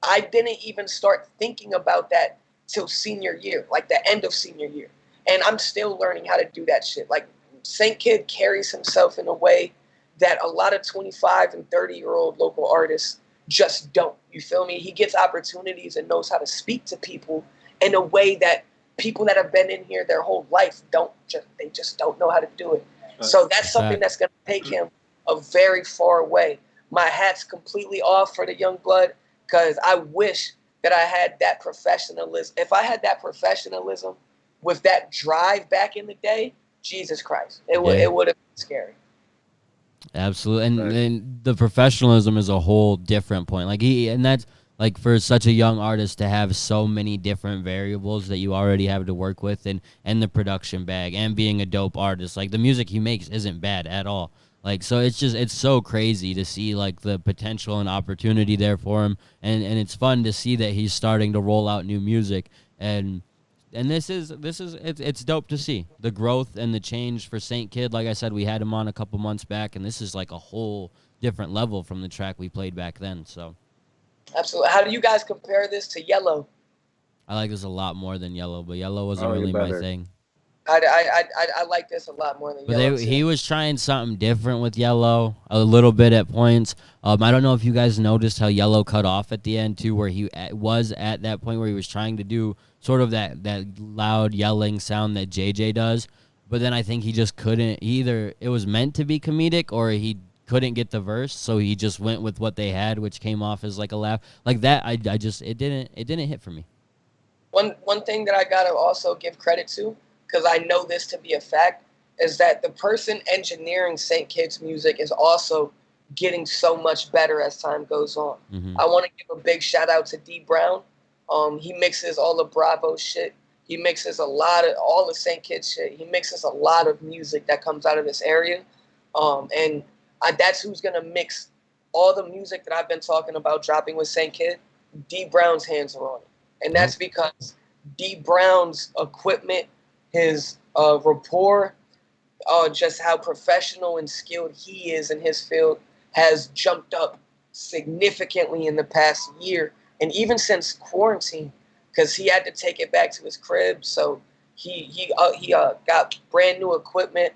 I didn't even start thinking about that till senior year, like the end of senior year. And I'm still learning how to do that shit. Like, St. Kid carries himself in a way that a lot of 25 and 30-year-old local artists just don't. You feel me? He gets opportunities and knows how to speak to people in a way that people that have been in here their whole life they just don't know how to do it. So that's something that's going to take him a very far way. My hat's completely off for the young blood, because I wish that I had that professionalism. If I had that professionalism with that drive back in the day, Jesus Christ, it would have been scary. Absolutely. And the professionalism is a whole different point. And that's like, for such a young artist to have so many different variables that you already have to work with, and the production bag, and being a dope artist. Like, the music he makes isn't bad at all. Like, so it's so crazy to see, like, the potential and opportunity there for him. And it's fun to see that he's starting to roll out new music. And it's dope to see the growth and the change for St. Kid. Like I said, we had him on a couple months back, and this is like a whole different level from the track we played back then. So, absolutely. How do you guys compare this to Yellow? I like this a lot more than Yellow, but Yellow wasn't really my thing. I like this a lot more than Yellow. But he was trying something different with Yellow a little bit at points. I don't know if you guys noticed how Yellow cut off at the end too, where he was at that point where he was trying to do sort of that loud yelling sound that JJ does. But then I think he just couldn't. Either it was meant to be comedic, or he couldn't get the verse, so he just went with what they had, which came off as like a laugh. Like that, it didn't hit for me. One thing that I gotta also give credit to, because I know this to be a fact, is that the person engineering St. Kid's music is also getting so much better as time goes on. Mm-hmm. I want to give a big shout out to D Brown. He mixes all the Bravo shit. He mixes all the St. Kid shit. He mixes a lot of music that comes out of this area. That's who's going to mix all the music that I've been talking about dropping with St. Kid. D Brown's hands are on it. And that's because D Brown's equipment, his rapport, just how professional and skilled he is in his field has jumped up significantly in the past year. And even since quarantine, because he had to take it back to his crib. So he got brand new equipment.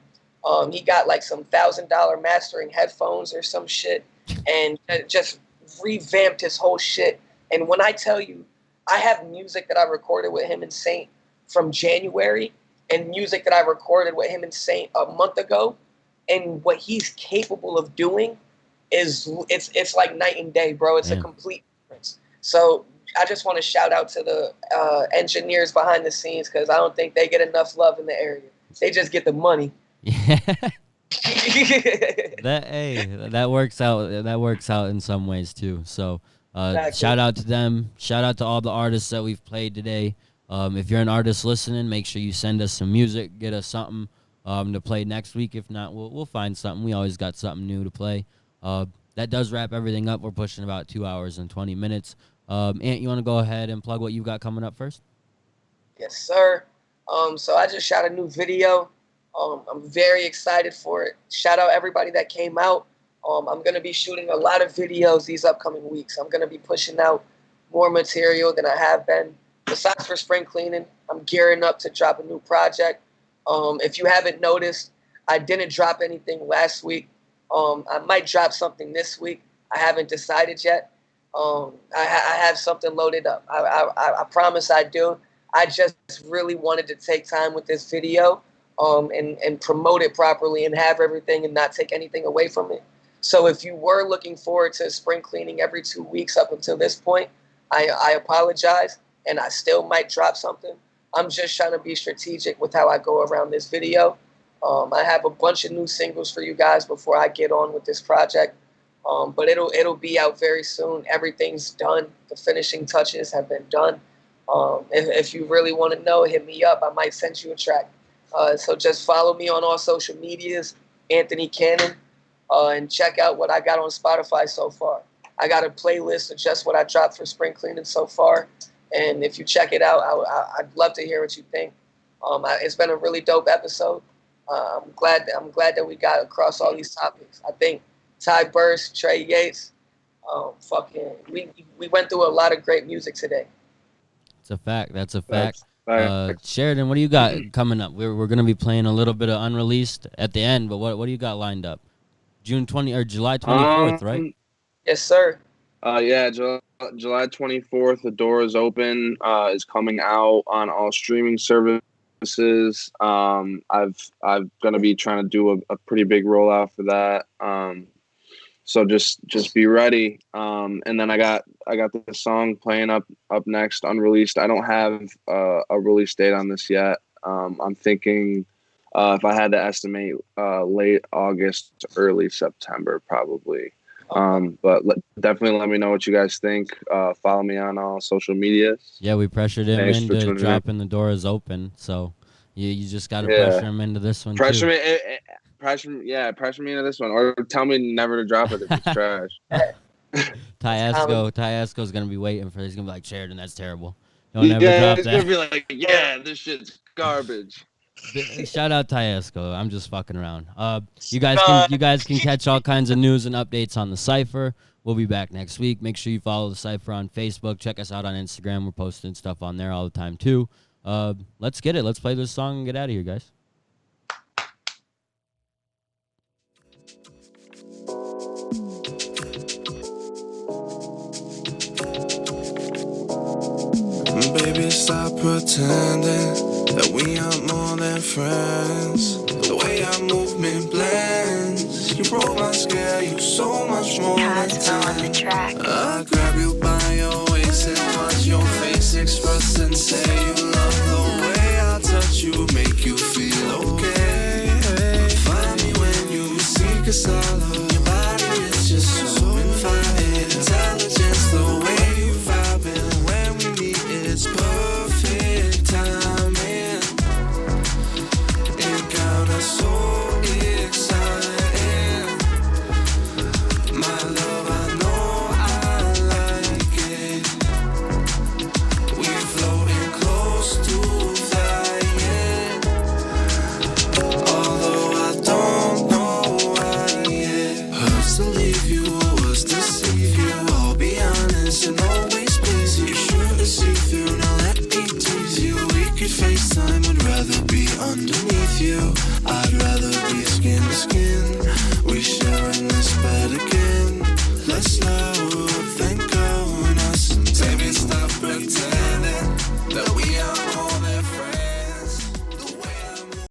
He got like some $1,000 mastering headphones or some shit, and just revamped his whole shit. And when I tell you, I have music that I recorded with him and Saint from January, and music that I recorded with him and Saint a month ago, and what he's capable of doing it's like night and day, bro. It's a complete difference. So I just want to shout out to the engineers behind the scenes, because I don't think they get enough love in the area. They just get the money. Yeah. That works out. That works out in some ways too. So exactly. Shout out to them. Shout out to all the artists that we've played today. If you're an artist listening, make sure you send us some music. Get us something to play next week. If not, we'll find something. We always got something new to play. That does wrap everything up. We're pushing about 2 hours and 20 minutes. Ant, you want to go ahead and plug what you got coming up first? Yes, sir. So I just shot a new video. I'm very excited for it. Shout out everybody that came out. I'm going to be shooting a lot of videos these upcoming weeks. I'm going to be pushing out more material than I have been. Besides for spring cleaning, I'm gearing up to drop a new project. If you haven't noticed, I didn't drop anything last week. I might drop something this week. I haven't decided yet. I have something loaded up. I promise I do. I just really wanted to take time with this video and promote it properly and have everything and not take anything away from it. So if you were looking forward to spring cleaning every 2 weeks up until this point, I apologize, and I still might drop something. I'm just trying to be strategic with how I go around this video. I have a bunch of new singles for you guys before I get on with this project. But it'll be out very soon. Everything's done. The finishing touches have been done. If you really want to know, hit me up. I might send you a track. So just follow me on all social medias, Anthony Cannon, and check out what I got on Spotify so far. I got a playlist of just what I dropped for spring cleaning so far. And if you check it out, I'd love to hear what you think. It's been a really dope episode. I'm glad that we got across all these topics. I think Ty Burst, Trey Yates, we went through a lot of great music today. It's a fact. That's a fact. Facts. Sheridan, what do you got coming up? We're gonna be playing a little bit of unreleased at the end, but what do you got lined up? June 20 or July 24th, right? Yes, sir. Yeah, July 24th, The Door Is Open is coming out on all streaming services. I'm gonna be trying to do a pretty big rollout for that. So just be ready. And then I got this song playing up next, unreleased. I don't have a release date on this yet. I'm thinking if I had to estimate, late August, early September, probably. But definitely let me know what you guys think. Follow me on all social medias. Yeah, we pressured him into dropping The Door Is Open, so you just got to pressure him into this one. Pressure me into this one, or tell me never to drop it if it's trash. Tyasco's gonna be waiting for this. He's gonna be like, Sheridan, that's terrible. Don't ever drop that. Gonna be like, yeah, this shit's garbage. Shout out Tyasco. I'm just fucking around. You guys can catch all kinds of news and updates on the Cypher. We'll be back next week. Make sure you follow the Cypher on Facebook. Check us out on Instagram. We're posting stuff on there all the time too. Let's get it. Let's play this song and get out of here, guys. Baby, stop pretending that we aren't more than friends. The way our movement blends, you broke my scale, you so much more than time. I grab you by your waist and watch your face express and say you love the way I touch you, make you feel okay. Find me when you seek a solace. Your body is just so infinite, intelligence, the way you vibing when we meet. It's perfect timing. Encounter so exciting. My love, I know I like it. We floating close to flying. Although I don't know why it hurts to leave you or was to deceive you. I'll be honest and always please you. See through, now let me tease you. We could FaceTime, would rather be underneath you. I'd rather be skin to skin.